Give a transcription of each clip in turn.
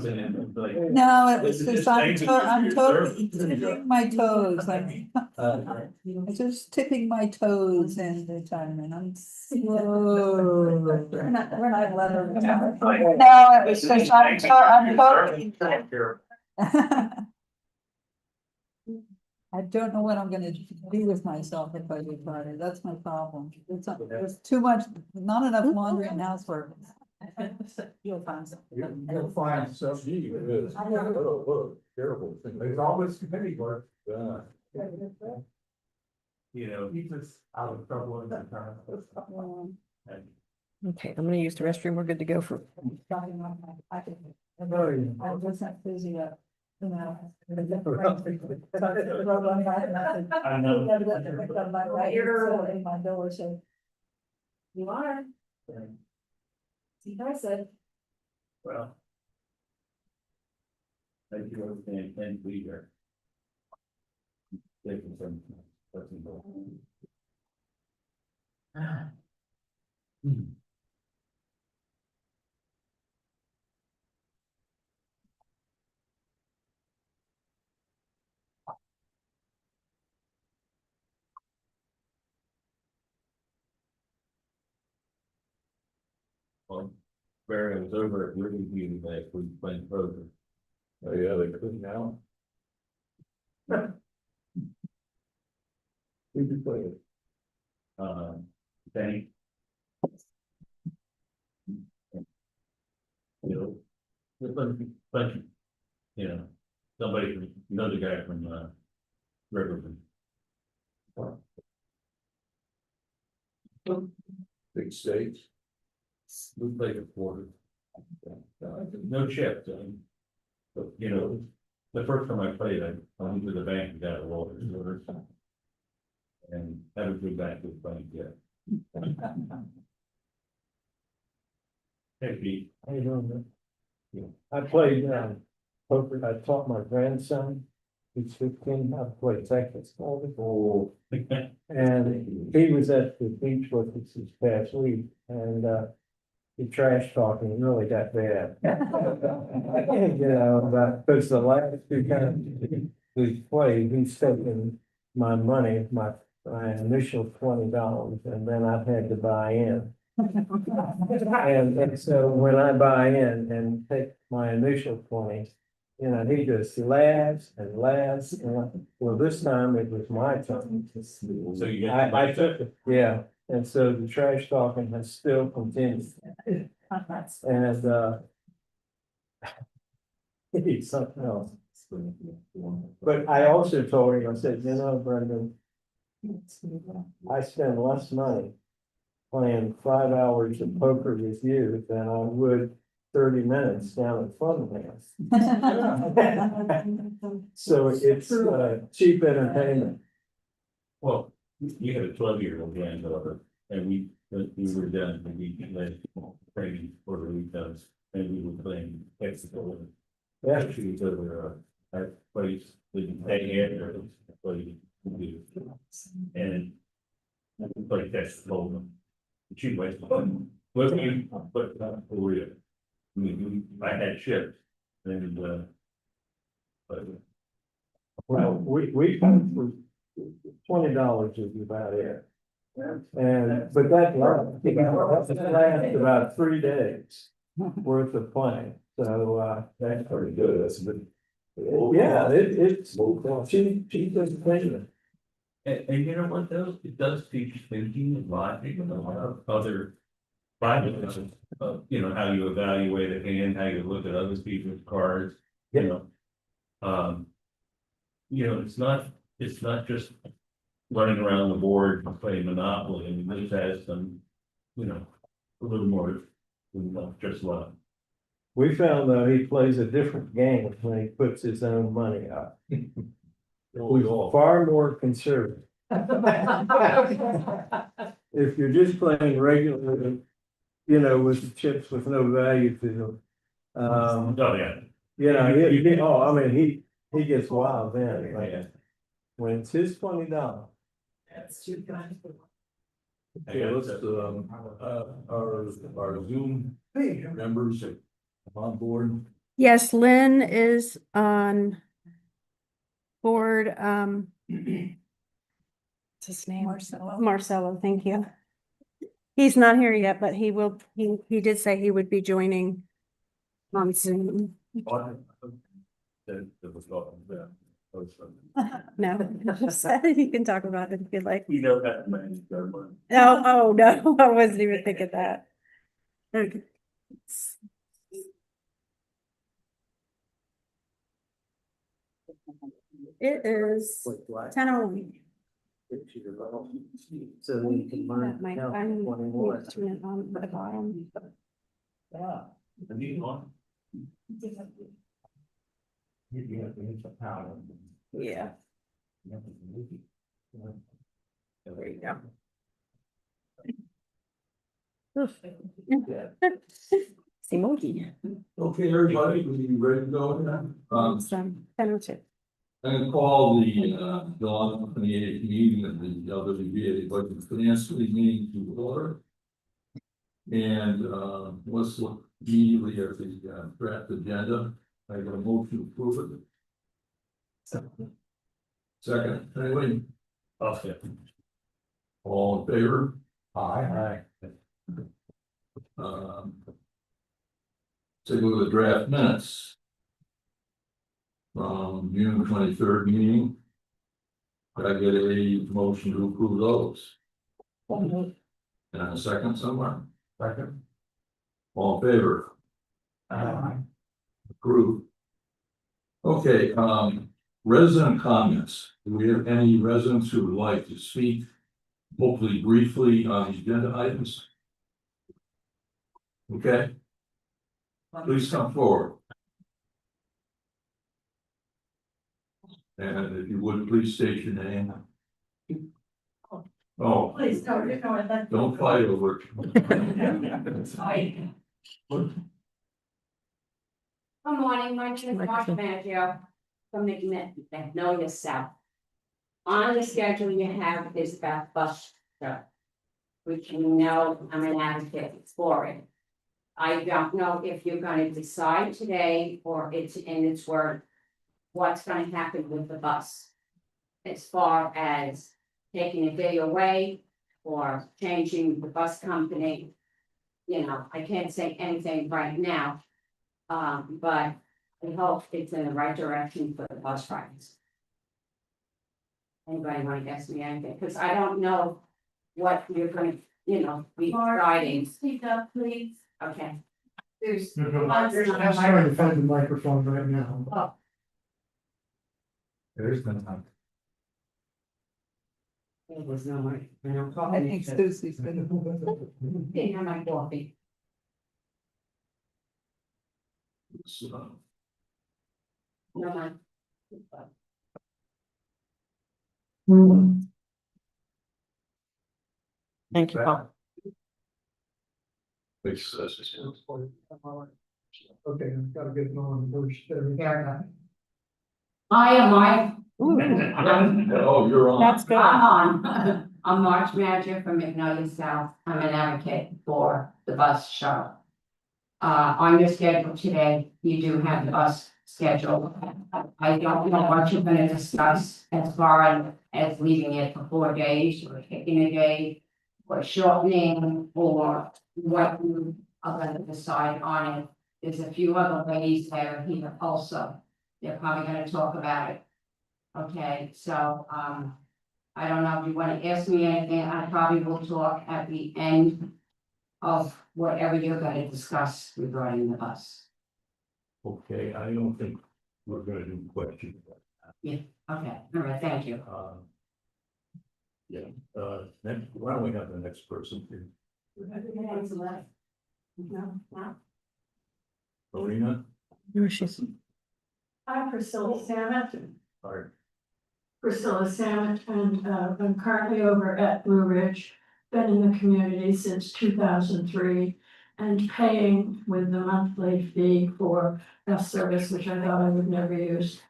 wasn't in, like. No, it was This is just, thank you for I'm your totally service. tipping my toes, I'm Uh, just tipping my toes in retirement, I'm slow. We're not allowed to retire. No, it was just, I'm totally. I don't know what I'm gonna do with myself if I retire, that's my problem, there's too much, not enough laundry and housework. You'll find something. You'll find stuff you. Terrible. There's always committee work. You know, Keeps us out of trouble in that time. Okay, I'm gonna use the restroom. We're good to go for. I'm just not busy up. You know. I know. In my door, so. You are. See, I said. well. Thank you, everything, and be here. Thank you, some. Well, Barry was over at River View last week playing poker. Oh, yeah, they couldn't now. Who'd you play with? Benny. You know, but, you know, somebody from, another guy from, Riverman. Big stakes. We played a quarter. No chips, but, you know, the first time I played, I went to the bank and got a roll. And that was good back to the bank, yeah. Hey, Pete. How you doing, man? I played poker. I taught my grandson, he's 15, I played Texas before. And he was at the beach with us this past week and he trash talking really got bad. You know, because the last two times we played, he's taken my money, my initial $20, and then I've had to buy in. And so when I buy in and take my initial 20, you know, he just laughs and laughs. And well, this time it was my turn. So you get. I took it, yeah. And so the trash talking has still continued. And he's something else. But I also told him, I said, you know, Brendan, I spend less money playing 5 hours of poker with you than I would 30 minutes down at Funhouse. So it's cheap entertainment. Well, you had a 12-year-old granddaughter, and we were done, and we led training for the weekends, and we were playing Mexico. Yeah. She was over our place, they had her, played, and we played Texas Hold'em. She went, what you, but for real. I mean, I had chips, and but Well, we for $20 is about it. And but that lasts about 3 days worth of playing. So That's pretty good, that's a good. yeah, it's she doesn't think of it. And you know what, though, it does teach thinking and logic and a lot of other. Bible, you know, how you evaluate a hand, how you look at other people's cards, you know. You know, it's not just running around the board and playing Monopoly, I mean, this has some, you know, a little more than just luck. We found though he plays a different game when he puts his own money up. He's far more conservative. If you're just playing regularly, you know, with the chips with no value to them. Oh, yeah. You know, I mean, he gets wild then, like, Yeah. when it's his $20. That's too kind. Okay, let's, our Zoom members are on board. Yes, Lynn is on board, what's his name? Marcelo. Marcelo, thank you. He's not here yet, but he did say he would be joining on Zoom. That was not, yeah. No, you can talk about it if you'd like. You know that man, German. Oh, no, I wasn't even thinking that. Okay. It is 10:01. So then you can learn. That might, how I'm one and one. turn it on at the bottom. Yeah. And you on? Yeah, there you go. Simoki. Okay, everybody, we ready to go now? It's 10:02. I'm gonna call the, Dawn 28th meeting of the LWBA Budget Finance Committee meeting to order. And, let's look immediately at the, draft agenda. I got a motion to approve it. Second, anyway, Okay. all in favor? Aye. Um. Take a look at the draft minutes. From June 23rd meeting. Could I get a motion to approve those? And a second somewhere? Second. All in favor? Approved. Okay, resident comments. Do we have any residents who would like to speak? Hopefully briefly on the agenda items? Okay. Please come forward. And if you would, please state your name. Oh, Please, don't ignore that. don't fight over it. Good morning, my name is Mark Microphone. Maggio from Magnolia South. On the schedule you have is about bus stop, which you know I'm an advocate for it. I don't know if you're gonna decide today or it's in its work, what's gonna happen with the bus. As far as taking a day away or changing the bus company. You know, I can't say anything right now. But I hope it's in the right direction for the bus rides. Anybody want to ask me anything? Because I don't know what you're going to, be deciding. Speak up, please. Okay. There's. I'm trying to find the microphone right now. Oh, There's no time. there was no more. I think Susie's been. Didn't have my coffee. No, my. Thank you, Paul. Okay, I've got to get going first. Hi, am I? Oh, you're on. That's good. I'm on. I'm March Manager from Magnolia South. I'm an advocate for the bus shuttle. On your schedule today, you do have the bus schedule. I don't know what you're gonna discuss as far as leaving it for 4 days or taking a day. Or shortening or what you are gonna decide on it. There's a few other ladies that are here also. They're probably gonna talk about it. Okay, so, I don't know if you wanna ask me anything, I probably will talk at the end of whatever you're gonna discuss regarding the bus. Okay, I don't think we're gonna do questions. Okay, all right, thank you. Yeah, next, why don't we have the next person here? Marina? Where she's, I'm Priscilla Samet, All right. and I'm currently over at Blue Ridge. Been in the community since 2003 and paying with the monthly fee for bus service, which I thought I would never use.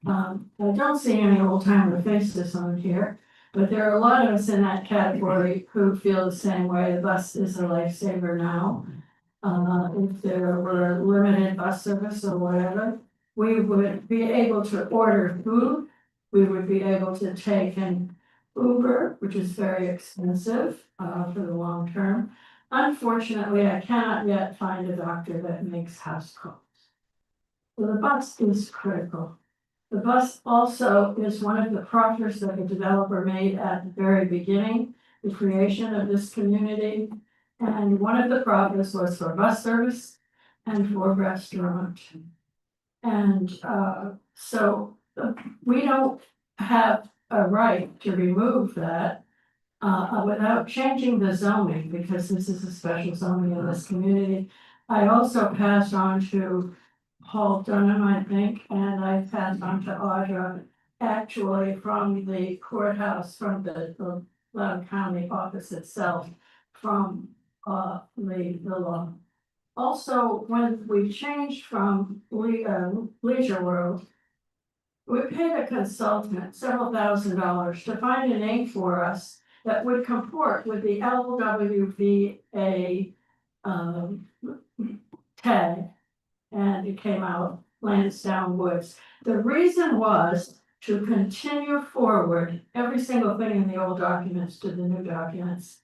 I don't see any old timer faces on here, but there are a lot of us in that category who feel the same way. The bus is a lifesaver now. if there were limited bus service or whatever, we would be able to order food. We would be able to take an Uber, which is very expensive, for the long term. Unfortunately, I cannot yet find a doctor that makes house calls. So the bus is critical. The bus also is one of the proffers that the developer made at the very beginning, the creation of this community. And one of the proffers was for bus service and for restaurant. And so we don't have a right to remove that without changing the zoning, because this is a special zoning in this community. I also passed on to Paul Dunham, I think, and I passed on to Audra, actually from the courthouse, from the Loudoun County office itself, from the law. Also, when we changed from Leisure World, we paid a consultant several $1,000s to find a name for us that would comport with the LWVA tag. And it came out Lansdowne Woods. The reason was to continue forward every single thing in the old documents to the new documents.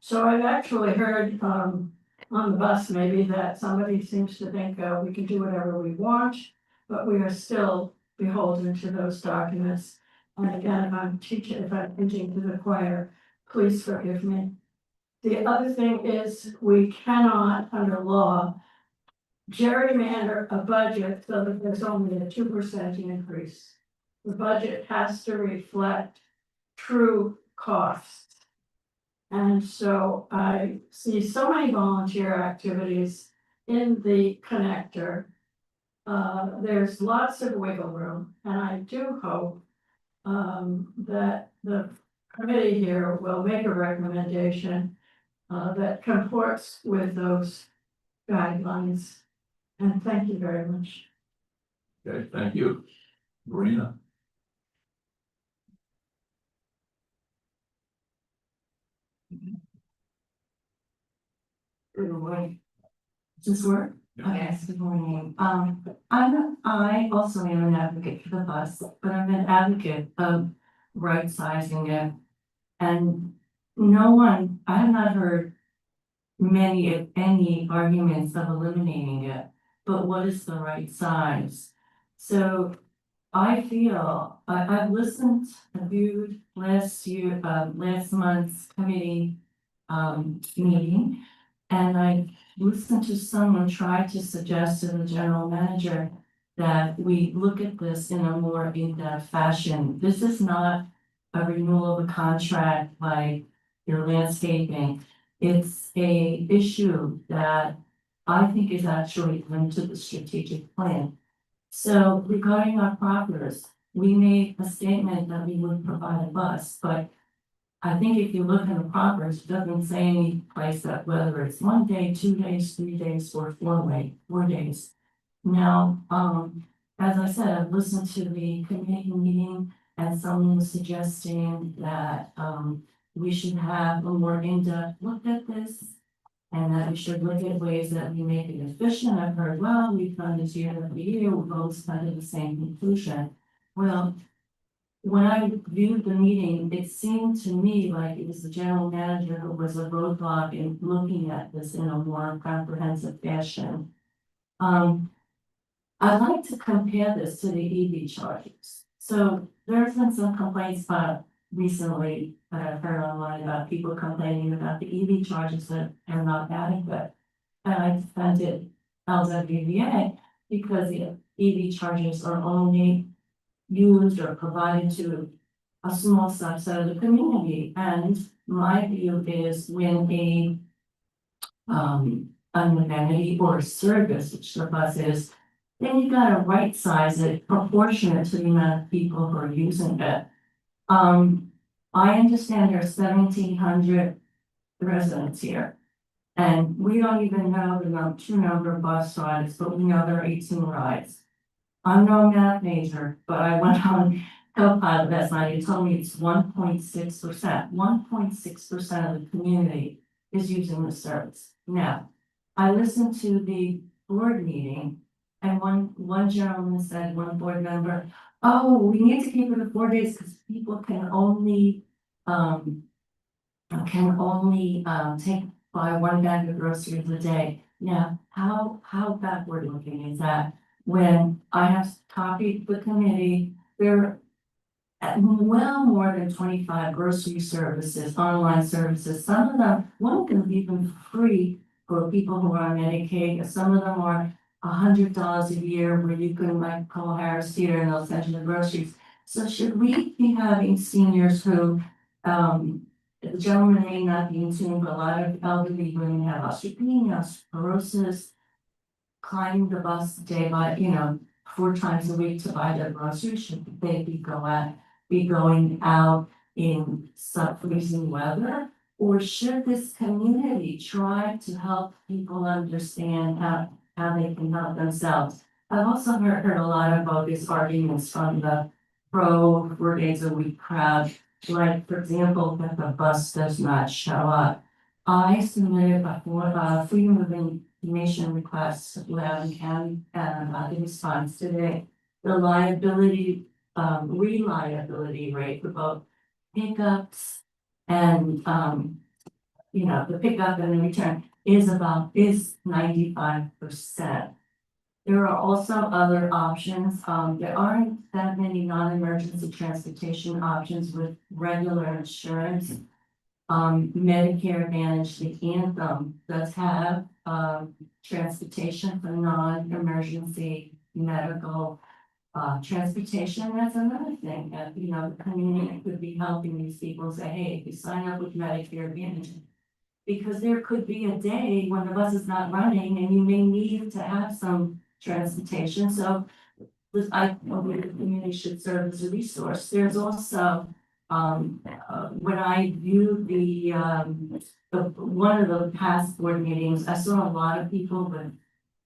So I've actually heard on the bus maybe that somebody seems to think we can do whatever we want, but we are still beholden to those documents. And again, if I'm preaching to the choir, please forgive me. The other thing is we cannot, under law, gerrymander a budget so that there's only a 2% increase. The budget has to reflect true costs. And so I see so many volunteer activities in the connector. There's lots of wiggle room, and I do hope that the committee here will make a recommendation that comports with those guidelines. And thank you very much. Okay, thank you. Marina? Good morning. Does this work? Okay, good morning. I also am an advocate for the bus, but I'm an advocate of right sizing it. And I have not heard many, if any, arguments of eliminating it, but what is the right size? So I feel, I've listened, viewed last month's committee meeting, and I listened to someone try to suggest to the general manager that we look at this in a more in-depth fashion. This is not a renewal of a contract like your landscaping. It's a issue that I think is actually linked to the strategic plan. So regarding our proffers, we made a statement that we would provide a bus, but I think if you look at the proffers, it doesn't say any place that whether it's 1 day, 2 days, 3 days, or 4 days. Now, as I said, I've listened to the committee meeting and someone was suggesting that we should have a more in-depth look at this. And that we should look at ways that we make it efficient. I've heard, well, we've done this year every year, we've always come to the same conclusion. Well, when I viewed the meeting, it seemed to me like it was the general manager who was a roadblock in looking at this in a more comprehensive fashion. I'd like to compare this to the EV chargers. So there's been some complaints about recently that I've heard online about people complaining about the EV chargers that are not adequate. And I defended LWVA because the EV chargers are only used or provided to a small subset of the community. And my view is when an amenity or a service, which the bus is, then you gotta right size it proportionate to the amount of people who are using it. I understand there are 1,700 residents here. And we don't even know the true number of bus rides, but we know there are 18 rides. I'm no math major, but I went on Copilot last night, it told me it's 1.6%. 1.6% of the community is using the service. Now, I listened to the board meeting. And one gentleman said, one board member, oh, we need to keep it at 4 days because people can only, take, buy one bag of groceries a day. Now, how backward looking is that? When I have copied the committee, there are well more than 25 grocery services, online services. Some of them, one of them even free for people who are on Medicaid, some of them are $100 a year where you can like call Harris Teeter and they'll send you the groceries. So should we be having seniors who, the gentleman may not be in tune, but a lot of elderly women have osteopenia, osteoporosis, climbing the bus day by, 4 times a week to buy their groceries, should they be going out in sub-freezing weather? Or should this community try to help people understand how they can help themselves? I've also heard a lot of bogus arguments from the pro 4 days a week crowd. Like, for example, if the bus does not show up. I submitted a freedom of information request to Loudoun County, the response today. The reliability rate for both pickups and, the pickup and the return is 95%. There are also other options. There aren't that many non-emergency transportation options with regular insurance. Medicare Advantage, the Anthem does have, transportation for non-emergency medical, transportation. That's another thing that, the community could be helping these people say, hey, if you sign up with Medicare Advantage, because there could be a day when the bus is not running and you may need to have some transportation, so I believe the community should serve as a resource. There's also, when I viewed the one of the past board meetings, I saw a lot of people with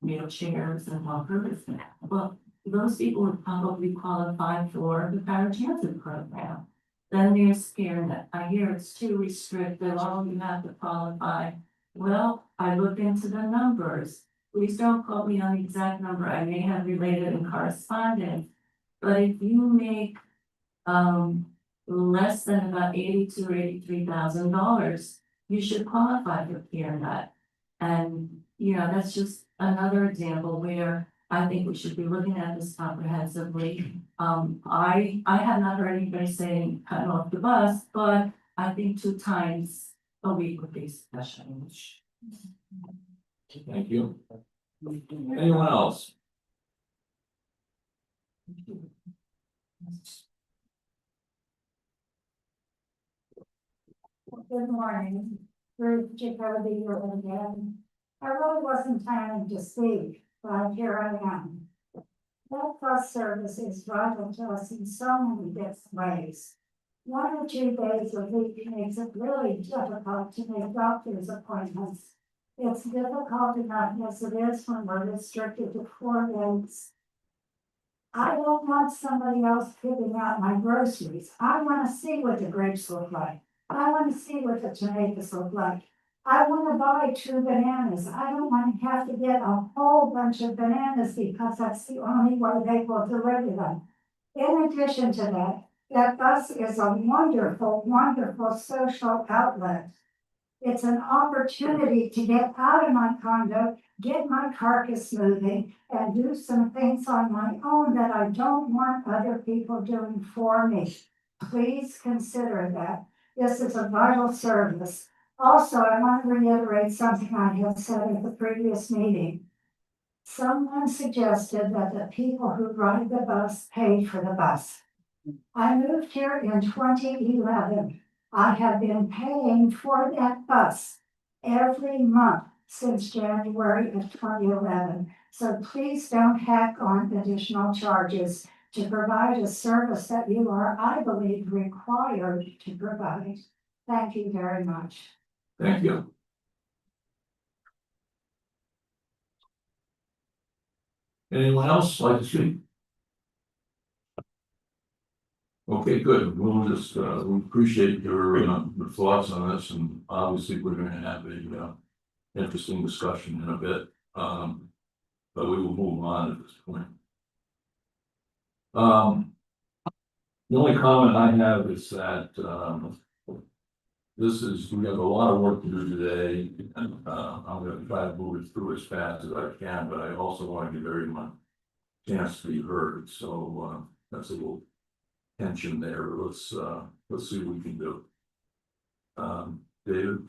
wheelchairs and walkers. Well, those people would probably qualify for the paratransit program. Then there's scared. I hear it's too restrictive, oh, you have to qualify. Well, I looked into the numbers. Please don't quote me on the exact number, I may have related in correspondence. But if you make less than about $82,000 or $83,000, you should qualify for CareNet. And that's just another example where I think we should be looking at this comprehensively. I have not heard anybody saying cut off the bus, but I think 2 times a week would be sufficient. Thank you. Anyone else? Good morning, Ruth Jacoby here again. I really wasn't planning to speak, but here I am. That bus service is vital to us in so many different ways. 1 or 2 days a week makes it really difficult to make doctor's appointments. It's difficult enough as it is when we're restricted to 4 days. I don't want somebody else picking out my groceries. I want to see what the grapes look like. I want to see what the tomatoes look like. I want to buy 2 bananas. I don't want to have to get a whole bunch of bananas because that's the only way they will deliver them. In addition to that, that bus is a wonderful, wonderful social outlet. It's an opportunity to get out of my condo, get my carcass moving, and do some things on my own that I don't want other people doing for me. Please consider that. This is a vital service. Also, I want to reiterate something I had said at the previous meeting. Someone suggested that the people who ride the bus paid for the bus. I moved here in 2011. I have been paying for that bus every month since January of 2011. So please don't hack on additional charges to provide a service that you are, I believe, required to provide. Thank you very much. Thank you. Anyone else like to speak? Okay, good. We'll just, we appreciate your thoughts on this, and obviously we're gonna have interesting discussion in a bit, but we will move on at this point. The only comment I have is that, we have a lot of work to do today, and, I'm gonna try to move it through as fast as I can, but I also want to give everyone a chance to be heard, so, that's a little tension there, let's see what we can do. David?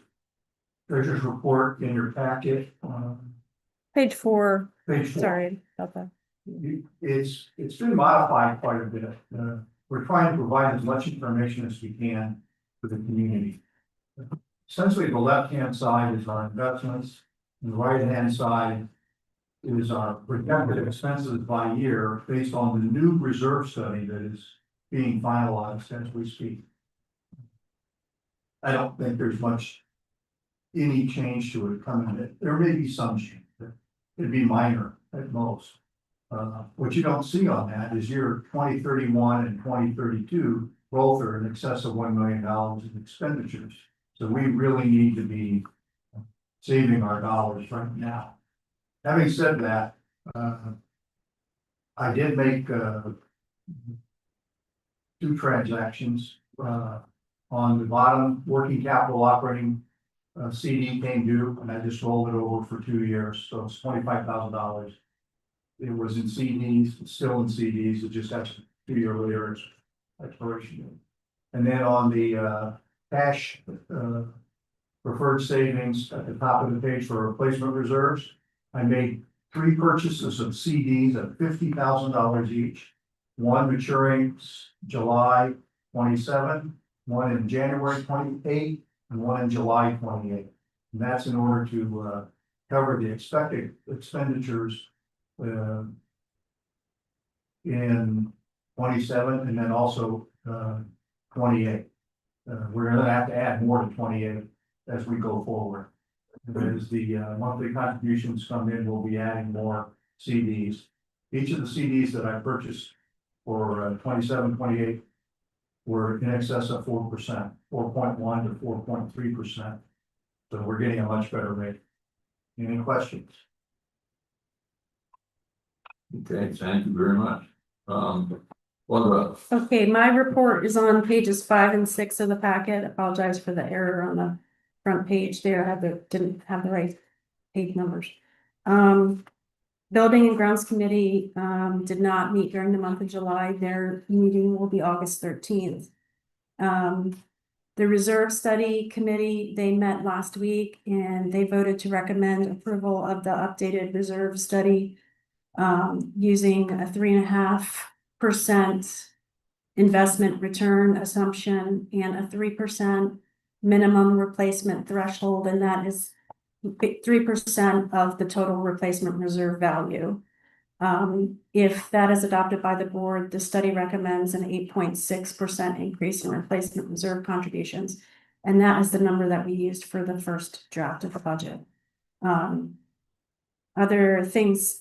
Treasurer's report in your packet, Page 4, page 4. sorry about that. It's been modified quite a bit. We're trying to provide as much information as we can for the community. Essentially, the left-hand side is our investments, and the right-hand side is our projected expenses by year based on the new reserve study that is being finalized as we speak. I don't think there's any change to it coming. There may be some change, but it'd be minor at most. What you don't see on that is year 2031 and 2032 both are in excess of $1 million in expenditures. So we really need to be saving our dollars right now. Having said that, I did make 2 transactions. On the bottom, working capital operating CD came due, and I just rolled it over for 2 years, so it's $25,000. It was in CDs, it's still in CDs, it just has 2-year later expiration date. And then on the cash preferred savings at the top of the page for replacement reserves, I made 3 purchases of CDs at $50,000 each. One maturing July 27, one in January 28, and one in July 28. And that's in order to cover the expected expenditures in 27 and then also 28. We're gonna have to add more to 28 as we go forward. As the monthly contributions come in, we'll be adding more CDs. Each of the CDs that I purchased for 27, 28 were in excess of 4%, 4.1 to 4.3%. So we're getting a much better rate. Any questions? Okay, thank you very much. What about? Okay, my report is on pages 5 and 6 of the packet. Apologize for the error on the front page there. Didn't have the right page numbers. Building and Grounds Committee did not meet during the month of July. Their meeting will be August 13th. The Reserve Study Committee, they met last week and they voted to recommend approval of the updated reserve study using a 3.5% investment return assumption and a 3% minimum replacement threshold, and that is 3% of the total replacement reserve value. If that is adopted by the board, the study recommends an 8.6% increase in replacement reserve contributions. And that is the number that we used for the first draft of the budget. Other things,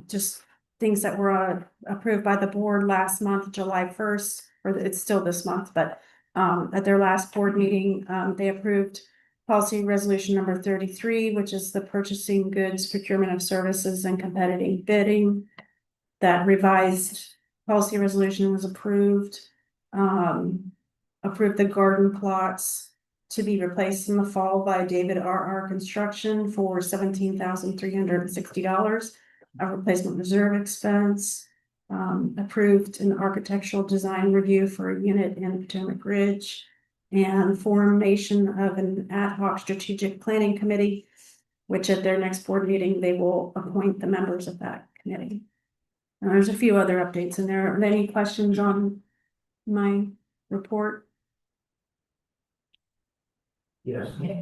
just things that were approved by the board last month, July 1st, or it's still this month, but at their last board meeting, they approved policy resolution number 33, which is the purchasing goods, procurement of services and competitive bidding. That revised policy resolution was approved. Approved the garden plots to be replaced in the fall by David R.R. Construction for $17,360, a replacement reserve expense. Approved an architectural design review for a unit in Potomac Ridge, and formation of an ad hoc strategic planning committee, which at their next board meeting, they will appoint the members of that committee. And there's a few other updates in there. Are there any questions on my report? Yes. I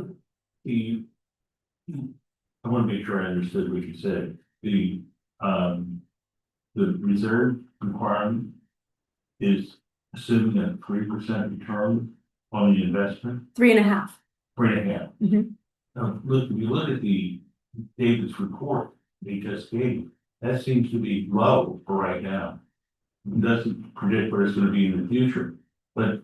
want to make sure I understood what you said. The reserve requirement is assuming a 3% return on the investment. 3.5. 3.5. Mhm. Now, look, if you look at David's report they just gave, that seems to be low for right now. It doesn't predict what it's going to be in the future, but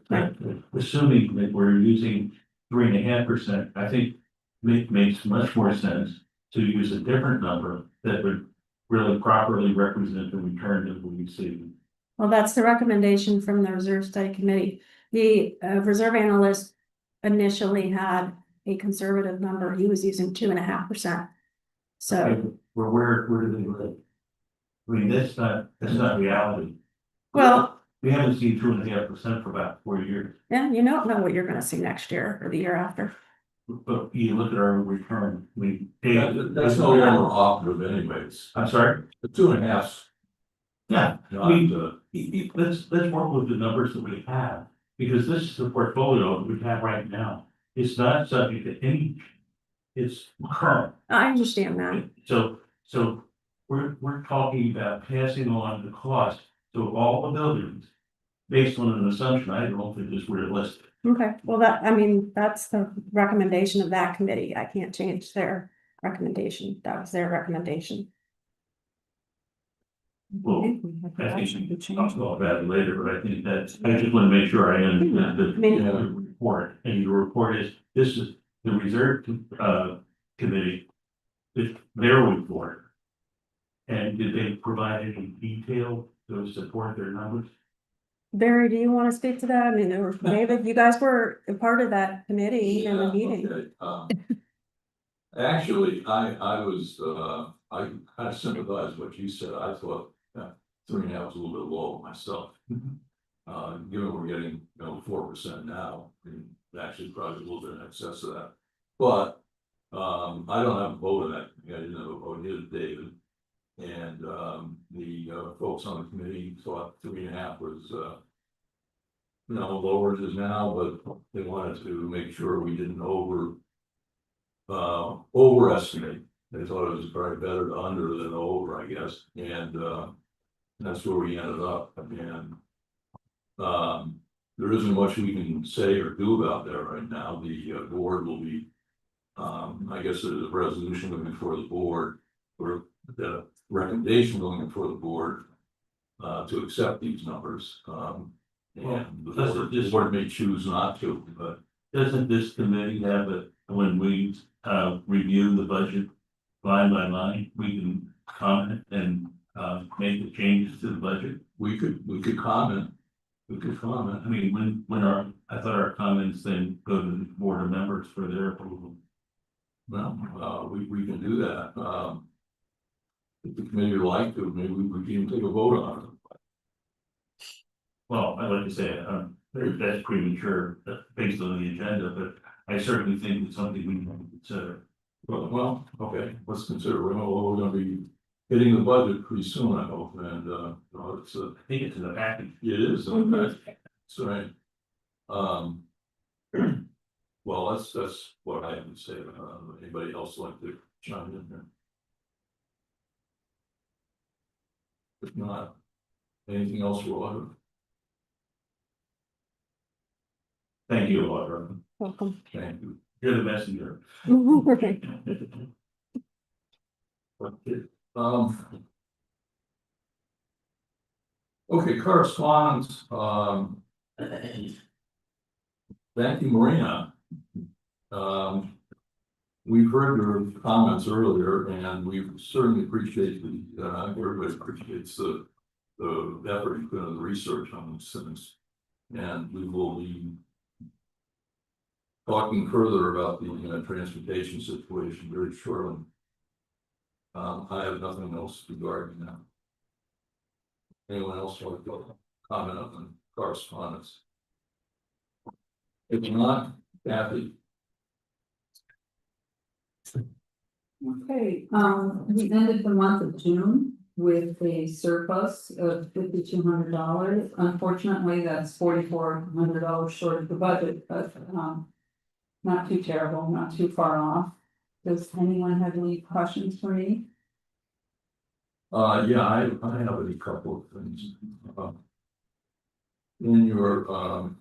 assuming that we're using 3.5%, I think makes much more sense to use a different number that would really properly represent the return that we receive. Well, that's the recommendation from the Reserve Study Committee. The reserve analyst initially had a conservative number. He was using 2.5%. So, Okay, where do they live? I mean, that's not reality. well, We haven't seen 2.5% for about 4 years, yeah, you don't know what you're gonna see next year or the year after. but you look at our return, That's no longer operative anyways. I'm sorry? The 2.5. Yeah, Not, let's work with the numbers that we have, because this is the portfolio that we have right now. It's not subject to any, it's current. I understand that. So we're talking about passing on the cost to all the buildings based on an assumption I don't think is realistic. Okay, well, I mean, that's the recommendation of that committee. I can't change their recommendation. That was their recommendation. Well, I think we can talk about it later, but I think that's, I just want to make sure I understand the report. And your report is, this is the reserve committee, it's their report. And did they provide any detail to support their numbers? Barry, do you want to speak to that? I mean, or David, you guys were a part of that committee in the meeting. Okay. Actually, I was, I kind of sympathize with what you said. I thought 3.5 was a little bit low myself. Given we're getting, 4% now, and actually probably a little bit in excess of that. But, I don't have a vote on that. I didn't have a vote, neither did David. And, the folks on the committee thought 3.5 was, lower it is now, but they wanted to make sure we didn't overestimate. They thought it was probably better to under than over, I guess, and that's where we ended up. And there isn't much we can say or do about that right now. The board will be, I guess, there's a resolution looking for the board, or the recommendation looking for the board to accept these numbers. And the board may choose not to, but Doesn't this committee have it, when we review the budget line by line, we can comment and make the changes to the budget? we could comment. We could comment. I mean, I thought our comments then go to the board of members for their approval. Well, we can do that. If the committee would like to, maybe we can even take a vote on it. Well, I'd like to say, that's premature, based on the agenda, but I certainly think it's something we can consider. Well, okay, let's consider, we're gonna be hitting the budget pretty soon, I hope, and, it's I think it's in the package. it is, Mhm. that's right. Well, that's what I have to say, anybody else like to chime in here? If not, anything else for Audra? Thank you, Audra. Welcome. Thank you. You're the messenger. Okay. Okay, correspondence, thank you, Marina. We've heard your comments earlier, and we certainly appreciate everybody appreciates the effort you put in the research on these things. And we will be talking further about the transportation situation very shortly. I have nothing else regarding that. Anyone else want to comment on correspondence? If not, Kathy. Okay, we ended the month of June with a surplus of $5,200. Unfortunately, that's $4,400 short of the budget, but not too terrible, not too far off. Does anyone have any questions for me? Yeah, I have a couple of things. In your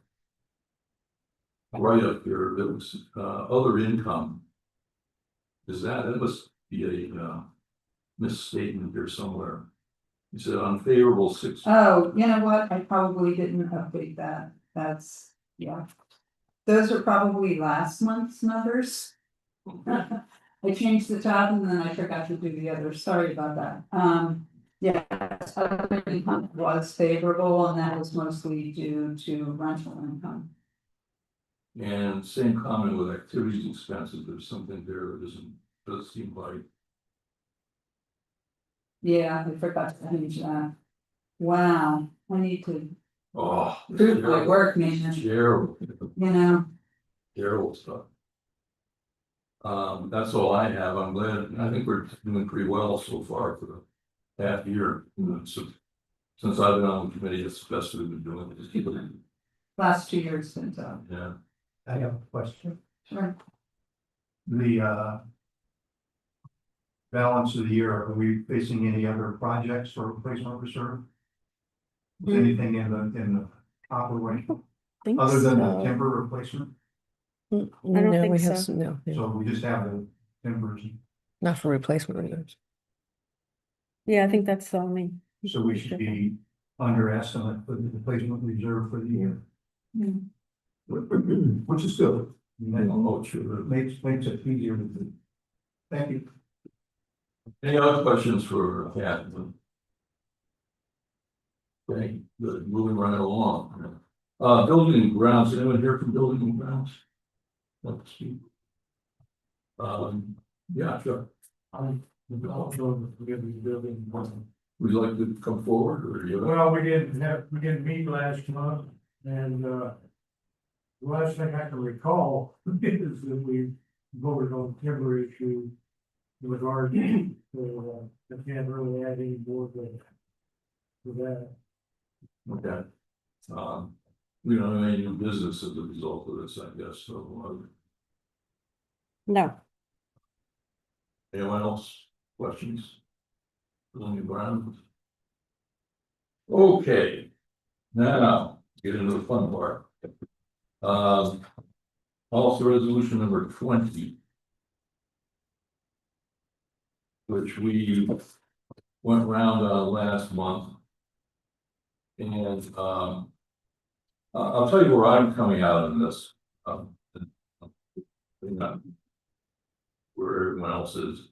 write up here, there was other income. That must be a misstatement here somewhere. You said unfavorable 6. Oh, you know what? I probably didn't update that. That's, yeah. Those are probably last month's numbers. I changed the top and then I forgot to do the other, sorry about that. Yeah, other income was favorable and that was mostly due to rental income. And same comment with activities expenses, there's something there that does seem like. Yeah, I forgot to change that. Wow, I need to Oh. prove my work, man, Terrible, you know, terrible stuff. That's all I have. I'm glad, I think we're doing pretty well so far for the half year. Since I've been on the committee, it's the best we've been doing. last 2 years since, Yeah, I have a question. sure. The balance of the year, are we facing any other projects for replacement reserve? Is anything in the operation, Think other than the so. timber replacement? Mm, I don't No, think we have so. some, no, So we just have the timbers, not for replacement reserves. Yeah, I think that's the only. so we should be underestimate for the replacement reserve for the year. Mm. Which is good. oh, sure. Makes it easier to do. Thank you. Any other questions for Kathy? Okay, good, moving right along. Building and grounds, anyone here from building and grounds? Let's see. Yeah, sure. Would you like to come forward or you? Well, we didn't meet last month and, the last thing I can recall is that we voted on timber issue in regard to, I can't really add any more to that. Okay. We don't have any new business as a result of this, I guess, so, No, anyone else, questions? On the ground? Okay, now, get into the fun part. Also resolution number 20. Which we went round last month. And, I'll tell you where I'm coming out on this. Where everyone else is.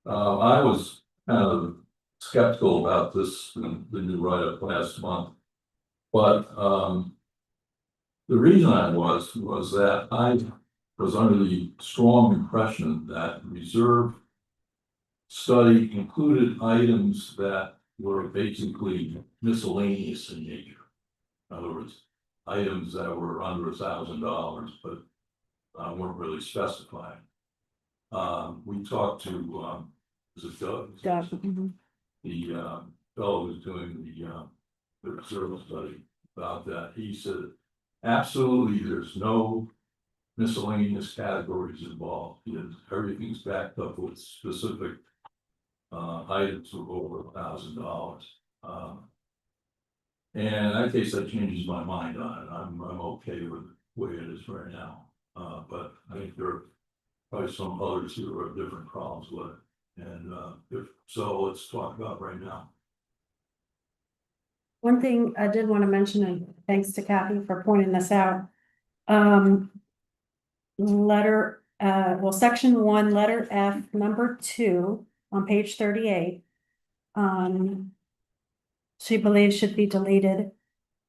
I was kind of skeptical about this, the new write-up last month. But, the reason I was that I was under the strong impression that reserve study included items that were basically miscellaneous in nature. In other words, items that were under $1,000, but weren't really specified. We talked to, was it Doug? Doug, mhm. The fellow who's doing the reserve study about that. He said, absolutely, there's no miscellaneous categories involved. Everything's backed up with specific items of over $1,000. And in that case, that changes my mind on it. I'm okay with the way it is right now. But I think there are probably some others who have different problems with it. And if so, let's talk about right now. One thing I did want to mention, and thanks to Kathy for pointing this out. Section 1, letter F, number 2 on page 38. She believes should be deleted.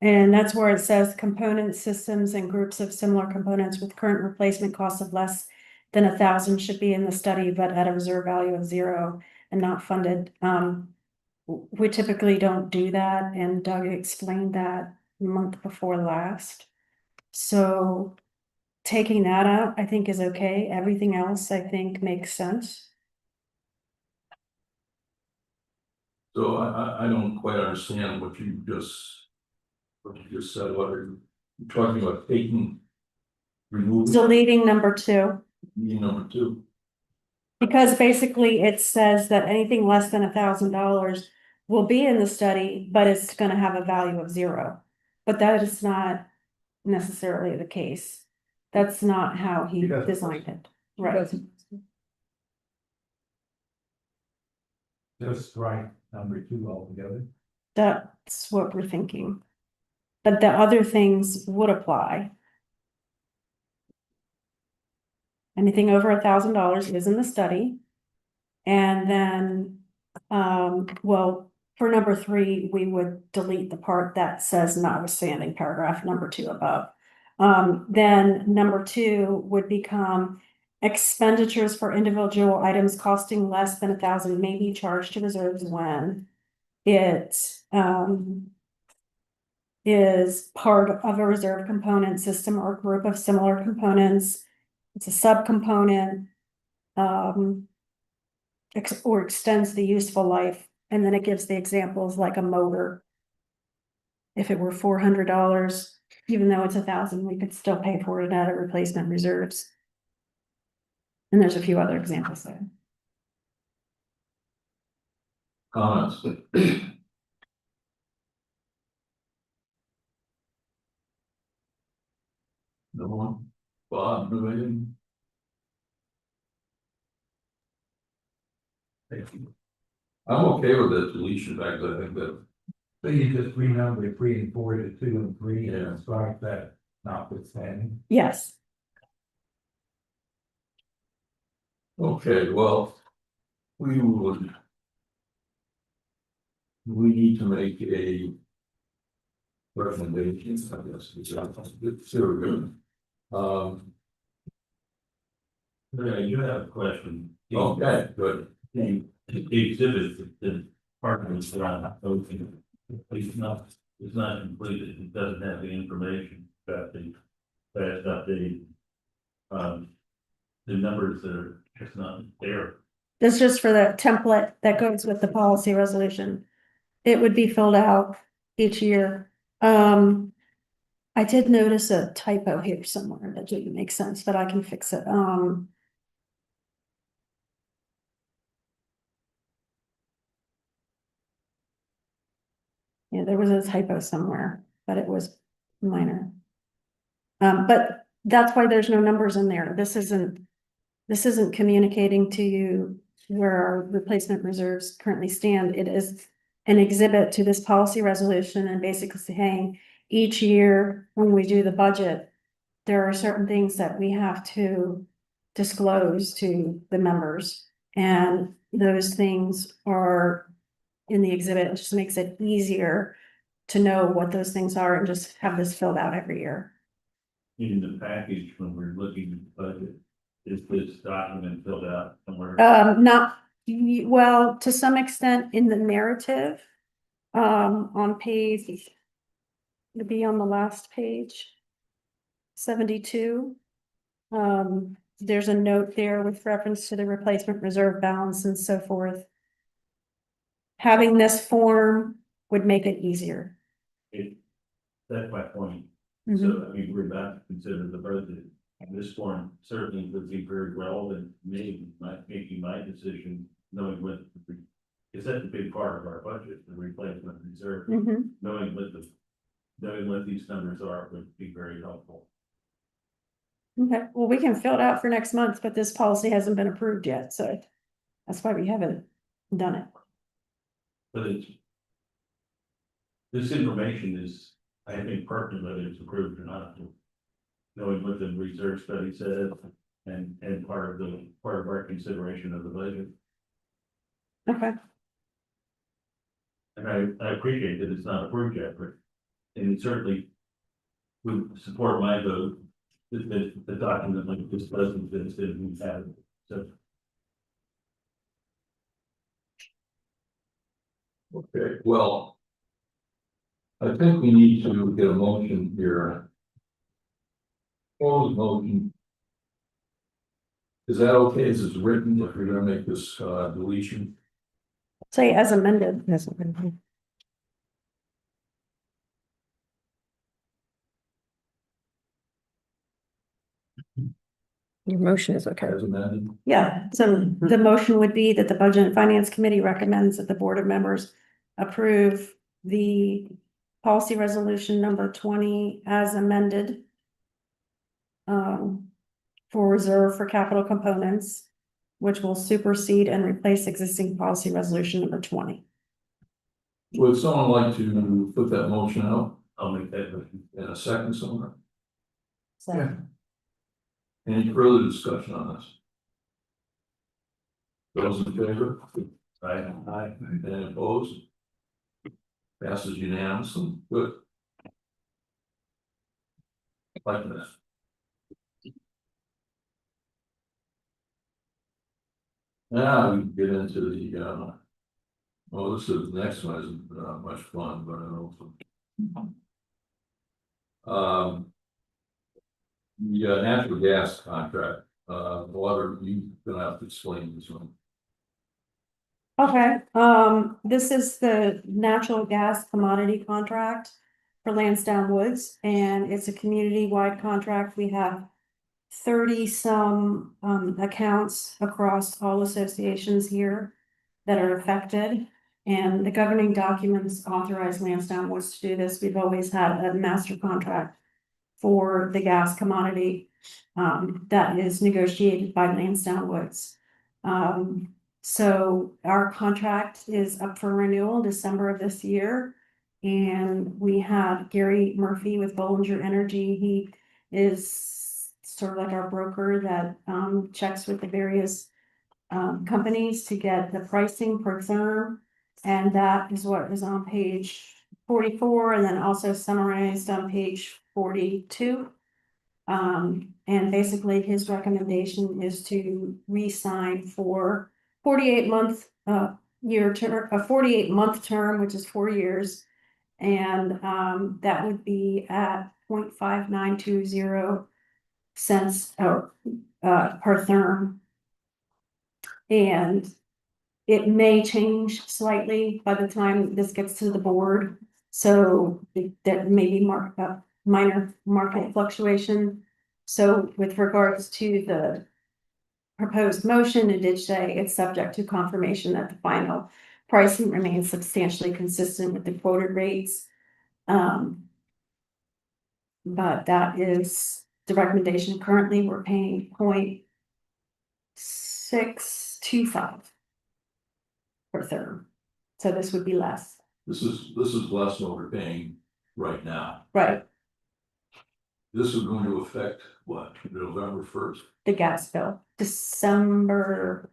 And that's where it says component systems and groups of similar components with current replacement costs of less than 1,000 should be in the study, but at a reserve value of 0 and not funded. We typically don't do that, and Doug explained that the month before last. So taking that out, I think is okay. Everything else, I think, makes sense. So I don't quite understand what you just said. What are you talking about? Removing Deleting number 2. number 2. Because basically it says that anything less than $1,000 will be in the study, but it's gonna have a value of 0. But that is not necessarily the case. That's not how he designed it, right? Just right, number 2 altogether. That's what we're thinking. But the other things would apply. Anything over $1,000 is in the study. And then, well, for number 3, we would delete the part that says notwithstanding paragraph number 2 above. Then number 2 would become expenditures for individual items costing less than 1,000 may be charged to reserves when it, is part of a reserve component system or group of similar components. It's a subcomponent, or extends the useful life, and then it gives the examples like a motor. If it were $400, even though it's 1,000, we could still pay for it out of replacement reserves. And there's a few other examples there. Comments? No one? Bob, no anything? I'm okay with that deletion fact, I think that, So you just renumber 3 and 4 to 2 and 3 Yeah. and strike that notwithstanding. Yes, okay, well, we would. We need to make a recommendation, I guess, it's very good. Yeah, you have a question. Okay, good. The exhibit, the apartment is not open. It's not completed, it doesn't have the information about the last update. The numbers that are just not there. that's just for the template that goes with the policy resolution. It would be filled out each year. I did notice a typo here somewhere that didn't make sense, but I can fix it. Yeah, there was a typo somewhere, but it was minor. But that's why there's no numbers in there. This isn't communicating to you where our replacement reserves currently stand. It is an exhibit to this policy resolution and basically saying each year when we do the budget, there are certain things that we have to disclose to the members. And those things are in the exhibit. It just makes it easier to know what those things are and just have this filled out every year. In the package, when we're looking at the budget, is this document filled out somewhere? Not, well, to some extent in the narrative, on page, it'll be on the last page, 72. There's a note there with reference to the replacement reserve balance and so forth. Having this form would make it easier. That's my point. Mhm. So, I mean, we're about to consider the budget. And this form certainly would be very relevant, maybe making my decision, knowing what, is that the big part of our budget, the replacement reserve, Mhm. knowing what these numbers are would be very helpful. Okay, well, we can fill it out for next month, but this policy hasn't been approved yet, so that's why we haven't done it. But this information is, I think, pertinent whether it's approved or not. Knowing what the research study says and part of our consideration of the budget. Okay, And I appreciate that it's not approved yet, but and it certainly would support my vote that the document like this doesn't exist and we have it. So Okay, well. I think we need to get a motion here. Proposed motion. Is that okay as it's written, if we're gonna make this deletion? say as amended. That's what I'm doing. Your motion is okay. As amended? Yeah, so the motion would be that the Budget and Finance Committee recommends that the Board of Members approve the policy resolution number 20 as amended. For reserve for capital components, which will supersede and replace existing policy resolution number 20. Would someone like to put that motion out I'll make that motion. in a second somewhere? So, Any further discussion on this? Those in favor? Right? Any opposed? Passes unanimously, good. Like that. Now we can get into the, well, this is, the next one isn't much fun, but I don't know. The natural gas contract, water, you're gonna have to explain this one. Okay, this is the natural gas commodity contract for Lansdowne Woods, and it's a community-wide contract. We have 30 some accounts across all associations here that are affected. And the governing documents authorize Lansdowne Woods to do this. We've always had a master contract for the gas commodity that is negotiated by Lansdowne Woods. So our contract is up for renewal December of this year. And we have Gary Murphy with Bollinger Energy. He is sort of like our broker that checks with the various companies to get the pricing per therm. And that is what is on page 44 and then also summarized on page 42. And basically his recommendation is to re-sign for 48-month year term, a 48-month term, which is 4 years. And that would be at 0.5920 cents per therm. And it may change slightly by the time this gets to the board. So there may be minor market fluctuation. So with regards to the proposed motion, it did say it's subject to confirmation that the final pricing remains substantially consistent with the quoted rates. But that is the recommendation. Currently, we're paying 0.625 per therm. So this would be less. This is less than what we're paying right now. Right, This is going to affect what, November 1st? the gas bill. December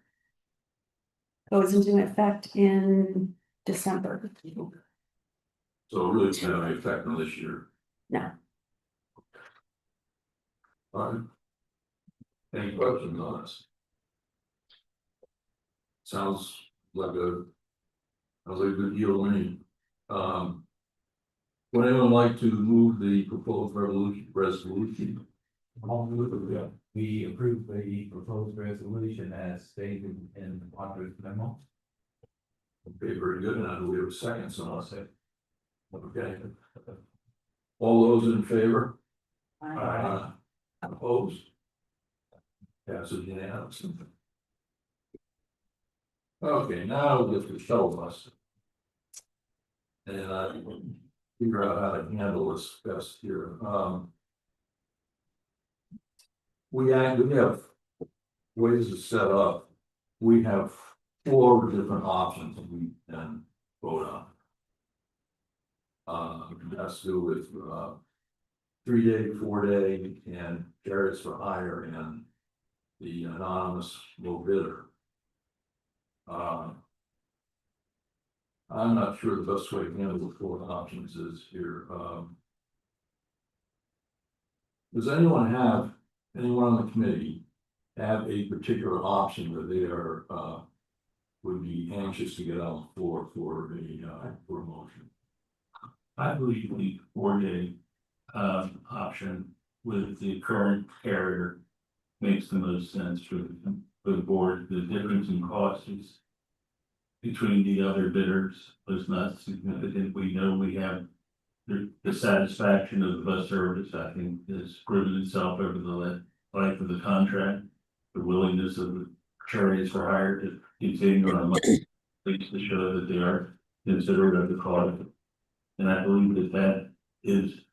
goes into effect in December. So it really doesn't have any effect on this year. No. All right. Any questions on this? Sounds like a good deal to me. Would anyone like to move the proposed resolution? I'll move that we approve the proposed resolution as stated in the author's memo. Okay, very good. Now do we have a second? So I'll say. Okay. All those in favor? Opposed? Passes unanimously. Okay, now we'll get to the shuttle bus. And figure out how to handle this best here. We have ways to set up. We have 4 different options that we can vote on. That's to do with 3-day, 4-day, and carrots for hire, and the anonymous low bidder. I'm not sure the best way to handle the 4 options is here. Does anyone on the committee have a particular option that they are would be anxious to get on the floor for a motion? I believe the 4-day option with the current carrier makes the most sense for the board. The difference in costs is between the other bidders was not significant. We know we have the satisfaction of the bus service, I think, has proven itself over the life of the contract. The willingness of the chariots for hire to continue on a monthly basis to show that they are considerate of the cost. And I believe that is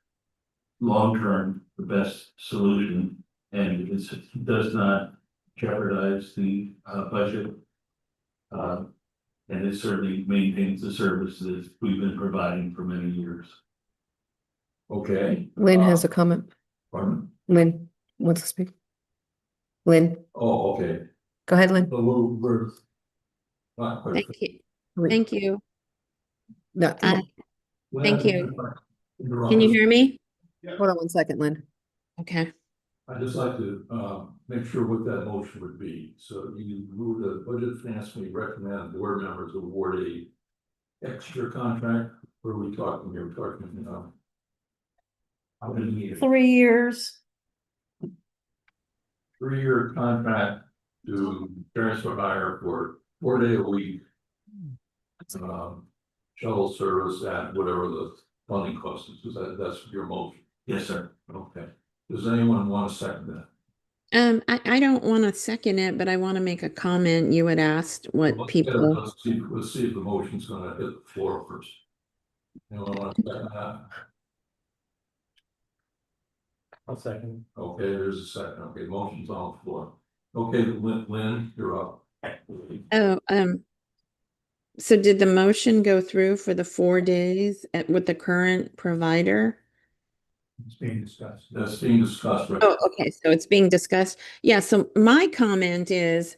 long-term the best solution, and it does not jeopardize the budget. And it certainly maintains the services we've been providing for many years. Okay. Lynn has a comment. Pardon? Lynn wants to speak. Lynn, Oh, okay. go ahead, Lynn. So we're not quite. Thank you. Thank you. No, Uh, Thank you. Can you Interrupt. hear me? hold on one second, Lynn. Okay. I'd just like to, make sure what that motion would be. So you move the budget finance committee recommend board members award a extra contract, what are we talking here? We're talking, how many years? 3 years. 3-year contract to transfer hire for 4-day-a-week. Shuttle service at whatever the funding cost is, that's your motion. Yes, sir. Okay. Does anyone want to second that? I don't want to second it, but I want to make a comment. You had asked what Let's people, let's see if the motion's gonna hit the floor first. Anyone want to second that? I'll second. Okay, there's a second. Okay, motion's on the floor. Okay, Lynn, you're up. oh, so did the motion go through for the 4 days with the current provider? It's being discussed. That's being discussed right. Oh, okay, so it's being discussed. Yeah, so my comment is,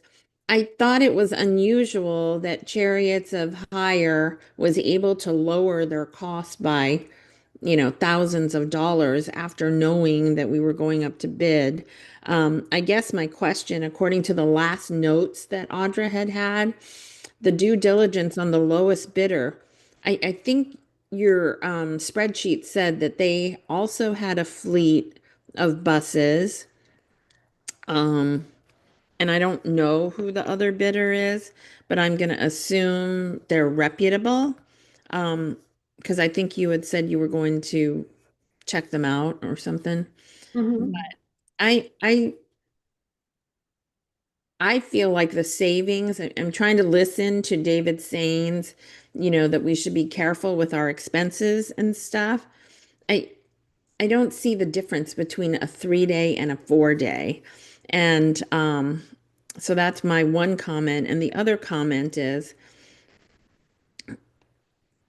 I thought it was unusual that Chariots of Hire was able to lower their cost by, thousands of dollars after knowing that we were going up to bid. I guess my question, according to the last notes that Audra had, the due diligence on the lowest bidder, I think your spreadsheet said that they also had a fleet of buses. And I don't know who the other bidder is, but I'm going to assume they're reputable. Because I think you had said you were going to check them out or something. Mhm. I feel like the savings, I'm trying to listen to David sayings, that we should be careful with our expenses and stuff. I don't see the difference between a 3-day and a 4-day. And so that's my one comment. And the other comment is,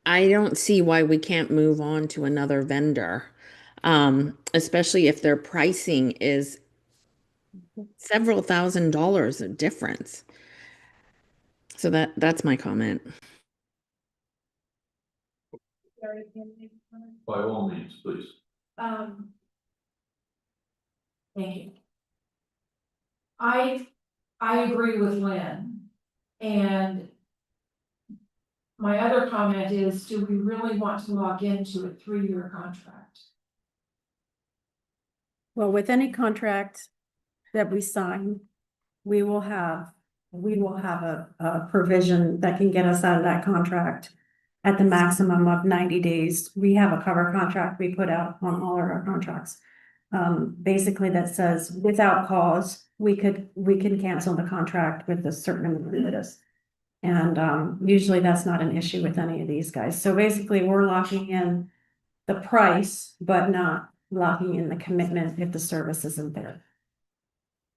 I don't see why we can't move on to another vendor, especially if their pricing is several $1,000s of difference. So that's my comment. By all means, please. Thank you. I agree with Lynn. And my other comment is, do we really want to lock into a 3-year contract? Well, with any contract that we sign, we will have a provision that can get us out of that contract at the maximum of 90 days. We have a cover contract we put out on all of our contracts. Basically that says without cause, we can cancel the contract with a certain amount of notice. And usually that's not an issue with any of these guys. So basically we're locking in the price, but not locking in the commitment if the service isn't there.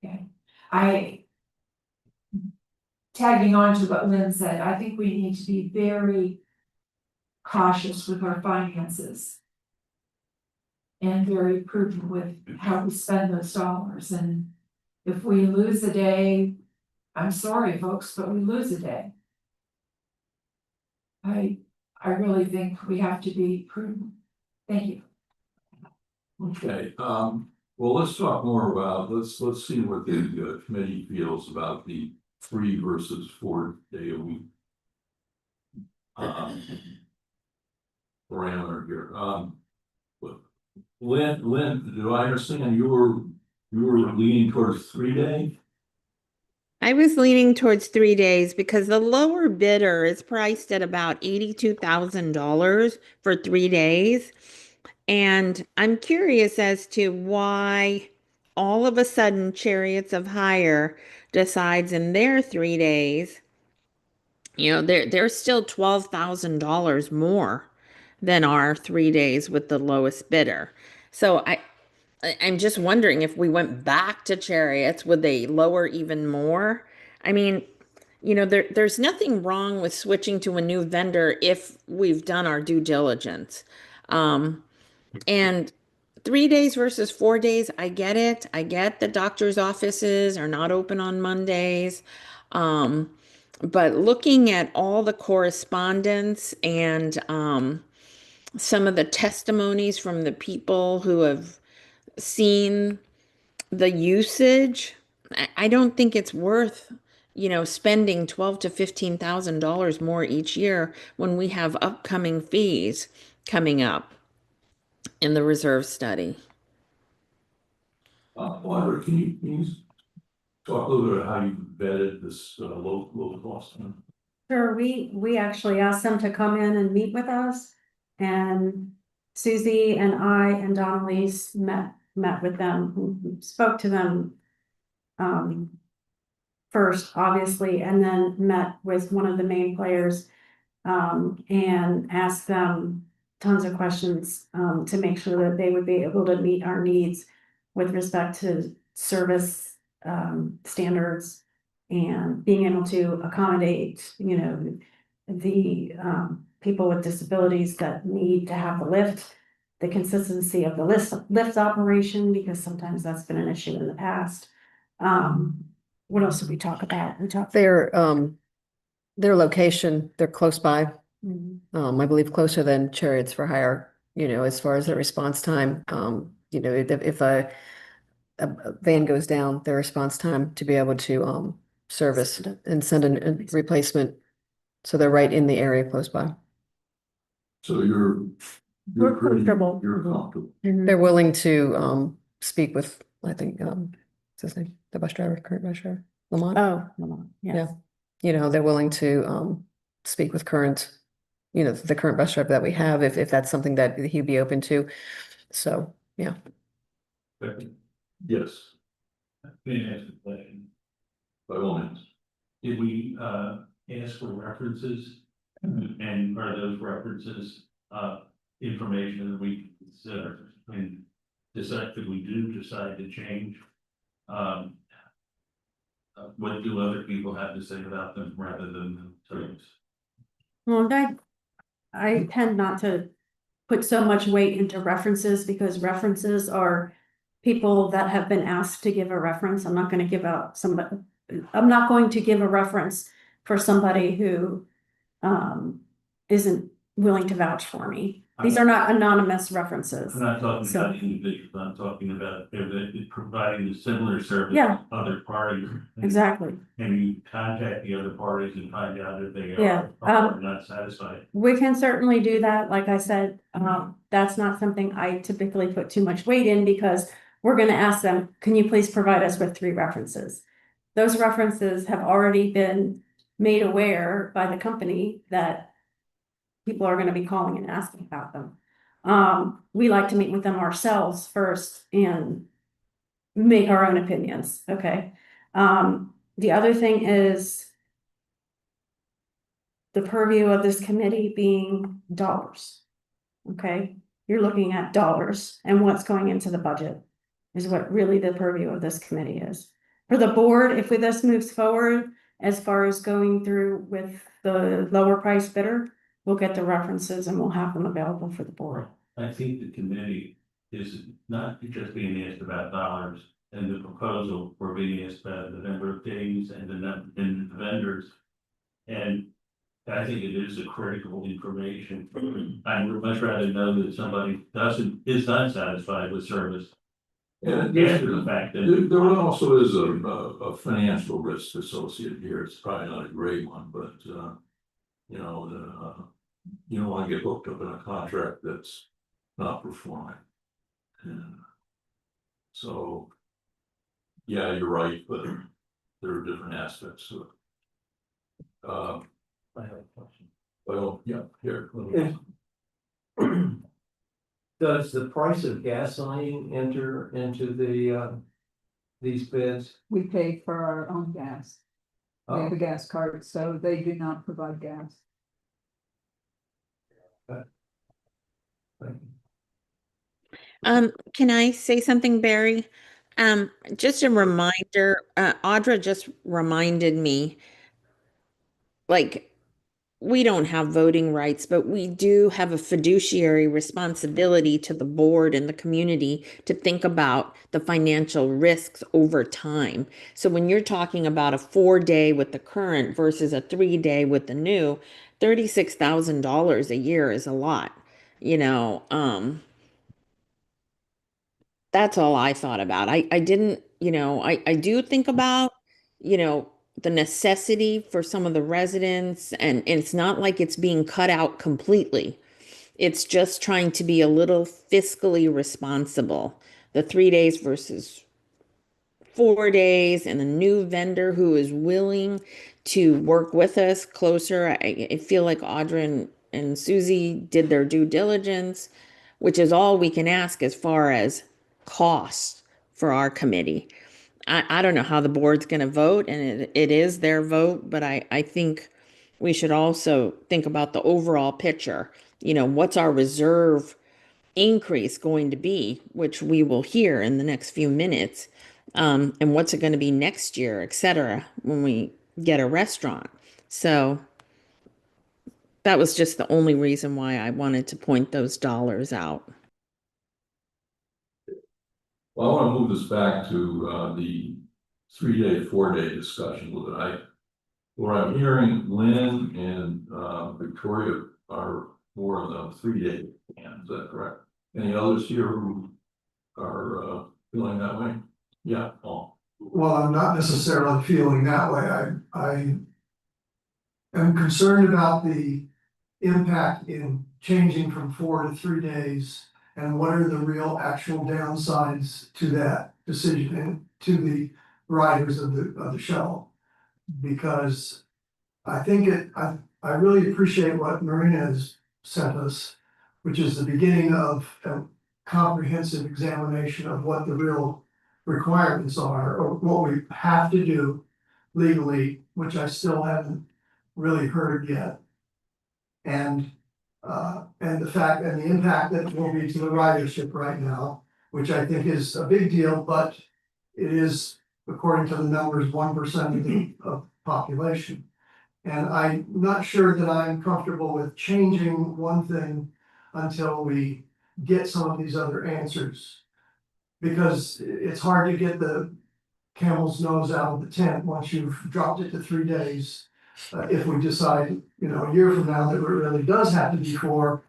Okay. Tagging on to what Lynn said, I think we need to be very cautious with our finances. And very prudent with how we spend those dollars. And if we lose a day, I'm sorry, folks, but we lose a day. I really think we have to be prudent. Thank you. Okay, well, let's talk more about, let's see what the committee feels about the 3 versus 4-day-a-week. Parameter here. Lynn, do I understand you were leaning towards 3-day? I was leaning towards 3 days because the lower bidder is priced at about $82,000 for 3 days. And I'm curious as to why all of a sudden Chariots of Hire decides in their 3 days, they're still $12,000 more than our 3 days with the lowest bidder. So I'm just wondering if we went back to Chariots, would they lower even more? I mean, there's nothing wrong with switching to a new vendor if we've done our due diligence. And 3 days versus 4 days, I get it. I get the doctor's offices are not open on Mondays. Um, but looking at all the correspondence and some of the testimonies from the people who have seen the usage, I don't think it's worth, spending 12 to $15,000 more each year when we have upcoming fees coming up in the reserve study. Audra, can you talk a little bit about how you vetted this, low cost? Sure, we actually asked them to come in and meet with us. And Susie and I and Donnelly's met with them, spoke to them. First, obviously, and then met with one of the main players. And asked them tons of questions, to make sure that they would be able to meet our needs with respect to service, standards. And being able to accommodate, the people with disabilities that need to have the lift, the consistency of the lift operation, because sometimes that's been an issue in the past. What else did we talk about? We talked. Their location, they're close by, Mhm. I believe closer than Chariots for Hire, as far as the response time. If a van goes down, their response time to be able to service and send a replacement. So they're right in the area close by. So you're We're pretty- comfortable. You're comfortable. They're willing to speak with, I think, what's his name, the bus driver, current bus driver, Lamont. Oh, yes. They're willing to speak with the current bus driver that we have, if that's something that he'd be open to. So, yeah. Yes, Let me ask a question. by all means. Did we ask for references? And are those references information that we consider and decide if we do decide to change? What do other people have to say about them rather than themselves? Well, I tend not to put so much weight into references, because references are people that have been asked to give a reference. I'm not going to give a reference for somebody who isn't willing to vouch for me. These are not anonymous references. I'm not talking So- about individuals, I'm talking about if they're providing a similar service Yeah. to other parties. Exactly. And you contact the other parties and find out if they Yeah, are not satisfied. We can certainly do that. Like I said, that's not something I typically put too much weight in, because we're gonna ask them, can you please provide us with 3 references? Those references have already been made aware by the company that people are gonna be calling and asking about them. We like to meet with them ourselves first and make our own opinions, okay? The other thing is the purview of this committee being dollars. Okay, you're looking at dollars and what's going into the budget is what really the purview of this committee is. For the board, if this moves forward as far as going through with the lower price bidder, we'll get the references and we'll have them available for the board. I think the committee is not just being asked about dollars and the proposal, we're being asked about the number of days and the vendors. And I think it is a critical information. I would much rather know that somebody is not satisfied with service. And After the fact that. there also is a financial risk associated here. It's probably not a great one, but, you don't want to get hooked up in a contract that's not performing. And so, yeah, you're right, but there are different aspects to it. I have a question. Well, yeah, here. Does the price of gasoline enter into these bids? We pay for our own gas. We have a gas card, so they do not provide gas. Can I say something, Barry? Just a reminder, Audra just reminded me, like, we don't have voting rights, but we do have a fiduciary responsibility to the board and the community to think about the financial risks over time. So when you're talking about a 4-day with the current versus a 3-day with the new, $36,000 a year is a lot, you know, that's all I thought about. I didn't, you know, I do think about, you know, the necessity for some of the residents, and it's not like it's being cut out completely. It's just trying to be a little fiscally responsible. The 3 days versus 4 days, and the new vendor who is willing to work with us closer. I feel like Audra and Susie did their due diligence, which is all we can ask as far as costs for our committee. I don't know how the board's going to vote, and it is their vote, but I think we should also think about the overall picture. You know, what's our reserve increase going to be, which we will hear in the next few minutes, and what's it going to be next year, et cetera, when we get a restaurant. So that was just the only reason why I wanted to point those dollars out. Well, I want to move this back to the 3-day, 4-day discussion with it. What I'm hearing, Lynn and Victoria are more of the 3-day. Is that correct? Any others here who are feeling that way? Yeah, Paul. Well, I'm not necessarily feeling that way. I am concerned about the impact in changing from 4 to 3 days, and what are the real actual downsides to that decision and to the riders of the shuttle. Because I think I really appreciate what Marina has sent us, which is the beginning of a comprehensive examination of what the real requirements are, or what we have to do legally, which I still haven't really heard yet. And the fact and the impact that it will be to the ridership right now, which I think is a big deal, but it is, according to the numbers, 1% of the population. And I'm not sure that I'm comfortable with changing one thing until we get some of these other answers. Because it's hard to get the camel's nose out of the tent once you've dropped it to 3 days. If we decide, you know, a year from now that it really does have to be for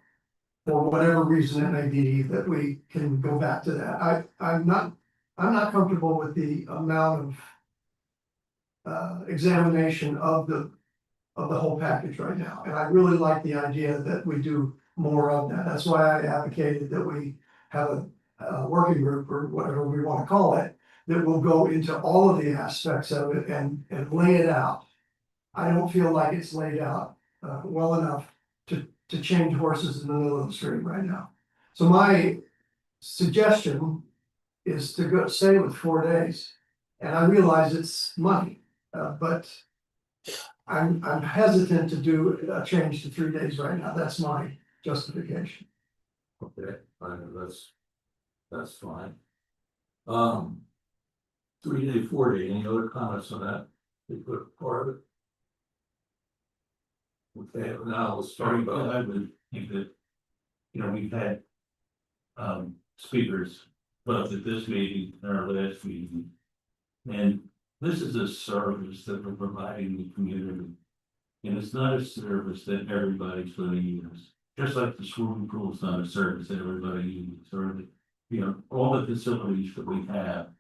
whatever reason it may be, that we can go back to that. I'm not comfortable with the amount of examination of the whole package right now. And I really like the idea that we do more of that. That's why I advocated that we have a working group, or whatever we want to call it, that will go into all of the aspects of it and lay it out. I don't feel like it's laid out well enough to change horses in the middle of the street right now. So my suggestion is to go stay with 4 days. And I realize it's money, but I'm hesitant to do a change to 3 days right now. That's my justification. Okay, that's fine. 3-day, 4-day, any other comments on that? They put part of it. Okay, now let's start about. I would think that, you know, we've had speakers both at this meeting and our last meeting. And this is a service that we're providing the community. And it's not a service that everybody's going to use. Just like the swimming pool is not a service that everybody uses, or you know, all the facilities that we have.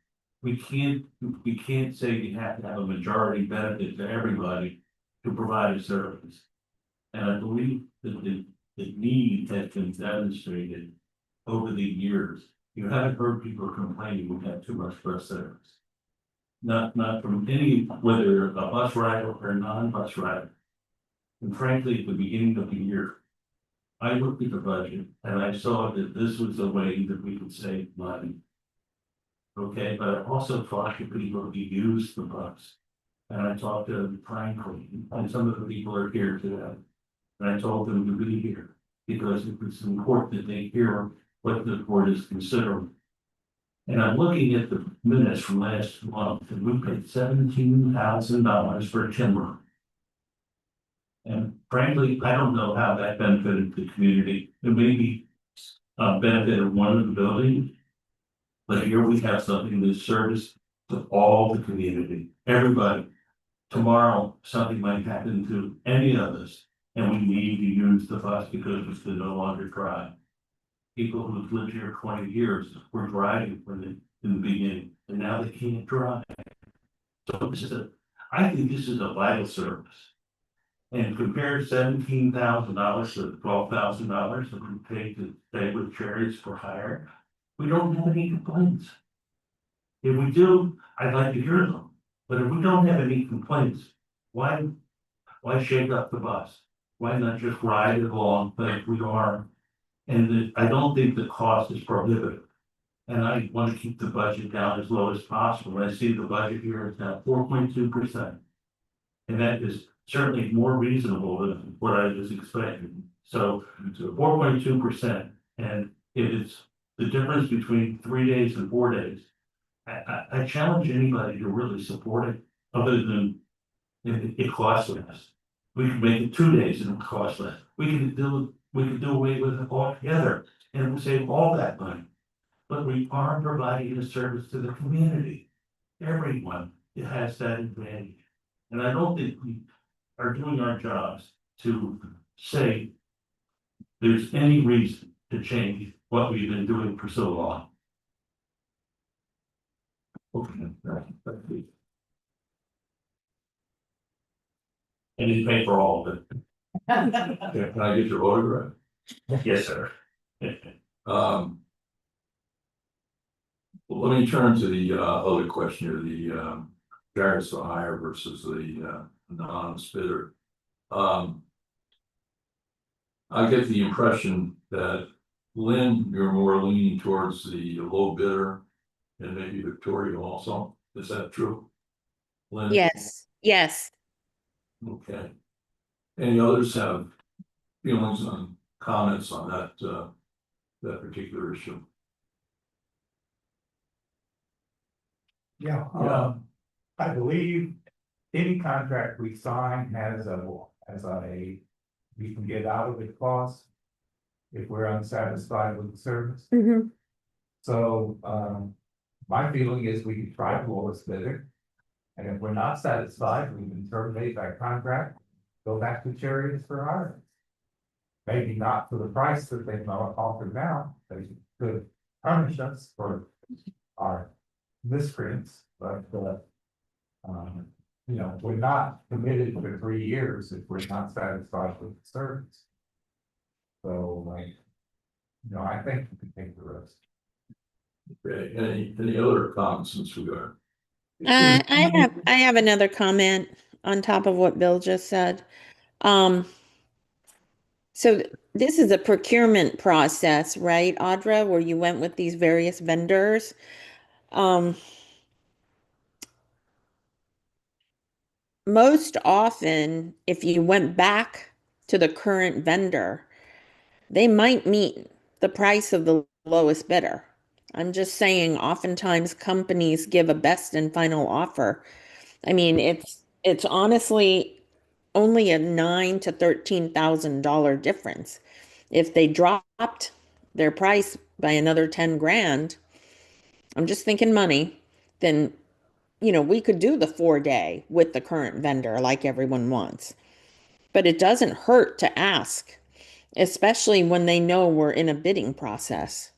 We can't say you have to have a majority benefit to everybody to provide a service. And I believe that the need has been demonstrated over the years. You haven't heard people complaining we have too much bus service. Not from any, whether a bus rider or a non-bus rider. And frankly, at the beginning of the year, I looked at the budget and I saw that this was a way that we could save money. Okay, but I also thought that people to use the bus. And I talked to frankly, and some of the people are here today. And I told them to be here because it's important that they hear what the board is considering. And I'm looking at the minutes from last month, and we paid $17,000 for timber. And frankly, I don't know how that benefited the community. It may be a benefit of one of the buildings. But here we have something that service to all the community, everybody. Tomorrow, something might happen to any of us, and we need to use the bus because we can no longer drive. People who've lived here 20 years were driving in the beginning, and now they can't drive. So I think this is a vital service. And compare $17,000 to $12,000 that we pay to stay with Chariots for Hire, we don't have any complaints. If we do, I'd like to hear them, but if we don't have any complaints, why shake up the bus? Why not just ride it along like we are? And I don't think the cost is prohibitive. And I want to keep the budget down as low as possible. I see the budget here is now 4.2%. And that is certainly more reasonable than what I was expecting. So 4.2%, and if it's the difference between 3 days and 4 days, I challenge anybody to really support it, other than it costs less. We could make it 2 days and it costs less. We could do away with it altogether and we'll save all that money. But we are providing a service to the community. Everyone has that advantage. And I don't think we are doing our jobs to say there's any reason to change what we've been doing for so long. Okay. And he's paid for all of it. Can I get your autograph? Yes, sir. Well, let me turn to the other question here, the Chariots for Hire versus the anonymous bidder. I get the impression that Lynn, you're more leaning towards the low bidder, and maybe Victoria also. Is that true? Lynn? Yes, yes. Okay. Any others have feelings on comments on that particular issue? Yeah, I believe any contract we sign has we can get out of it clause if we're unsatisfied with the service. Mhm. So, my feeling is we can try the lowest bidder. And if we're not satisfied, we can terminate that contract, go back to Chariots for Hire. Maybe not for the price that they've offered now, they could punish us for our miscreants, but, we're not committed for 3 years if we're not satisfied with the service. So, I think we can take the risk. Okay, any other comments in this regard? I have another comment on top of what Bill just said. So this is a procurement process, right, Audra, where you went with these various vendors. Most often, if you went back to the current vendor, they might meet the price of the lowest bidder. I'm just saying, oftentimes companies give a best and final offer. I mean, it's honestly only a $9,000 to $13,000 difference. If they dropped their price by another 10 grand, I'm just thinking money, then we could do the 4-day with the current vendor like everyone wants. But it doesn't hurt to ask, especially when they know we're in a bidding process.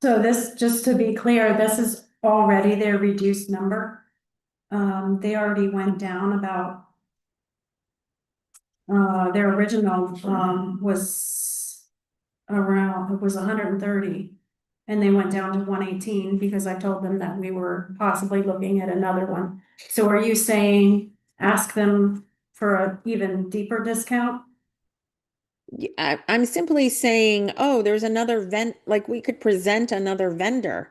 So this, just to be clear, this is already their reduced number. They already went down about, their original, was around, it was 130. And they went down to 118 because I told them that we were possibly looking at another one. So are you saying ask them for an even deeper discount? I'm simply saying, oh, there's another like we could present another vendor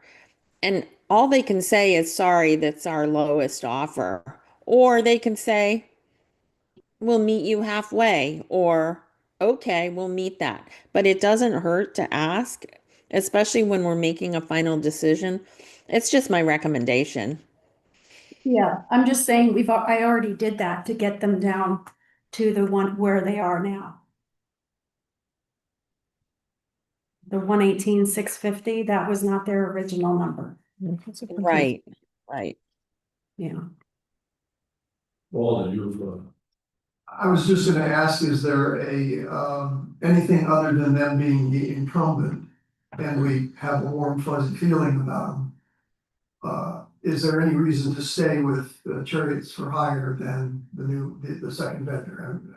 and all they can say is, sorry, that's our lowest offer. Or they can say, we'll meet you halfway, or okay, we'll meet that. But it doesn't hurt to ask, especially when we're making a final decision. It's just my recommendation. Yeah, I'm just saying I already did that to get them down to the one where they are now. The 118,650, that was not their original number. Right, right. Yeah. Well, you've, I was just gonna ask, is there anything other than them being the incumbent? And we have a warm fuzzy feeling about them. Is there any reason to stay with Chariots for Hire than the second vendor? And,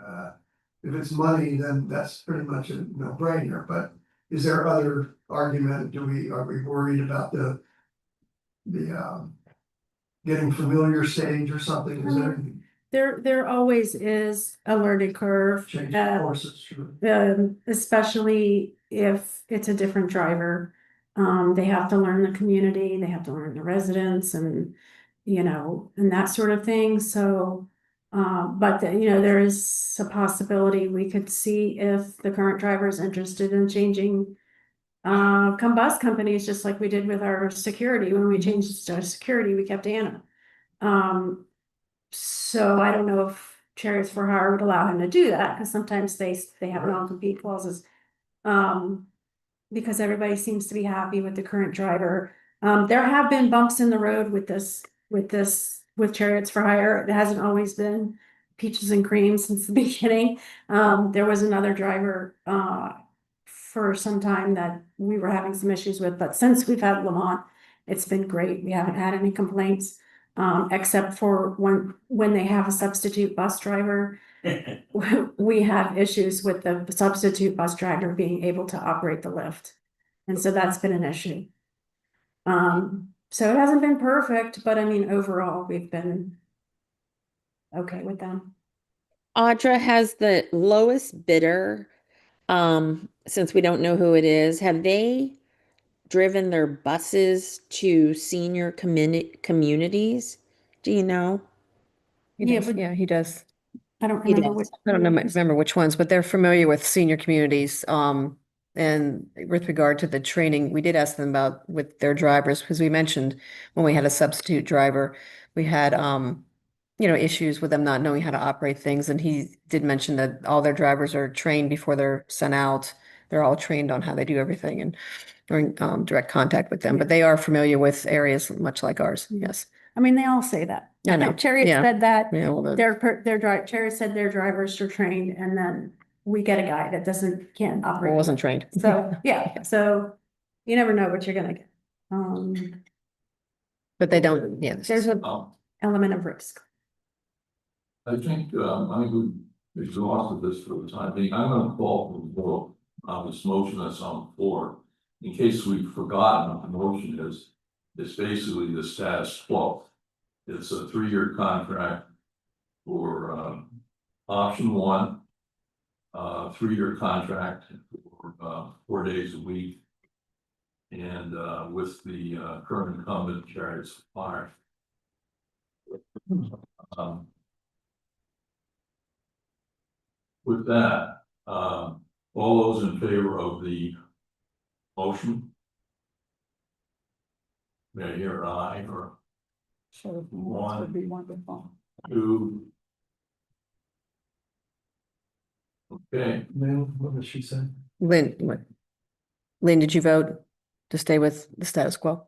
if it's money, then that's pretty much a no-brainer, but is there other argument? Are we worried about the getting familiar stage or something? Is there any There always is a learning curve. change of courses? Sure. Especially if it's a different driver. They have to learn the community, they have to learn the residents and, and that sort of thing. So, but there is a possibility we could see if the current driver is interested in changing bus companies, just like we did with our security. When we changed our security, we kept Anna. So I don't know if Chariots for Hire would allow him to do that, because sometimes they have non-compete clauses. Because everybody seems to be happy with the current driver. There have been bumps in the road with Chariots for Hire. It hasn't always been peaches and cream since the beginning. There was another driver for some time that we were having some issues with, but since we've had Lamont, it's been great. We haven't had any complaints. Except for when they have a substitute bus driver, we have issues with the substitute bus driver being able to operate the lift. And so that's been an issue. So it hasn't been perfect, but I mean, overall, we've been okay with them. Audra, has the lowest bidder, since we don't know who it is, have they driven their buses to senior communities? Do you know? He does. Yeah, he does. I don't He remember does. which. I don't remember which ones, but they're familiar with senior communities. And with regard to the training, we did ask them about with their drivers, because we mentioned when we had a substitute driver, we had, issues with them not knowing how to operate things. And he did mention that all their drivers are trained before they're sent out. They're all trained on how they do everything and are in direct contact with them, but they are familiar with areas much like ours. Yes. I mean, they all say that. I know. Chariot Yeah. said that. Yeah, well, Chariot said their drivers are trained, and then we get a guy that can't operate. wasn't trained. So, yeah, so you never know what you're gonna get. But they don't, yeah. There's an element of risk. I think, we've exhausted this for the time being. I'm gonna call for the vote on this motion that's on the floor. In case we've forgotten what the motion is, it's basically the status quo. It's a 3-year contract for, option 1. 3-year contract for 4 days a week. And, with the, current incumbent Chariots for Hire. With that, all those in favor of the motion? May I hear aye or Sure. One. Would be wonderful. 2? Okay, Lynn, what did she say? Lynn, what? Lynn, did you vote to stay with the status quo?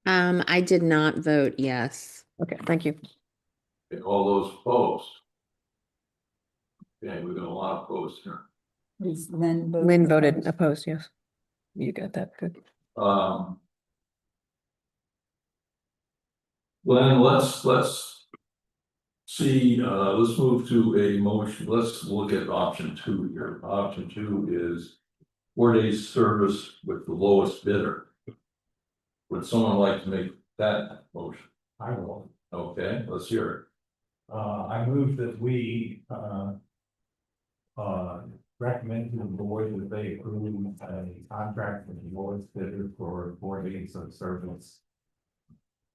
I did not vote yes. Okay, thank you. all those opposed? Okay, we've got a lot opposed here. Is Lynn voted? Lynn voted opposed, yes. You got that, good. Glenn, let's see, let's move to a motion. Let's look at option 2 here. Option 2 is 4 days service with the lowest bidder. Would someone like to make that motion? I will. Okay, let's hear it. I move that we, recommend to the board that they approve a contract with the lowest bidder for 4 days of service,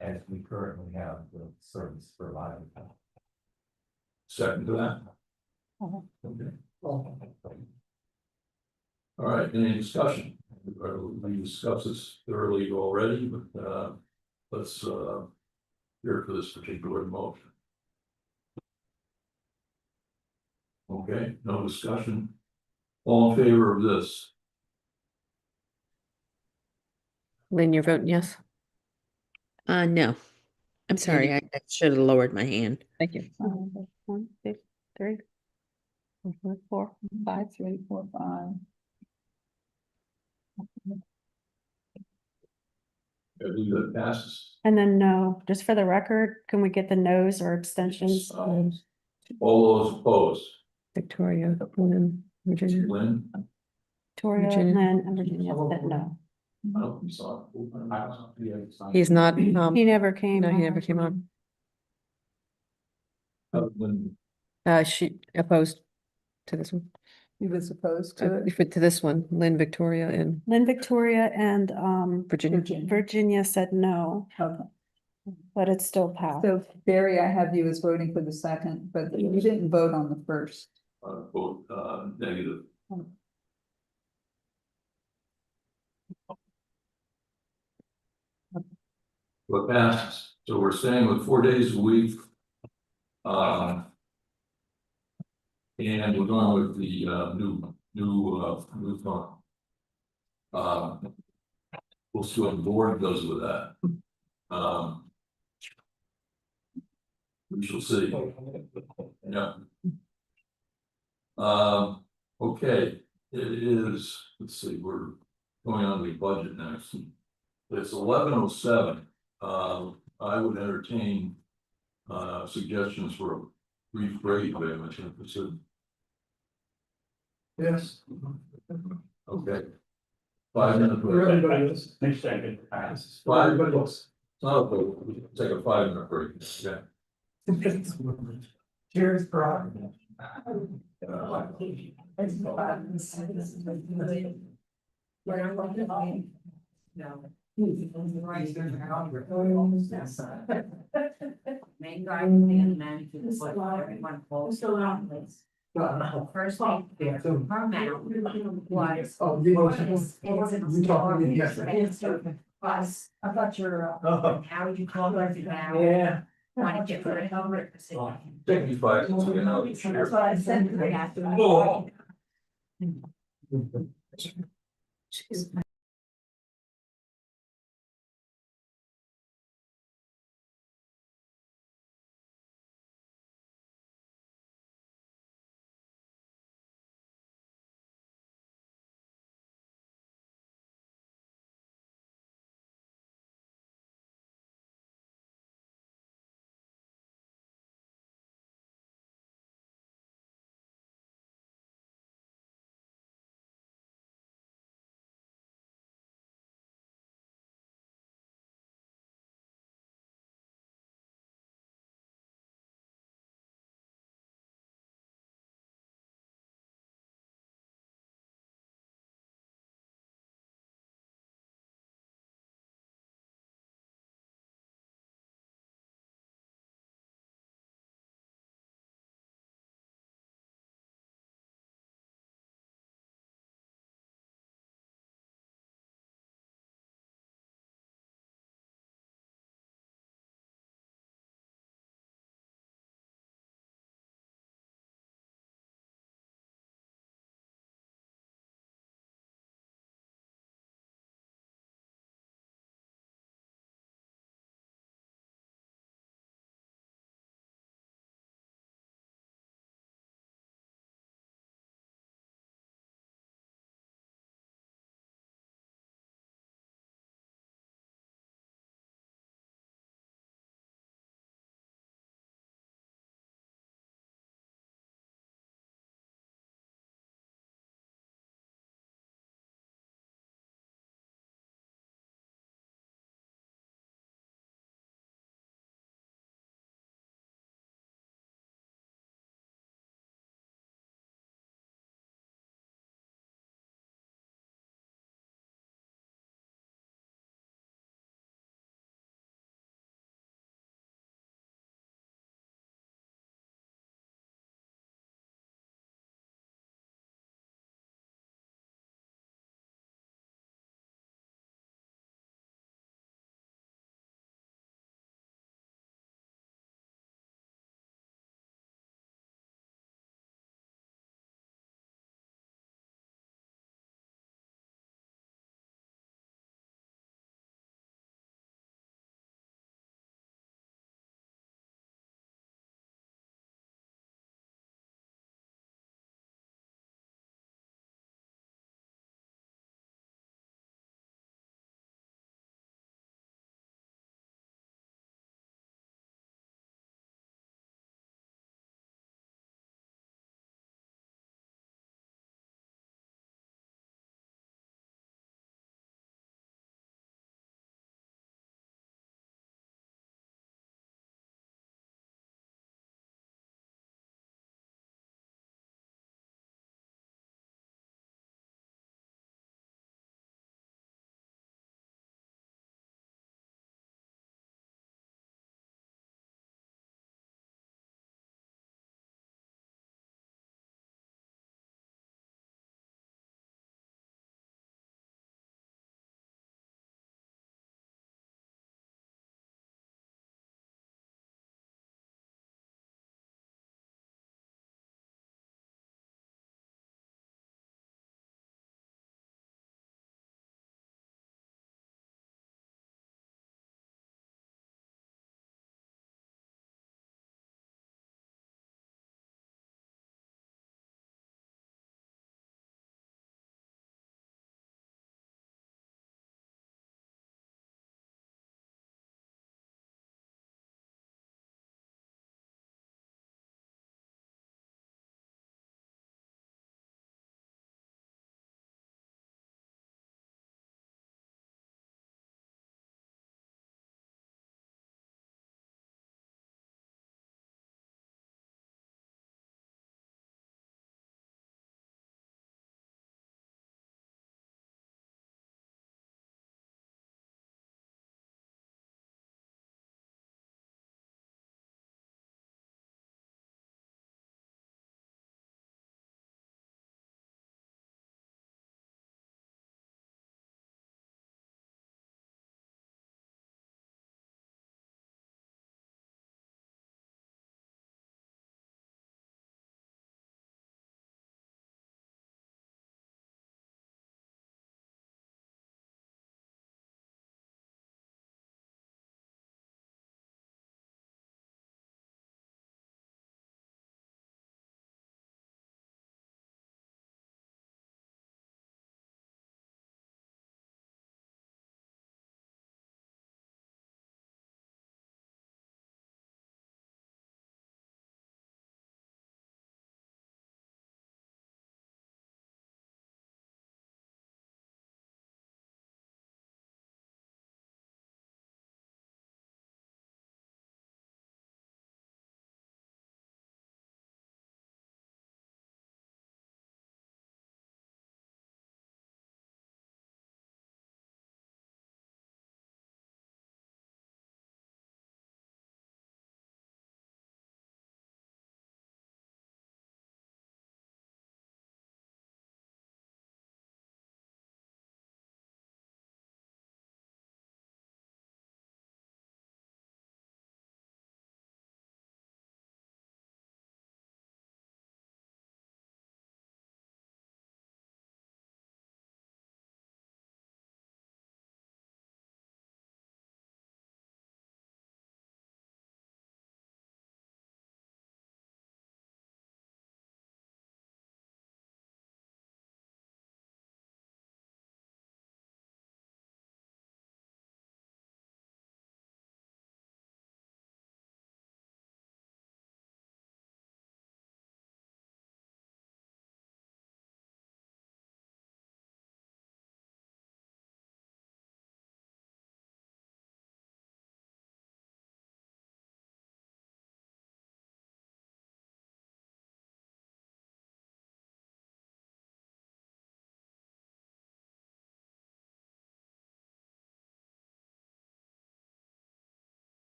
as we currently have the service provided. Second to that. Okay. All right, any discussion? We discussed this thoroughly already, but let's hear for this particular motion. Okay, no discussion. All in favor of this? Lynn, you're voting yes? No, I'm sorry, I should have lowered my hand. Thank you. 1, 2, 3, 4, 5. 3, 4, 5. I believe that passes. And then no, just for the record, can we get the no's or abstentions? All those opposed? Victoria, Lynn, Virginia. Lynn? Victoria, Virginia. Lynn, and Virginia said no. I don't think we saw it. He's not, He never came. no, he never came on. Lynn, She opposed to this one. He was opposed to it. To this one, Lynn, Victoria, and Lynn, Victoria, and Virginia. Virginia said no, Okay. but it still passed. So Barry, I have you as voting for the second, but you didn't vote on the first. vote, negative. What passes, so we're staying with 4 days a week. And we're going with the, new fund. We'll see what the board does with that. We shall see. Yeah. Okay, it is, let's see, we're going on to the budget next. It's 11:07. I would entertain suggestions for a brief break, very much interested. Yes. Okay. 5 minute break. Everybody else. Next second. 5 Everybody else. Not a vote. We can take a 5 minute break. Yeah. Cheers, Brock. Main driving and managing what everyone calls. First thing there, her amount was. Oh, Us. I thought you're, how you call it now. Yeah. Want to get rid of it. Take these 5 minutes, you know, That's share. what I said. I have to- Oh.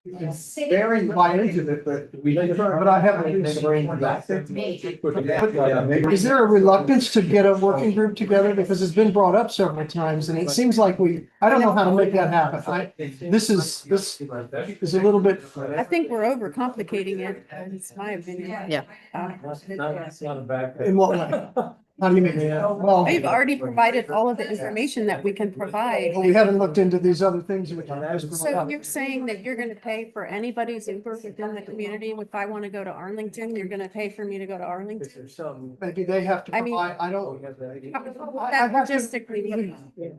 It's very invited to it, but I haven't. Is there a reluctance to get a working group together? Because it's been brought up several times and it seems like I don't know how to make that happen. This is a little bit. I think we're overcomplicating it, it's my opinion. Yeah. That's not a bad thing. In what way? How do you mean? Well, We've already provided all of the information that we can provide. we haven't looked into these other things. So you're saying that you're gonna pay for anybody's Uber within the community? If I wanna go to Arlington, you're gonna pay for me to go to Arlington? Maybe they have to I mean- provide, I don't. How would I that have to- logistically work?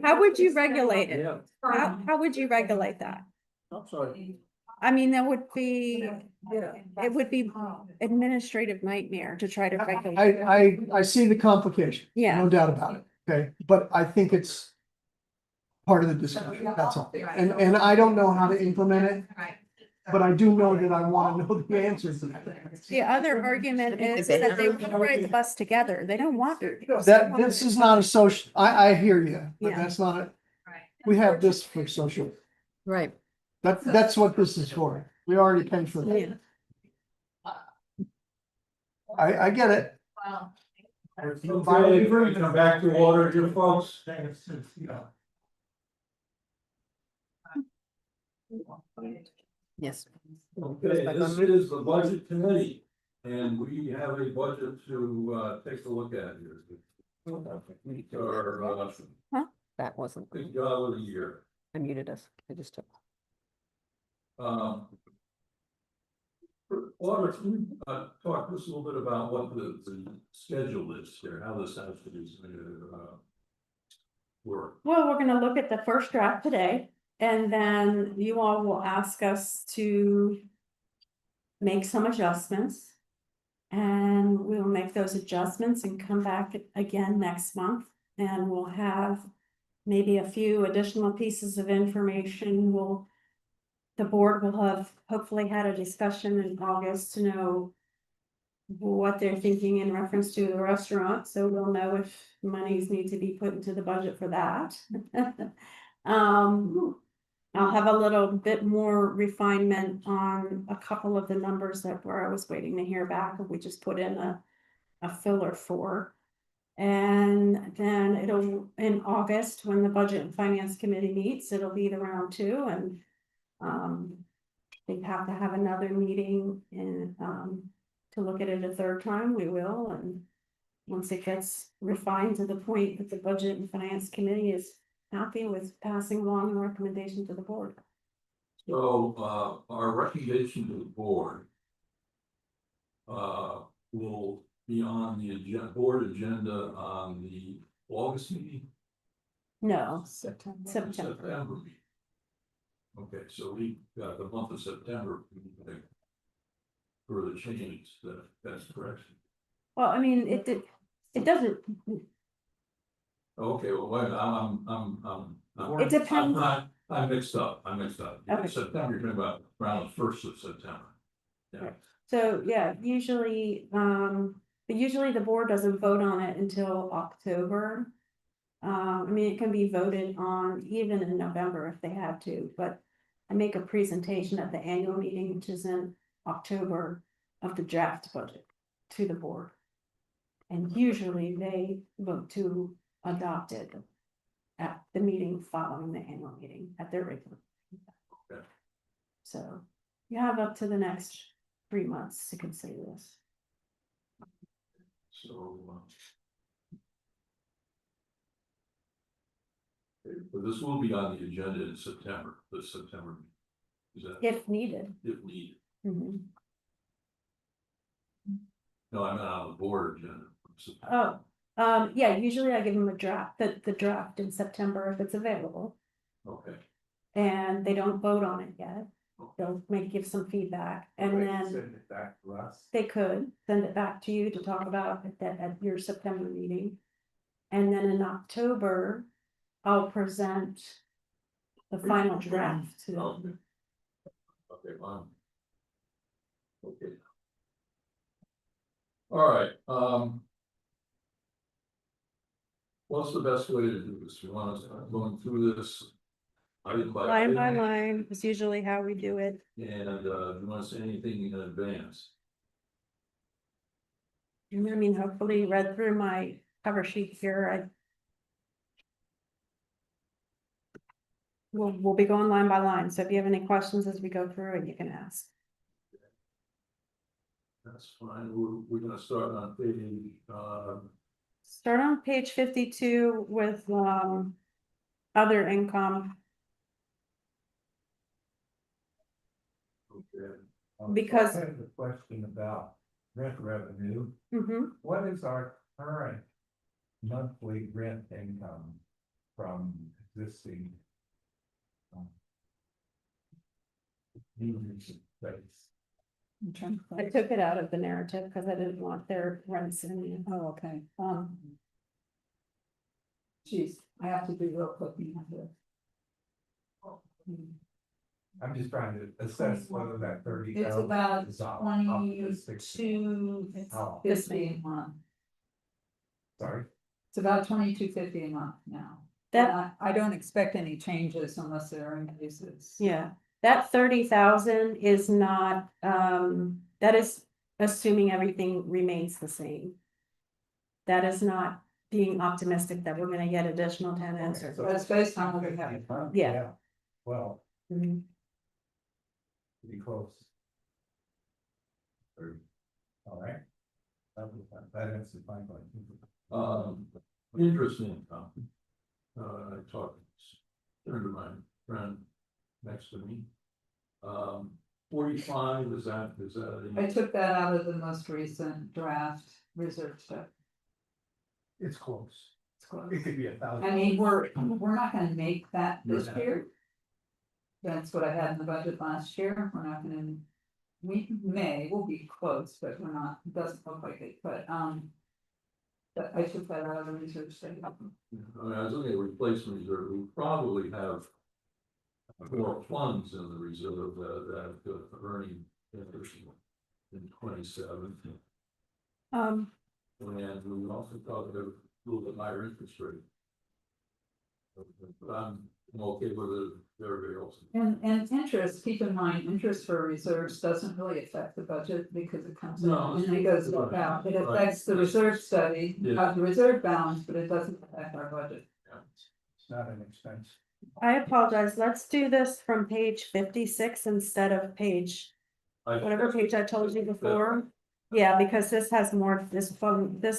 How would you regulate it? How would you regulate that? I'm sorry. I mean, that would be, it would be administrative nightmare to try to regulate. I see the complication. Yeah. No doubt about it, okay, but I think it's part of the discussion, that's all. And I don't know how to implement it, but I do know that I want to know the answers to that. The other argument is that they want to ride the bus together. They don't want to. This is not a social, I hear you, but Yeah. that's not, we have this for social. Right. That's what this is for. We already paid for Yeah. that. I get it. Okay, we come back to order, you folks. Yes. Okay, this is the budget committee, and we have a budget to take a look at here. Our That wasn't, big job of the year. I muted us. I just took. Audra, can you talk to us a little bit about what the schedule is here, how this has to be work? Well, we're gonna look at the first draft today, and then you all will ask us to make some adjustments. And we'll make those adjustments and come back again next month, and we'll have maybe a few additional pieces of information. The board will have hopefully had a discussion in August to know what they're thinking in reference to the restaurant, so we'll know if monies need to be put into the budget for that. I'll have a little bit more refinement on a couple of the numbers where I was waiting to hear back, and we just put in a filler for. And then in August, when the Budget and Finance Committee meets, it'll be the round two, and they have to have another meeting and to look at it a third time, we will, and once it gets refined to the point that the Budget and Finance Committee is happy with passing along the recommendation to the board. So, our recommendation to the board will be on the board agenda on the August meeting? No, September September. meeting. Okay, so we got the month of September for the changes, that's correct. Well, I mean, it doesn't, Okay, well, wait, I'm. It depends. I'm mixed up. Okay. September, you're talking about around the 1st of September. Yeah, so, yeah, usually the board doesn't vote on it until October. I mean, it can be voted on even in November if they had to, but I make a presentation at the annual meeting, which is in October, of the draft budget to the board. And usually they vote to adopt it at the meeting following the annual meeting at their regular. Okay. So you have up to the next 3 months to consider this. so. Okay, but this will be on the agenda in September, this September. Is that If needed. if needed? Mhm. No, I'm not on the board agenda. Yeah, usually I give them a draft, the draft in September if it's available, Okay. and they don't vote on it yet. They'll give some feedback, and then Send it back to us. they could send it back to you to talk about at your September meeting. And then in October, I'll present the final draft to them. Okay, fine. Okay. All right, What's the best way to do this? You want us going through this? Item by Line by item? line is usually how we do it. And, do you want to say anything in advance? I mean, hopefully you read through my cover sheet here. We'll be going line by line, so if you have any questions as we go through it, you can ask. That's fine. We're gonna start on page, Start on page 52 with other income, okay. because- I have a question about rent revenue. Mhm. What is our current monthly rent income from existing? Units of space? I'm trying to I find- took it out of the narrative because I didn't want their rents in there. Oh, okay, geez, I have to be real quick now here. I'm just trying to assess whether that 30,000. It's about is off- 2250 a month. Sorry. It's about 2250 a month now. That, I don't expect any changes unless there are increases. yeah, that 30,000 is not, that is assuming everything remains the same. That is not being optimistic that we're gonna get additional tenants or. That's based on what we have. Yeah. Well, Mhm. pretty close. All right. That answers my question. Interest income. I talked, turned to my friend next to me. 45, is that? I took that out of the most recent draft reserve stuff. It's close. It's close. It could be 1,000. I mean, we're not gonna make that this Yeah. year. That's what I had in the budget last year, we're not gonna, we'll be close, but we're not, it doesn't look like it, but I took that out of the research study. I was looking at replacement reserve, we probably have more funds in the reserve that earning interest in 27. And we also talked about a little bit higher interest rate. But I'm okay with it, everybody else. And interest, keep in mind, interest for reserves doesn't really affect the budget because it comes in No, and it goes right, out. It right. affects the reserve study, Yeah. the reserve balance, but it doesn't affect our budget. It's not an expense. I apologize, let's do this from page 56 instead of page, whatever page I told you before. Yeah, because this has more, this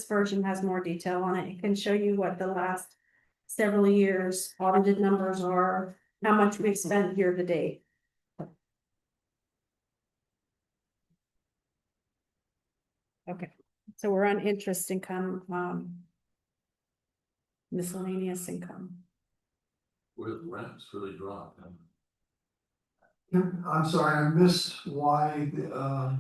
version has more detail on it. It can show you what the last several years audited numbers are, how much we've spent year to date. Okay, so we're on interest income, miscellaneous income. With rents really dropped. I'm sorry, I missed why the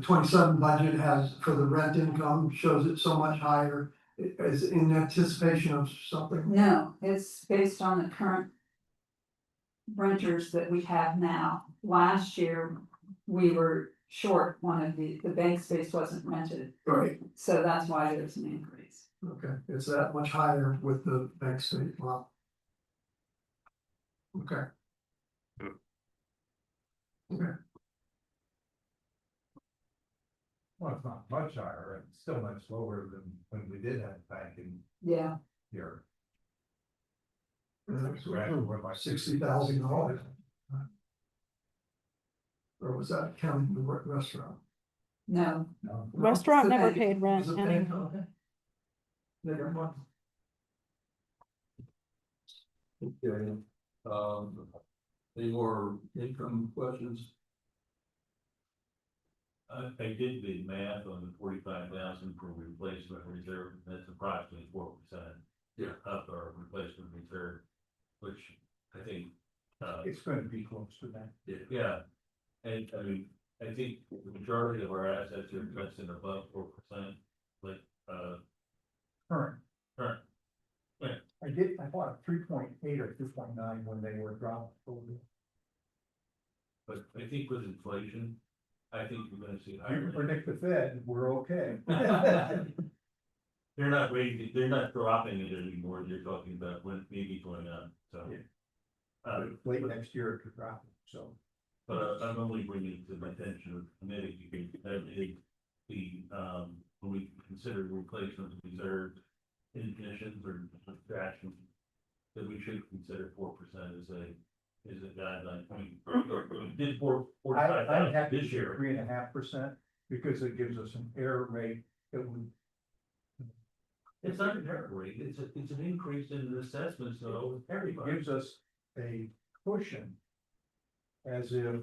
27 budget has, for the rent income, shows it so much higher. Is it in anticipation of something? No, it's based on the current renters that we have now. Last year, we were short one of the bank space wasn't rented, Right, so that's why there's an increase. okay, it's that much higher with the bank state, wow. Okay. Well, it's not much higher, it's still much lower than when we did have back in Yeah, here. $60,000. Or was that counting the restaurant? no, No. Restaurant So never that- paid rent. Was it anyway. bank? Okay. Never mind. Okay, any more income questions? I did the math on the 45,000 for replacement reserve, that's approximately 4%. Yeah. Of our replacement reserve, which I think, It's gonna be close to that. yeah. And I mean, I think the majority of our assets are invested above 4%, like, Current. current. I bought 3.8 or 2.9 when they were dropped. But I think with inflation, I think you're gonna see You higher. can predict the Fed, we're okay. They're not raising, they're not dropping it anymore, you're talking about when maybe going up, so. Late next year it could drop, so. But I'm only bringing it to my attention of the committee, because when we consider replacement of reserve ignitions or subtraction, that we should consider 4% as a guideline. I mean, we did I'm 45,000 happy this to year. 3.5%, because it gives us an error rate that would. It's not an error rate, it's an increase in the assessment, so It everybody. gives us a cushion. As if.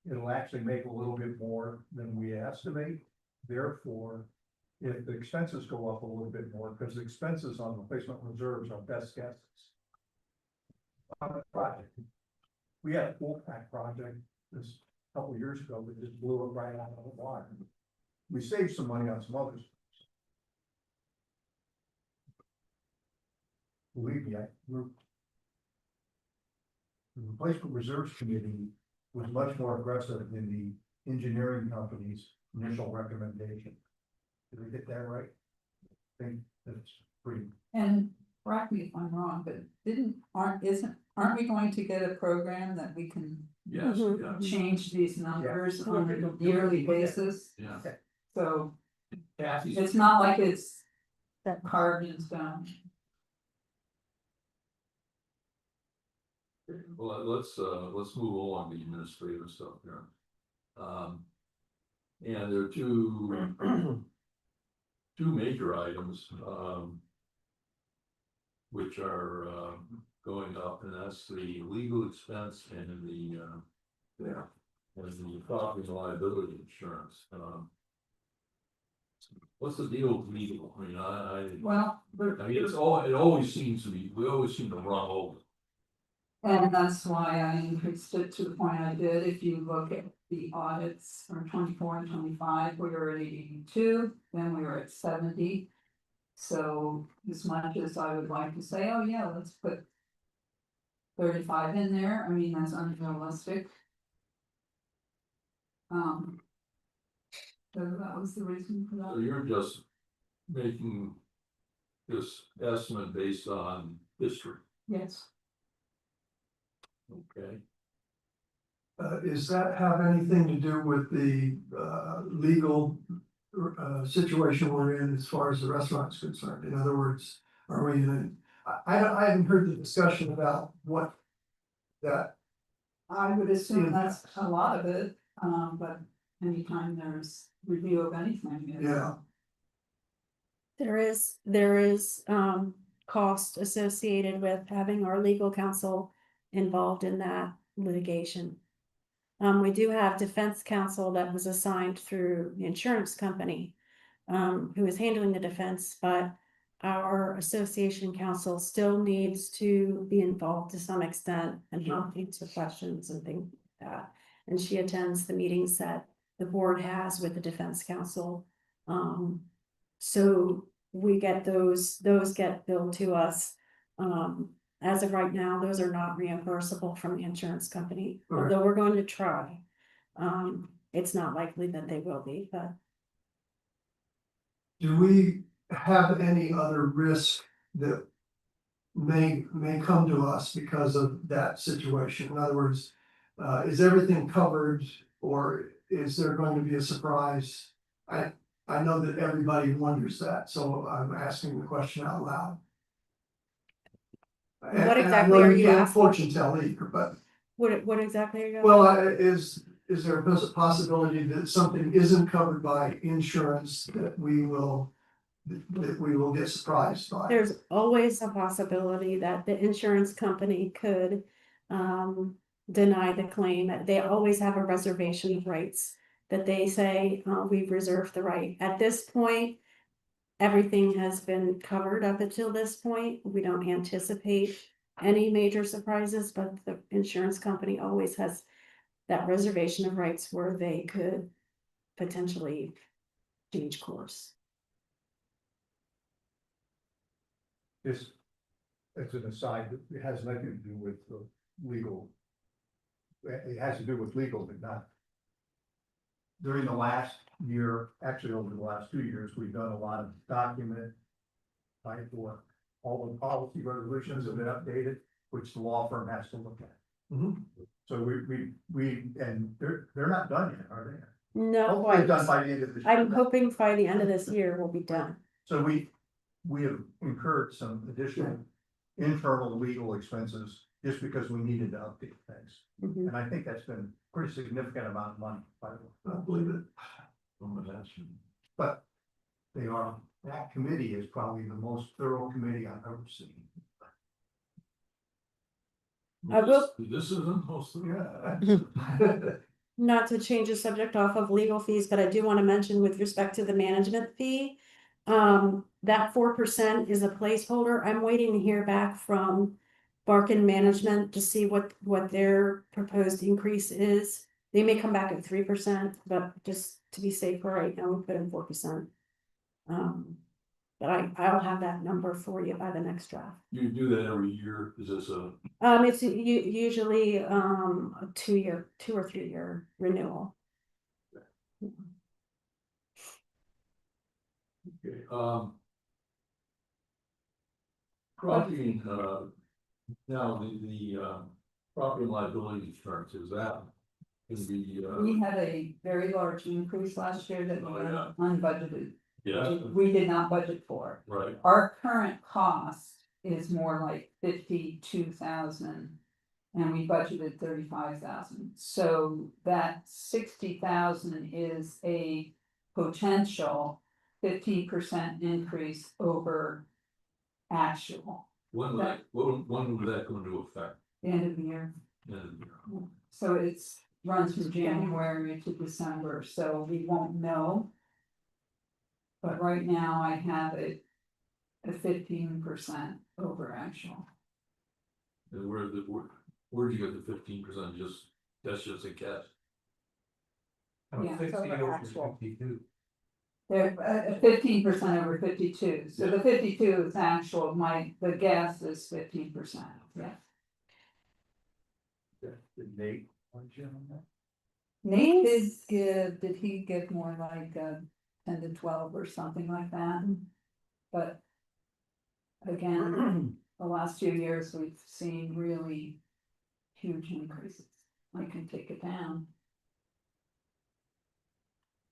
It'll actually make a little bit more than we estimate, therefore. If the expenses go up a little bit more, because the expenses on replacement reserves are best guesses. On a project. We had a full pack project this couple of years ago, we just blew it right out of the water. We saved some money on some others. Believe me, the replacement reserves committee was much more aggressive than the engineering company's initial recommendation. Did we get that right? I think that's pretty. And correct me if I'm wrong, but aren't we going to get a program that we can Yes, Mhm. yeah, change these numbers on a yearly basis? yeah. So Kathy's- it's not like it's carved in stone. Well, let's move along the administrative stuff here. And there are two major items, which are, going up, and that's the legal expense and the property and liability insurance. What's the deal with legal? I mean, Well, I mean, it always seems to be, we always seem to run over. and that's why I increased it to the point I did. If you look at the audits from 24 and 25, we were at 82, then we were at 70. So as much as I would like to say, oh yeah, let's put 35 in there, I mean, that's unrealistic. So that was the reason for So that. you're just making this estimate based on history, Yes. okay? Does that have anything to do with the legal situation we're in as far as the restaurant is concerned? In other words, are we in, I haven't heard the discussion about what that. I would assume that's a lot of it, but anytime there's review of anything. Yeah. There is cost associated with having our legal counsel involved in that litigation. We do have defense counsel that was assigned through the insurance company, who is handling the defense, but our association counsel still needs to be involved to some extent and help answer questions and things like that. And she attends the meetings that the board has with the defense counsel. So we get those get billed to us. As of right now, those are not reimbursable from the insurance company, All right. although we're going to try. It's not likely that they will be, but Do we have any other risk that may come to us because of that situation? In other words, is everything covered, or is there going to be a surprise? I know that everybody wonders that, so I'm asking the question out loud. What And I exactly know are you can't asking? fortune tell either, but, what exactly are you? well, is there a possibility that something isn't covered by insurance that we will get surprised by? There's always a possibility that the insurance company could deny the claim. They always have a reservation of rights that they say, we've reserved the right. At this point, everything has been covered up until this point. We don't anticipate any major surprises, but the insurance company always has that reservation of rights where they could potentially change course. Just as an aside, it has nothing to do with the legal. It has to do with legal, but not. during the last year, actually over the last 2 years, we've done a lot of document. Right, for all the policy resolutions have been updated, which the law firm has to look at. So and they're not done yet, are they? No, Hopefully quite. done by the end of this. I'm year. hoping by the end of this year we'll be done. So we have incurred some additional internal legal expenses just because we needed to update things. Mhm. And I think that's been a pretty significant amount of money, by the way. I believe it. But that committee is probably the most thorough committee I've ever seen. I will- This isn't most of Yeah. Not to change the subject off of legal fees, but I do want to mention with respect to the management fee. That 4% is a placeholder. I'm waiting to hear back from Barkin Management to see what their proposed increase is. They may come back at 3%, but just to be safe for right now, we put in 4%. But I'll have that number for you by the next draft. You do that every year, is this a? It's usually a 2 or 3 year renewal. Okay, property, now the property and liability insurance, is that gonna be, We had a very large increase last year that Oh, we yeah. had unbudgeted. yeah, We did not budget for. right, Our current cost is more like 52,000. And we budgeted 35,000, so that 60,000 is a potential 15% increase over actual. when would when would that go into effect? The end of the year. And, So runs from January to December, so we won't know. But right now I have it at 15% over actual. and where'd you get the 15%, that's just a guess? Yeah, it's over 50 over actual. 52. They're 15% over 52, so the 52 is actual, the gas is 15%, yeah. Did Nate want you on that? Nate did he give more like 10 to 12 or something like that? But again, the last few years, we've seen really huge increases. I can take it down.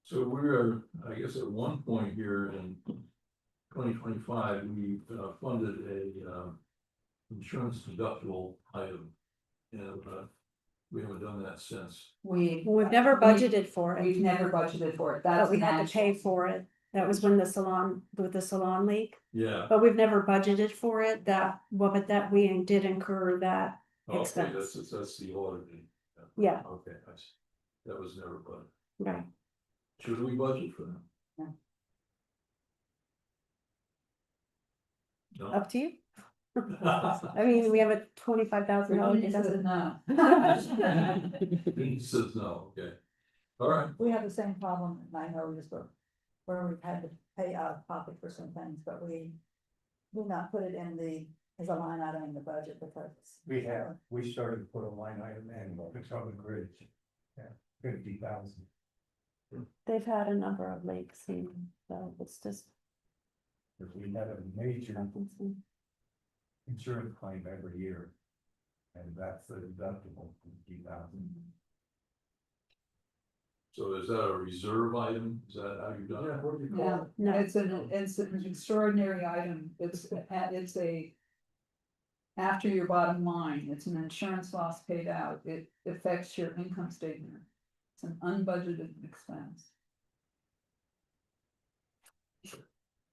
So we're, I guess at one point here in 2025, we funded a insurance deductible item. And we haven't done that since. We've never budgeted for it. We've never budgeted for it, that's But we had to pay natural. for it. That was when with the salon leak, Yeah, but we've never budgeted for it. But we did incur that okay, expense. that's the order. Yeah, Okay, that was never budgeted. right. Should we budget for that? No. Up to you. I mean, we have a $25,000. He says no. He says no, okay. All right, We have the same problem in my nose, but where we've had to pay out of pocket for some things, but we do not put it as a line item in the budget because. We started to put a line item in, it's on the grid. Yeah, 50,000. They've had a number of leaks, and so it's just. Because we had a major insurance claim every year. And that's the deductible, 50,000. so is that a reserve item? Is that how you've done it? Yeah, No. it's an extraordinary item, it's after your bottom line, it's an insurance loss paid out, it affects your income statement. It's an unbudgeted expense.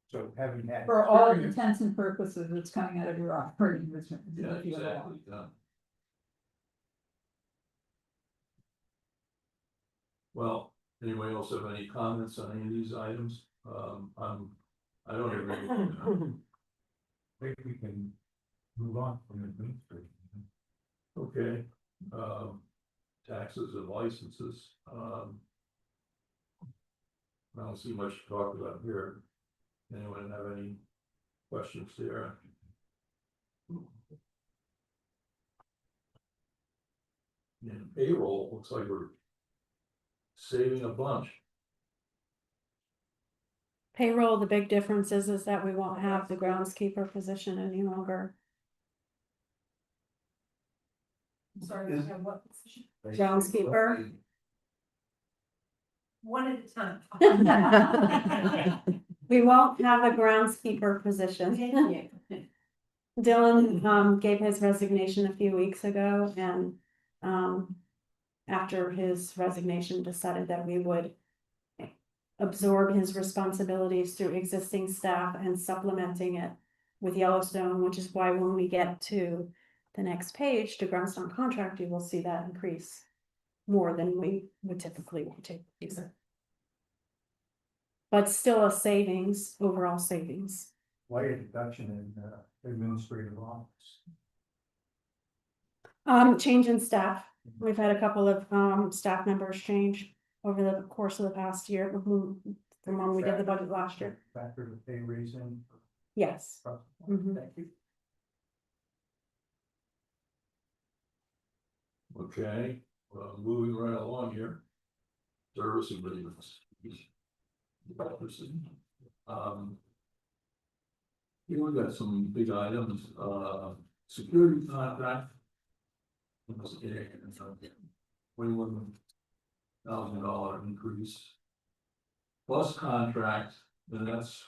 So having that. For all intents and purposes, it's coming out of your operating reserve. Yeah, exactly, yeah. Well, anybody else have any comments on any of these items? I don't even. Maybe we can move on from administration. Okay, taxes and licenses, I don't see much to talk about here. Anyone have any questions there? And payroll, looks like we're saving a bunch. Payroll, the big difference is that we won't have the groundskeeper position any longer. Sorry, Is- what position? Groundskeeper. One at a time. We won't have a groundskeeper position. Dylan, gave his resignation a few weeks ago and, after his resignation decided that we would absorb his responsibilities through existing staff and supplementing it with Yellowstone, which is why when we get to the next page to Groundstone contract, you will see that increase more than we would typically want to. But still a savings, overall savings. Why a deduction in administrative office? Change in staff. We've had a couple of staff members change over the course of the past year, from when we did the budget last year. Factor the pay raise in? Yes. Mhm. Thank you. Okay, moving right along here. Service agreements. Here we got some big items, security contract. $21,000 increase. Bus contract, and that's,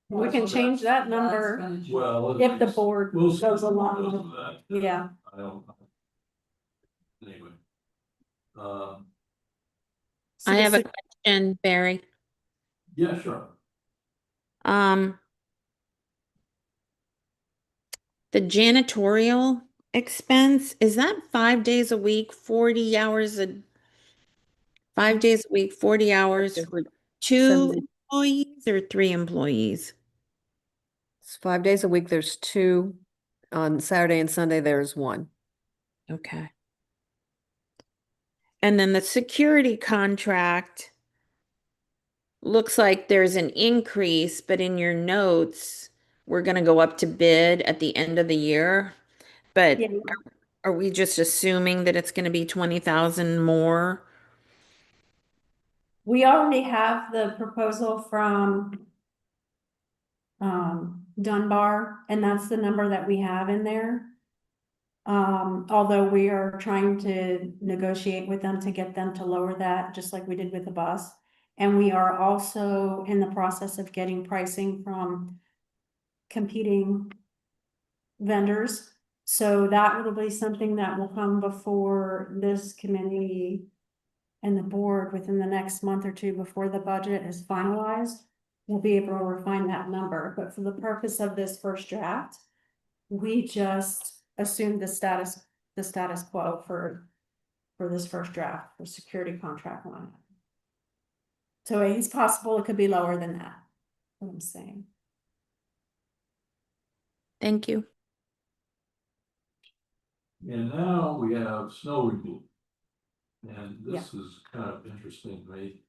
We can change that number well. if the board we'll see goes what along goes with, with that. yeah. I don't. Anyway. So I the have a sec- question, Barry. Yeah, sure. The janitorial expense, is that 5 days a week, 40 hours 5 days a week, 40 hours for 2 7 employees or 3 employees? It's 5 days a week, there's 2. On Saturday and Sunday, there's 1. Okay. And then the security contract looks like there's an increase, but in your notes, we're gonna go up to bid at the end of the year. But Yeah. are we just assuming that it's gonna be 20,000 more? We already have the proposal from Dunbar, and that's the number that we have in there. Although we are trying to negotiate with them to get them to lower that, just like we did with the bus. And we are also in the process of getting pricing from competing vendors. So that will be something that will come before this committee and the board within the next month or two before the budget is finalized. We'll be able to refine that number, but for the purpose of this first draft, we just assumed the status quo for this first draft for security contract line. So it's possible it could be lower than that, what I'm saying. Thank you. And now we have snow removal. And this is kind of interesting to me.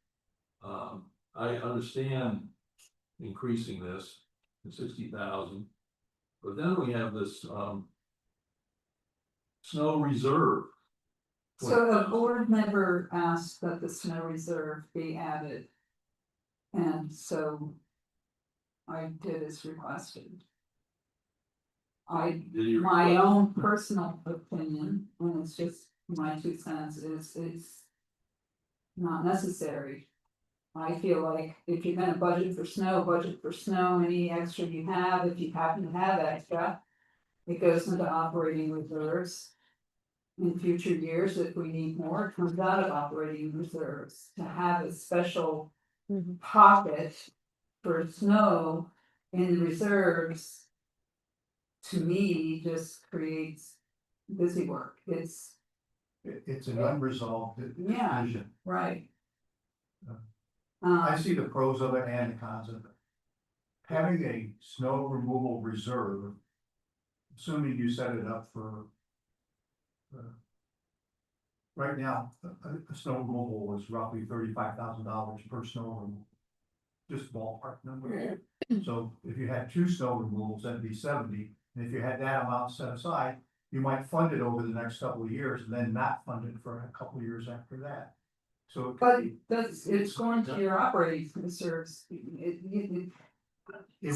I understand increasing this to 60,000. But then we have this snow reserve. So the board never asked that the snow reserve be added. And so I did as requested. Did you My request- own personal opinion, and it's just my 2 cents, is it's not necessary. I feel like if you're gonna budget for snow, any extra you have, if you happen to have extra, it goes into operating reserves. In future years, if we need more, it comes out of operating reserves. To have a special pocket for snow in the reserves, to me, just creates busy work. It's It's an unresolved Yeah. issue. right. I see the pros of it and the cons of it. Having a snow removal reserve, assuming you set it up for. Right now, a snow removal is roughly $35,000 per snow removal. Just ballpark number. So if you had 2 snow removals, that'd be 70, and if you had that amount set aside, you might fund it over the next couple of years and then not fund it for a couple of years after that. So. But it's going to your operating reserves. If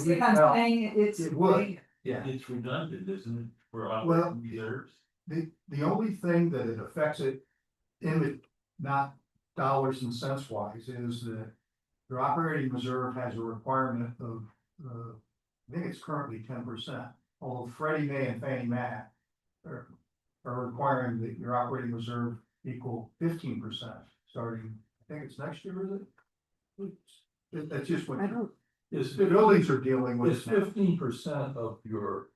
See, we, I'm well, saying it's. it would. Yeah. It's redundant, isn't it, for Well- operating reserves? The only thing that it affects it in the, not dollars and cents wise, is that your operating reserve has a requirement of, I think it's currently 10%. Although Freddie Mae and Fannie Mae are requiring that your operating reserve equal 15% starting, I think it's next year, is it? That's just what I don't, Is the buildings are dealing with. It's 15% of your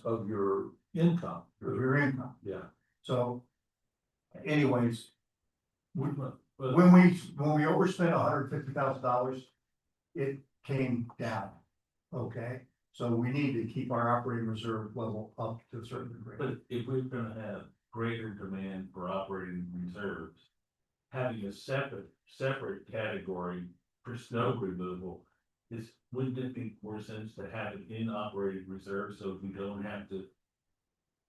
of your income. Of your income. Yeah. So anyways, But- when we overspent $150,000, it came down. Okay, so we need to keep our operating reserve level up to a certain degree. But if we're gonna have greater demand for operating reserves, having a separate category for snow removal is, wouldn't it make more sense to have it in operating reserve so we don't have to?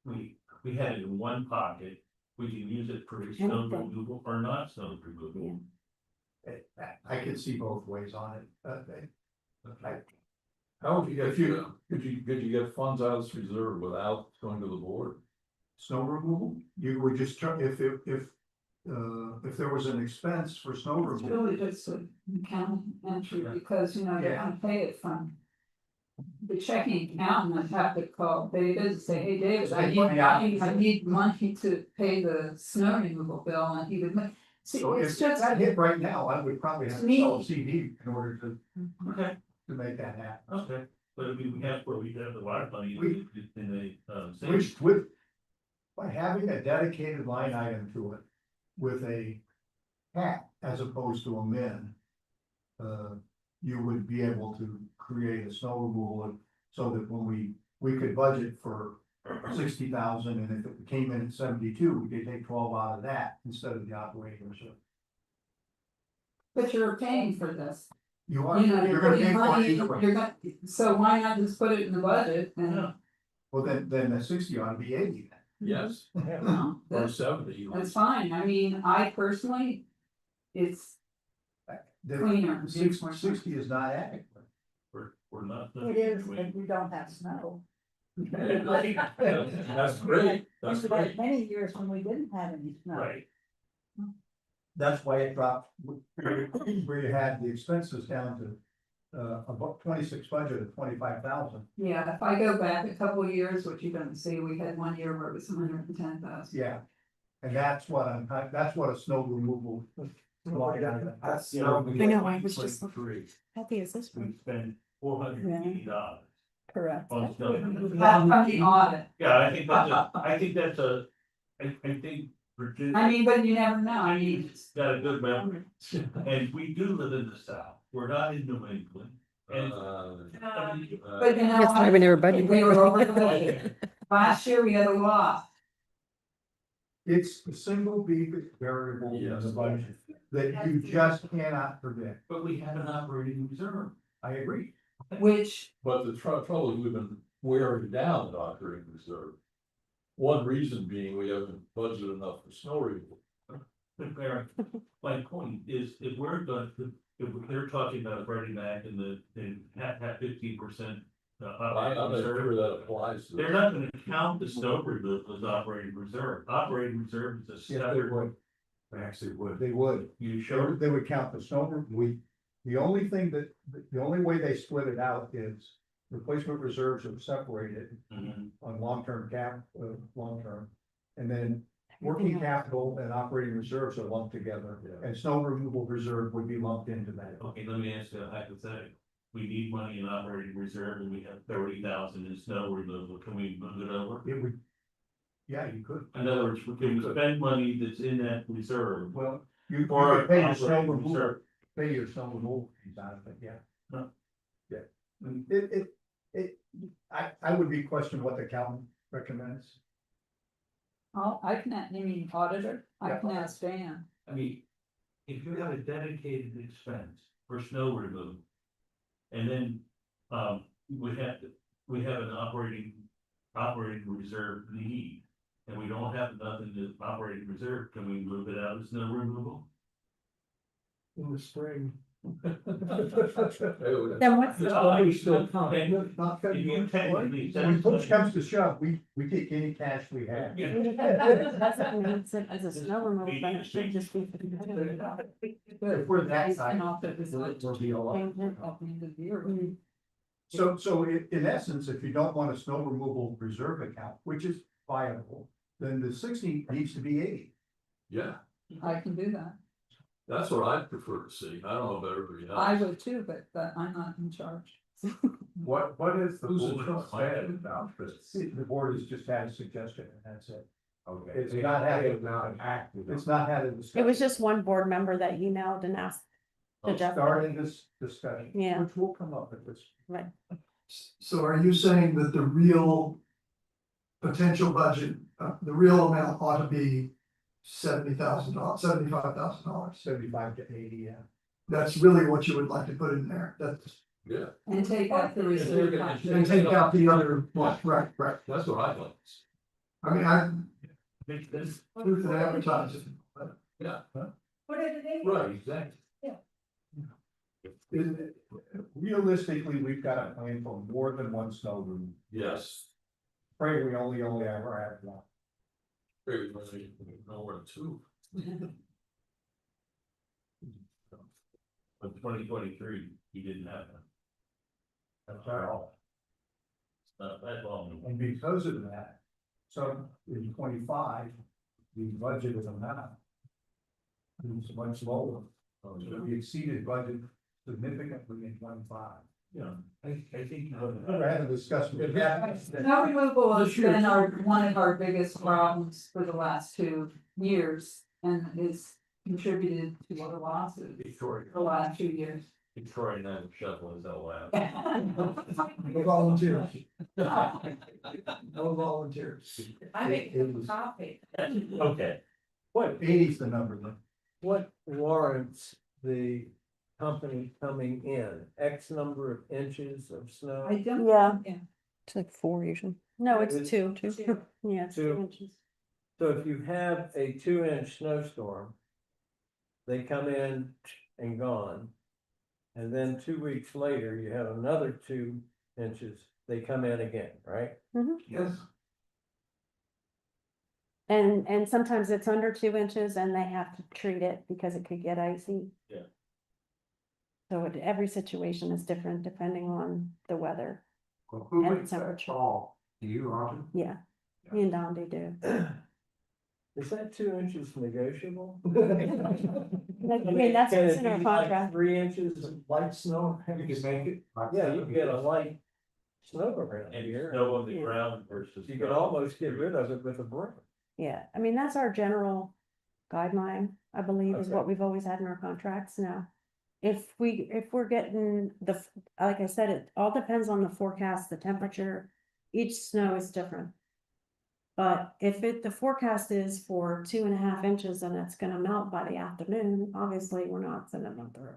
We had it in one pocket, we can use it for snow Anything. removal or not snow removal. I can see both ways on it. How would you get, could you get funds out of this reserve without going to the board? Snow removal, you would just, if there was an expense for snow It's removal. really just an account entry because, you're gonna pay it from. The checking account and I have to call David and say, hey, David, I need money to pay the snow removal bill, and he would make. See, So it's if just. that hit right now, I would probably have to Me. sell a CD in order to Okay, make that happen. okay, but I mean, we have a lot of money We- in the, Which with, by having a dedicated line item to it with a cap as opposed to a min. You would be able to create a snow removal so that when we could budget for 60,000, and if it came in at 72, we could take 12 out of that instead of the operating reserve. But you're paying for this. You are, You know, you're you're gonna putting pay for it money, either way. you're gonna, so why not just put it in the budget and? Yeah. Well, then the 60 ought to be 80 then. Yes, No, or that's, 70. that's fine, I mean, I personally, it's The cleaner. 60 is not adequate. we're not. It is, if you don't have snow. That's great, that's We've great. had many years when we didn't have any snow. Right, That's why it dropped, where you had the expenses down to about 26 budget of 25,000. Yeah, if I go back a couple of years, what you're gonna see, we had one year where it was 110,000. Yeah, and that's what that's what a snow removal. line item. That's, I know, I was just three, happy as this we one. spend $480 Correct. on snow removal. That's from the audit, Yeah, I think that's a, I think Virginia. I mean, but you never know, I mean, It's got a good memory, and we do live in the south, we're not in New England. And I mean, but you know. that's why we never budgeted. We were over the budget. Last year we had a loss. It's the single biggest variable in the budget that you just cannot predict. But we have an operating reserve. I agree. Which, But the trouble is we've been wearing down the operating reserve. One reason being we haven't budgeted enough for snow removal. But Eric, my point is, if we're going to, if they're talking about Freddie Mac and have 15%. I'm Operating not sure reserve, that applies to. they're not gonna count the snow removal as operating reserve. Operating reserve is a Yes, they separate. would. They actually would. They would. You They sure? would, they would count the snow, the only thing that, the only way they split it out is replacement reserves are separated Mhm. on long-term long-term. And then working capital and operating reserves are lumped together, and snow removal reserve would be lumped into that. Okay, let me ask you a hypothetical. We need money in operating reserve and we have 30,000 in snow removal. Can we move it over? It would, yeah, you could. In other words, can we spend money that's in that reserve? Well, you Or could pay your snow operating removal, reserve. pay your snow removal fees out of it, yeah. Huh. Yeah. I would be questioning what the accountant recommends. I can, you mean auditor, I can ask Dan. I mean, if you have a dedicated expense for snow removal. And then, we have an operating reserve need. And we don't have nothing to operating reserve, can we move it out of snow removal? in the spring. Hey, Then what's It's the, always still Not coming. February. If you technically said- When push comes to shove, we take any cash we have. as a snow removal, then it should just be. for the- If we're that side, And off it was like we'll be all right. at the end of the year. So in essence, if you don't want a snow removal reserve account, which is viable, then the 60 needs to be 80. Yeah, I can do that. that's what I prefer to see. I don't know about everybody else. I would too, but I'm not in charge. What is the Who's board in trust? saying about this? The board has just had a suggestion and that's it. Okay. It's not had an act, it's not had a discussion. It was just one board member that emailed and asked. to Jeff. Starting this discussion. Yeah. Which will come up at this. Right. So are you saying that the real potential budget, the real amount ought to be $70,000, $75,000? 75 to 80, yeah. That's really what you would like to put in there, that's, Yeah, And take out the reserve. fund. and take out the other, one. Right, right. that's what I like. I mean, I, Make this- truth and advertising, but Yeah, What did it right, exactly. Realistically, we've got a plan for more than one snow room. Yes. Pray we only ever have one. Very much, nowhere to. But 2023, he didn't have one. That's all. It's not that long. And because of that, so in 25, the budgeted amount is much lower. So we exceeded budget significantly in 25. Yeah, I think. Never had a discussion. with that. Snow removal has been one of our biggest problems for the last 2 years and has contributed to our losses Victoria, the last 2 years. Victoria and I will shovel his all out. no volunteers. No volunteers. I make them coffee. Okay, What, 80's the number then? What warrants the company coming in, X number of inches of snow? I don't. Yeah. It's like 4 usually. No, it's It's two. two. Yeah, it's 2 Two. inches. So if you have a 2-inch snowstorm, they come in and gone. And then 2 weeks later, you have another 2 inches, they come in again, right? Yes. And sometimes it's under 2 inches and they have to treat it because it could get icy. Yeah. So every situation is different depending on the weather. Who And makes that temperature. call? Do you, Roger? Yeah, me and Dondi do. Is that 2 inches negotiable? I mean, that's Can it what's in our be like contract. 3 inches of light snow? You can make it. Yeah, you can get a light snow around and here. snow on the Yeah. ground versus. You can almost get rid of it with a broom. Yeah, I mean, that's our general guideline, I believe, is Okay. what we've always had in our contracts now. If we're getting like I said, it all depends on the forecast, the temperature, each snow is different. But if the forecast is for 2.5 inches and it's gonna melt by the afternoon, obviously, we're not sending them through.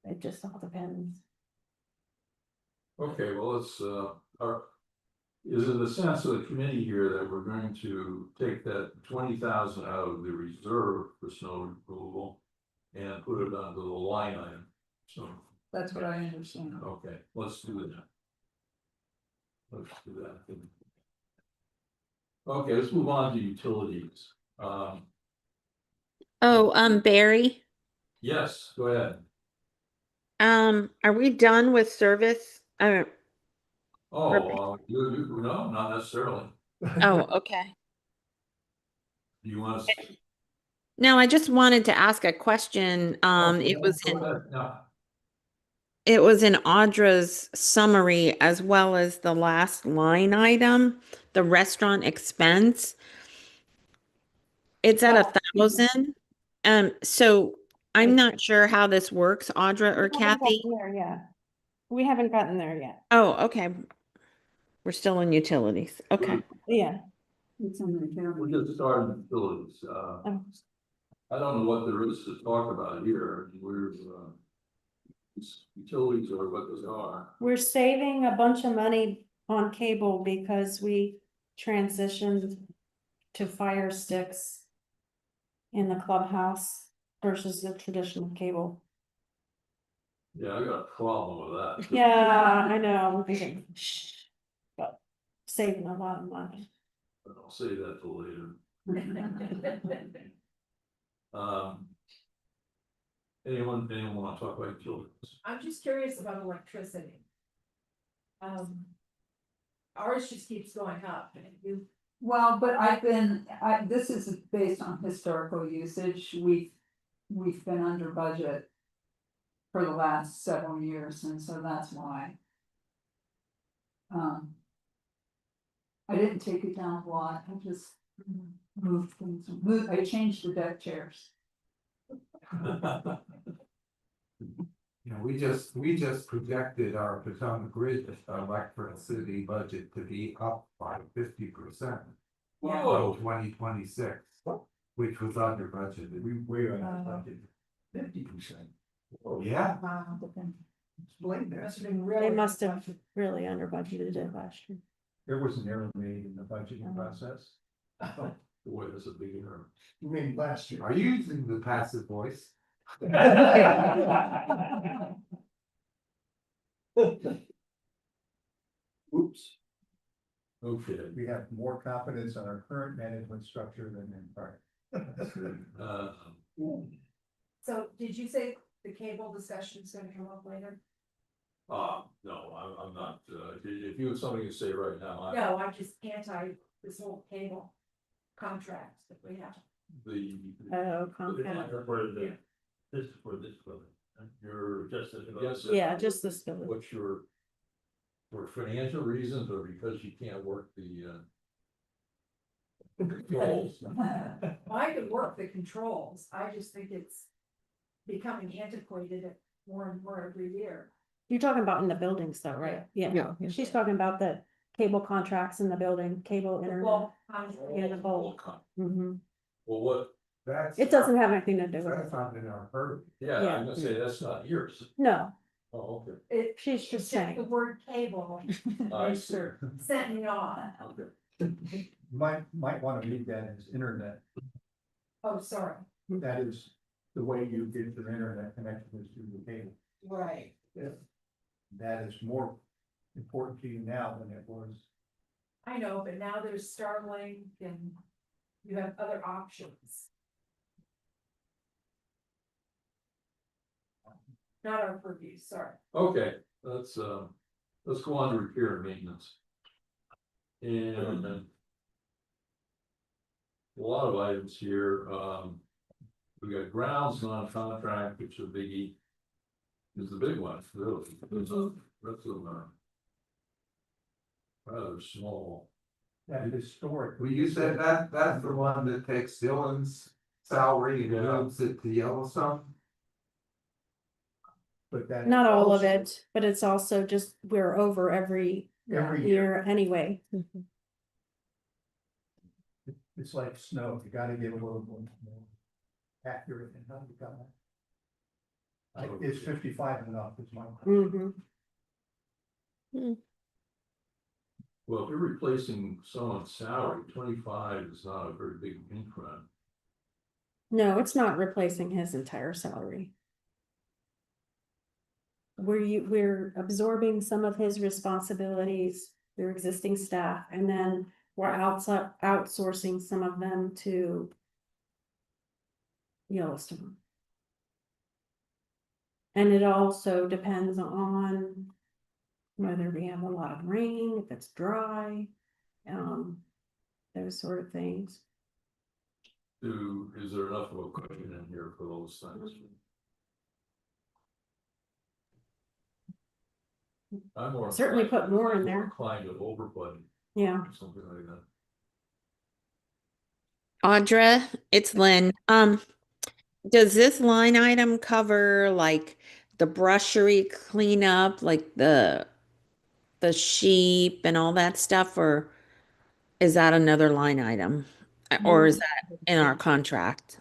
It just all depends. Okay, well, it's, is it the sense of the committee here that we're going to take that 20,000 out of the reserve for snow removal and put it onto the line item? So, That's what I understand. okay, let's do that. Let's do that. Okay, let's move on to utilities. Barry, Yes, go ahead. are we done with service? Oh, no, not necessarily. Oh, okay. Do you want to? No, I just wanted to ask a question. It was in Audra's summary as well as the last line item, the restaurant expense. It's at 1,000. So I'm not sure how this works, Audra or We haven't Kathy. gotten there yet. We haven't gotten there yet. Oh, okay. We're still in utilities. Okay. Yeah. It's in the We county. just started utilities. I don't know what there is to talk about here. We're, utilities are what they are. We're saving a bunch of money on cable because we transitioned to Fire Sticks in the clubhouse. versus the traditional cable. Yeah, I got a problem with that. Yeah, I know, I'm thinking, shh, but saving a lot of money. But I'll say that till later. Anyone want to talk about utilities? I'm just curious about electricity. Ours just keeps going up, and you, Well, but this is based on historical usage, we've been under budget for the last several years, and so that's why. I didn't take it down a lot, I just moved things, I changed the deck chairs. You know, we just projected our Potomac Ridge electricity budget to be up by 50%. Whoa. 2026, which was under budgeted. We were on budget 50%. Oh, Yeah, Wow. Explain that. must have been really. They must have really under budgeted it last year. There was an error made in the budgeting process. boy, that's a big error. You mean last year? are you using the passive voice? Oops, Okay. we have more confidence in our current management structure than in prior. Uh, So did you say the cable discussion is gonna come up later? no, I'm not, if you have something to say right now, No, I'm just anti this whole cable contract that we have. the. Oh, Comcast. For the, this is for this building, you're just. Yes. Yeah, just this building. What's your, for financial reasons or because you can't work the, controls? I could work the controls, I just think it's becoming antiquated more and more every year. You're talking about in the buildings though, right? Yeah, Yeah. she's talking about the cable contracts in the building, cable internet. Well, Yeah, the bulk. Mhm. Well, what, That's. It doesn't have anything to do with That's it. not in our purview. yeah, I'm Yeah. gonna say that's not yours. No, Oh, okay. she's it's just just the saying. word cable I see. sent me on. Okay. Might want to read that as internet. Oh, sorry, That is the way you get your internet connection is through the cable. right. That is more important to you now than it was. I know, but now there's Starlink and you have other options. Not our purview, sorry. Okay, let's go on to repair and maintenance. And a lot of items here, we got grounds non-contract, which is a biggie. Is the big one, really, there's a, rest of them are rather small. That historic. Well, you said that's the one that takes Dylan's salary and Yeah. moves it to Yellowstone? But that. Not all of it, but it's also just, we're over every Every year anyway. It's like snow, you gotta get a little more accurate in how you got it. It's 55 enough, is my. Mhm. Well, if you're replacing someone's salary, 25 is not a very big increment. No, it's not replacing his entire salary. We're absorbing some of his responsibilities through existing staff, and then we're outsourcing some of them to Yellowstone. And it also depends on whether we have a lot of rain, if it's dry, those sort of things. Is there enough of a cushion in here for those things? I'm more. Certainly put more in there. Inclined to overbudget, Yeah. or something like that. Audra, it's Lynn. Does this line item cover like the brushery cleanup, like the sheep and all that stuff, or is that another line item? Or is that in our contract?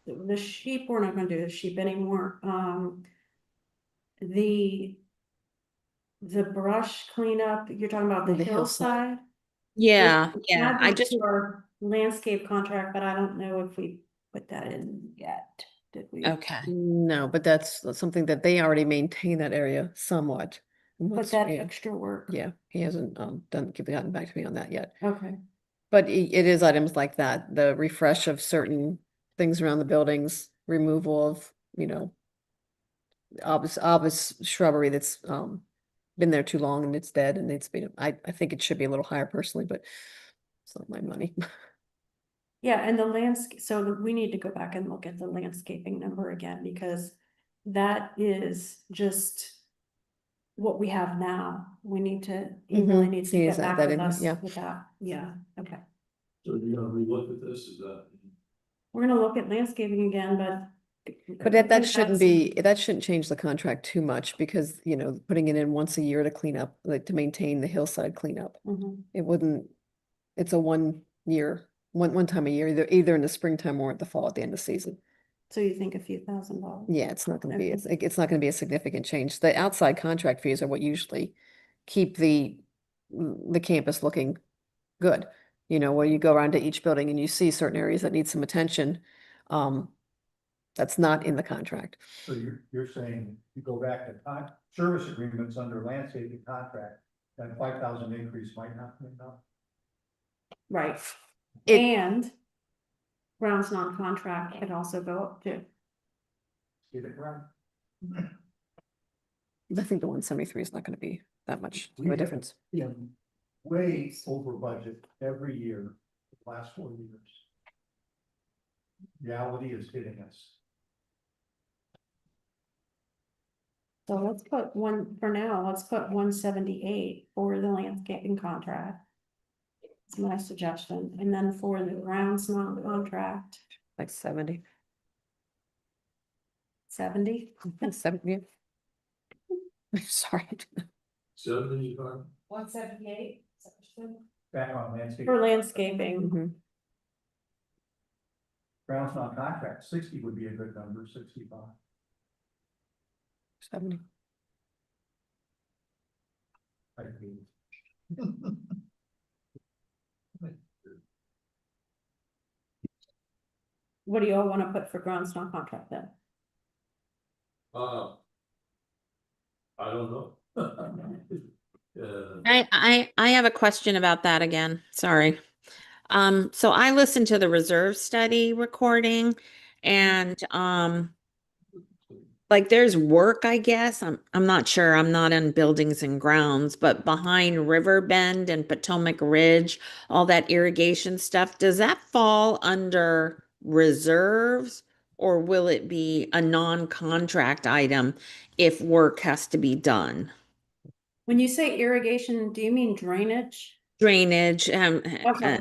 The sheep, we're not gonna do the sheep anymore. The brush cleanup, you're talking about the The hillside. hillside? Yeah, We yeah. add I that just to our landscape contract, but I don't know if we put that in yet. Did we? Okay. No, but that's something that they already maintain that area somewhat. But What's- that yeah, extra work. yeah, he hasn't gotten back to me on that yet. Okay. But it is items like that, the refresh of certain things around the buildings, removal of, obvious shrubbery that's been there too long and it's dead and it's been, I think it should be a little higher personally, but it's not my money. Yeah, and the landscape, so we need to go back and look at the landscaping number again, because that is just what we have now. We need to, he really Mhm. needs to He get needs back that with in, us yeah. with that. Yeah, okay. So you're gonna relook at this, is that? We're gonna look at landscaping again, but. But I that think shouldn't that's- be, that shouldn't change the contract too much because, putting it in once a year to clean up, like to maintain the hillside cleanup. Mhm. It wouldn't, it's a 1 year, one time a year, either in the springtime or at the fall at the end of the season. So you think a few $1,000? Yeah, it's not gonna be, Okay. it's not gonna be a significant change. The outside contract fees are what usually keep the campus looking good. Where you go around to each building and you see certain areas that need some attention. That's not in the contract. So you're saying you go back to service agreements under landscaping contract, that 5,000 increase might not be enough. Right. It- And grounds non-contract could also go up too. Get it right? I think the 173 is not gonna be that much of We a have- difference. Yeah, way over budget every year, the last 4 years. Reality is hitting us. So let's put for now, let's put 178 for the landscaping contract. It's my suggestion, and then for the grounds non-contract, Like 70. 70. 70. Sorry. 75? 178. Back on landscape. For landscaping, Mhm. Grounds non contract, 60 would be a good number, 65. 70. I agree. what do you all want to put for grounds non-contract then? I don't know. I have a question about that again. Sorry. So I listened to the reserve study recording and like there's work, I guess. I'm not sure. I'm not in buildings and grounds, but behind River Bend and Potomac Ridge, all that irrigation stuff, does that fall under reserves or will it be a non-contract item if work has to be done? When you say irrigation, do you mean drainage? Drainage, Okay.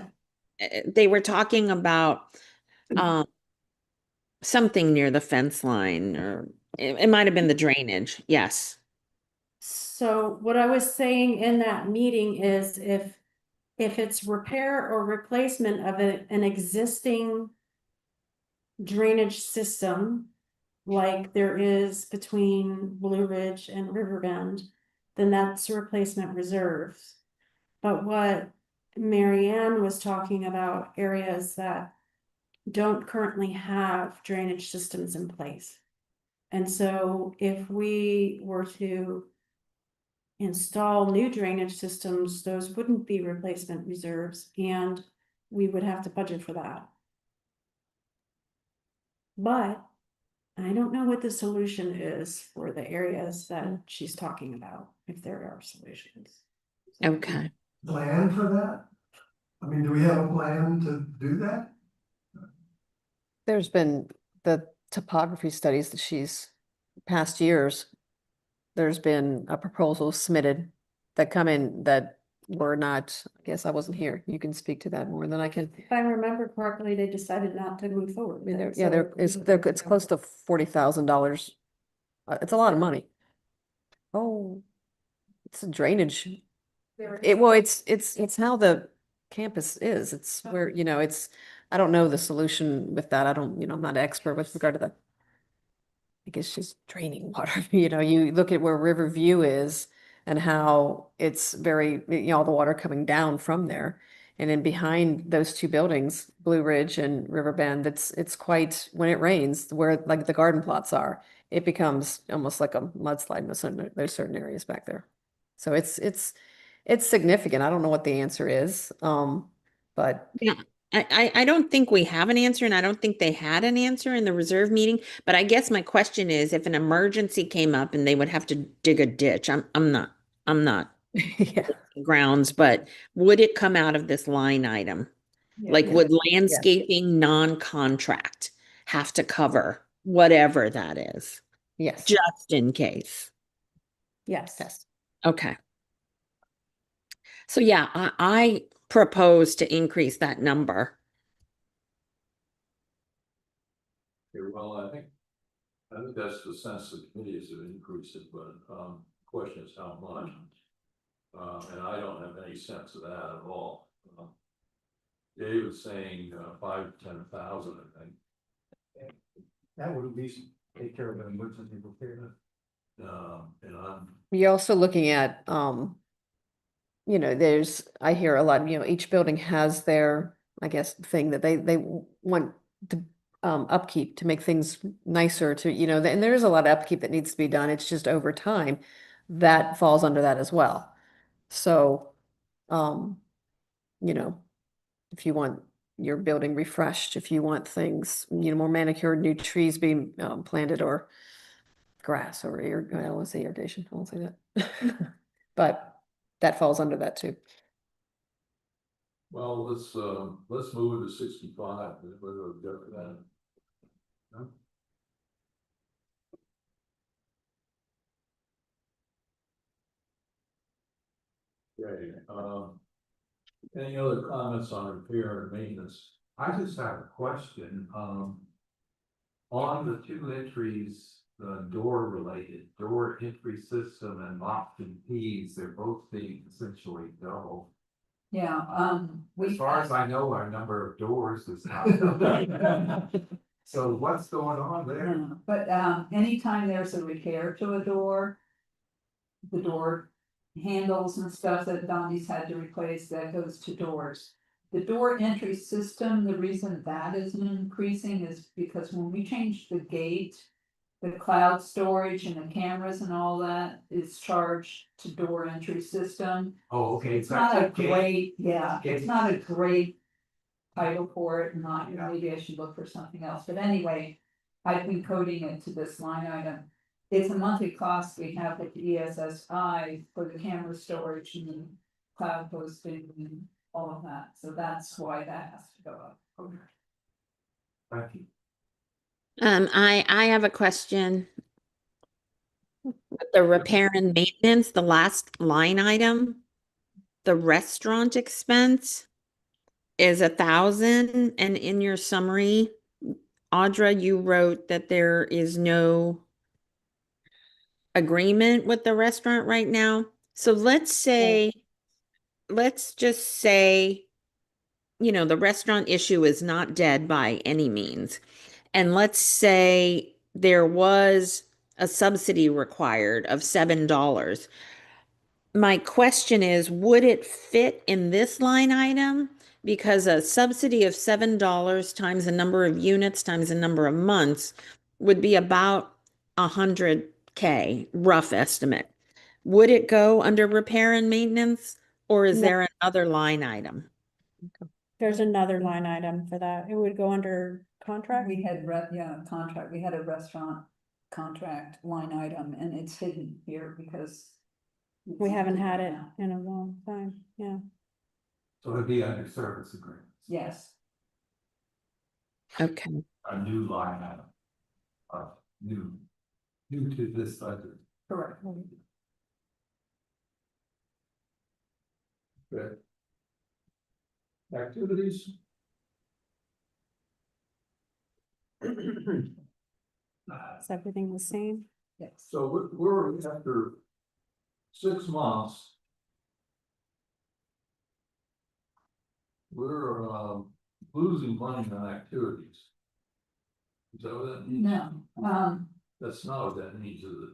they were talking about something near the fence line or it might have been the drainage. Yes. So what I was saying in that meeting is if it's repair or replacement of an existing drainage system, like there is between Blue Ridge and Riverbend, then that's replacement reserves. But what Marianne was talking about areas that don't currently have drainage systems in place. And so if we were to install new drainage systems, those wouldn't be replacement reserves and we would have to budget for that. But I don't know what the solution is for the areas that she's talking about, if there are solutions. Okay. Plan for that? I mean, do we have a plan to do that? There's been the topography studies that she's past years. There's been a proposal submitted that come in that were not, I guess I wasn't here. You can speak to that more than I can. If I remember correctly, they decided not to move forward. I mean, with it, yeah, so- it's close to $40,000. It's a lot of money. Oh, it's a drainage. It's how the campus is. It's where, I don't know the solution with that. I don't, I'm not an expert with regard to that. I guess just draining water, you look at where Riverview is and how it's very, all the water coming down from there. And then behind those two buildings, Blue Ridge and Riverbend, it's quite, when it rains, where like the garden plots are, it becomes almost like a mudslide in there's certain areas back there. So it's significant. I don't know what the answer is. But Yeah, I don't think we have an answer, and I don't think they had an answer in the reserve meeting. But I guess my question is, if an emergency came up and they would have to dig a ditch, I'm not yeah. grounds, but would it come out of this line item? Like, would landscaping non-contract have to cover whatever that is, Yes. just in case? Yes. Okay. So yeah, I propose to increase that number. Okay, well, I think that's the sense the committee is to increase it, but, question is how much? And I don't have any sense of that at all. Dave was saying, 5 to 10,000, I think. That would at least take care of an emergency repair. And I'm, You're also looking at, you know, I hear a lot, you know, each building has their, I guess, thing that they want the upkeep to make things nicer to, you know, and there is a lot of upkeep that needs to be done. It's just over time that falls under that as well. So, you know, if you want your building refreshed, if you want things, you know, more manicured, new trees being planted, or grass, or I don't want to say irrigation, I won't say that. But that falls under that too. well, let's move it to 65, whether we'll go for that. No? Okay, any other comments on repair and maintenance? I just have a question, on the two entries, the door related, door entry system and lock and keys, they're both being essentially double. Yeah, As far as I know, our number of doors is not. So what's going on there? Yeah, but anytime there's a repair to a door, the door handles and stuff that Donnie's had to replace, that goes to doors. The door entry system, the reason that isn't increasing is because when we changed the gate, the cloud storage and the cameras and all that is charged to door entry system. Oh, okay. It's not a great, Okay. it's not a great title for it, not, maybe I should look for something else, but anyway, I've been coding it to this line item. It's a monthly cost we have with the ESSI for the camera storage and the cloud hosting and all of that, so that's why that has to go up. Okay. Thank you. I have a question. The repair and maintenance, the last line item, the restaurant expense is 1,000, and in your summary, Audra, you wrote that there is no agreement with the restaurant right now. So let's just say, you know, the restaurant issue is not dead by any means. And let's say there was a subsidy required of $7. My question is, would it fit in this line item? Because a subsidy of $7 times the number of units times the number of months would be about 100K, rough estimate. Would it go under repair and maintenance, or is No. there another line item? There's another line item for that. It would go under contract. We had, contract, we had a restaurant contract line item and it's hidden here because. We haven't had it in a long time, yeah. So it'd be under service agreements. Yes. Okay. A new line item. New to this budget. Correct. Okay. Activities? Is everything the same? Yes. So we're after 6 months. We're losing money on activities. Is that what that means? No, That's not what that means, is it?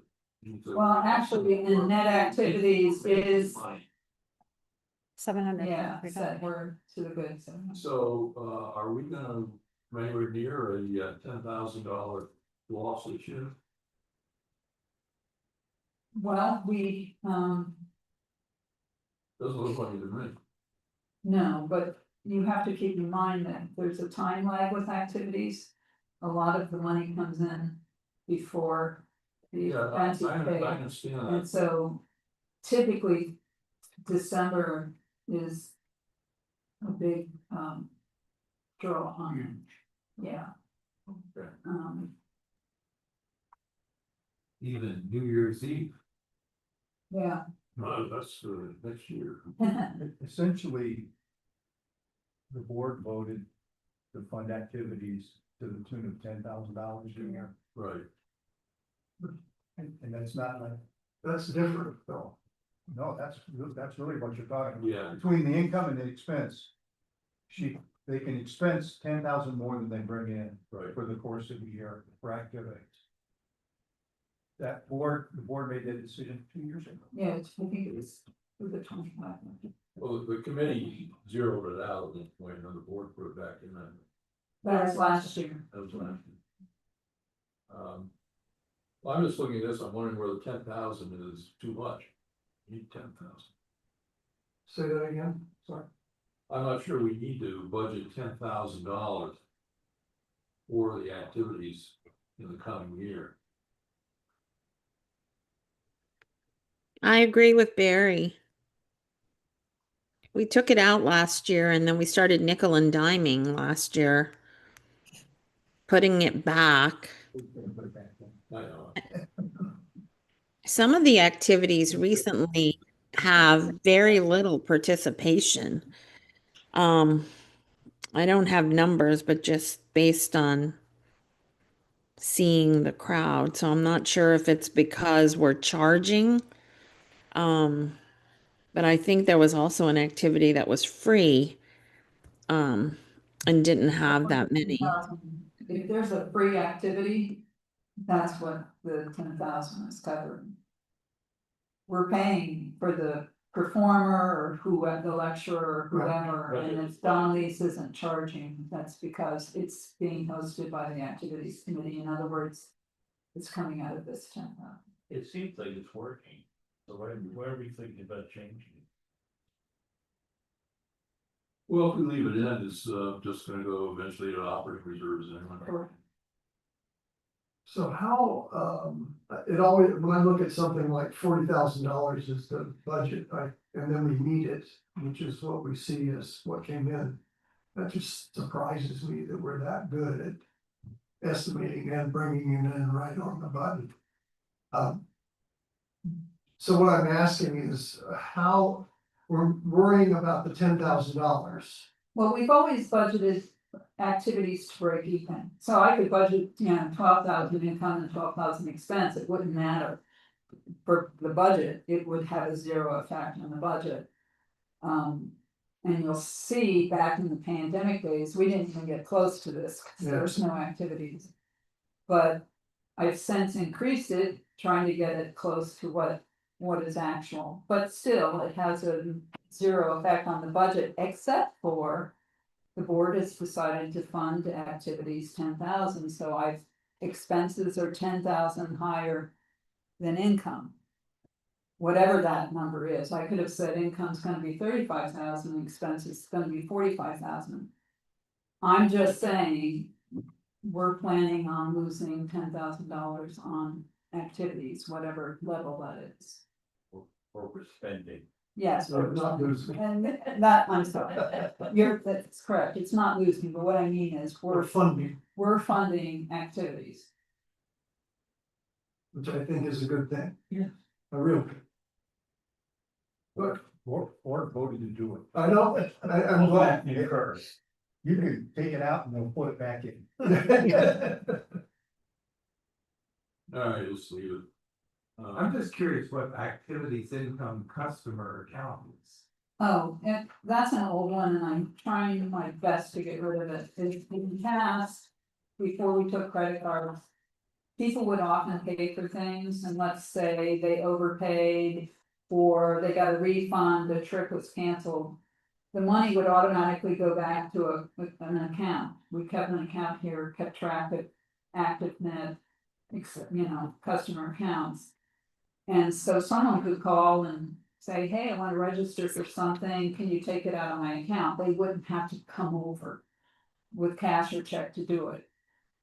well, actually, in net activities is 700. Yeah, said we're to the good, so. So, are we gonna anywhere near a $10,000 loss this year? Well, we, Doesn't look like it to me. no, but you have to keep in mind that there's a time lag with activities. A lot of the money comes in before the Yeah, event is I paid. understand And that. so typically December is a big, draw on, yeah. Okay. Even New Year's Eve. Yeah. No, that's next year. Essentially, the board voted to fund activities to the tune of $10,000 a year. Right. And that's not like, That's different, though. no, that's really what you're talking about. Yeah. Between the income and the expense. They can expense 10,000 more than they bring in. Right. For the course of the year for activities. The board made that decision 2 years ago. Yeah, I think it was the 25. Well, the committee zeroed it out at this point, and then the board put it back in there. That was last year. That was last year. Well, I'm just looking at this, I'm wondering where the 10,000 is too much. You need 10,000. Say that again, sorry. I'm not sure we need to budget $10,000 for the activities in the coming year. I agree with Barry. We took it out last year and then we started nickel and diming last year. Putting it back. I know. Some of the activities recently have very little participation. I don't have numbers, but just based on seeing the crowd. So I'm not sure if it's because we're charging. But I think there was also an activity that was free, and didn't have that many. If there's a free activity, that's what the 10,000 is covering. We're paying for the performer or the lecturer or whoever, Right. and if Don Lease isn't charging, that's because it's being hosted by the activities committee. In other words, it's coming out of this 10,000. It seems like it's working, so why are we thinking about changing it? Well, if we leave it in, it's just gonna go eventually to operating reserves anyway. Correct. So how, it always, when I look at something like $40,000 is the budget, and then we meet it, which is what we see as what came in. That just surprises me that we're that good at estimating and bringing it in right on the button. So what I'm asking is how we're worrying about the $10,000. Well, we've always budgeted activities to break even, so I could budget, 12,000 income and 12,000 expense, it wouldn't matter. For the budget, it would have a zero effect on the budget. And you'll see back in the pandemic days, we didn't even get close to this, because there's no activities. But I've since increased it, trying to get it close to what is actual, but still, it has a zero effect on the budget, except for the board has decided to fund activities 10,000, so expenses are 10,000 higher than income. Whatever that number is, I could have said income's gonna be 35,000, expenses is gonna be 45,000. I'm just saying, we're planning on losing $10,000 on activities, whatever level that is. Or we're spending. Yes. So not losing. And that, I'm sorry, that's correct, it's not losing, but what I mean is We're funding, we're funding activities. which I think is a good thing. Yeah. A real good. Look, Or voted to do it. I know, I'm glad. It occurs. You can take it out and they'll put it back in. All right, let's leave it. I'm just curious what activities income customer account is. Oh, and that's an old one, and I'm trying my best to get rid of it. In the past, before we took credit cards, people would often pay for things, and let's say they overpaid or they got a refund, the trip was canceled, the money would automatically go back to an account. We kept an account here, kept track of ActiveNet, customer accounts. And so someone could call and say, hey, I want to register for something, can you take it out of my account? They wouldn't have to come over with cash or check to do it.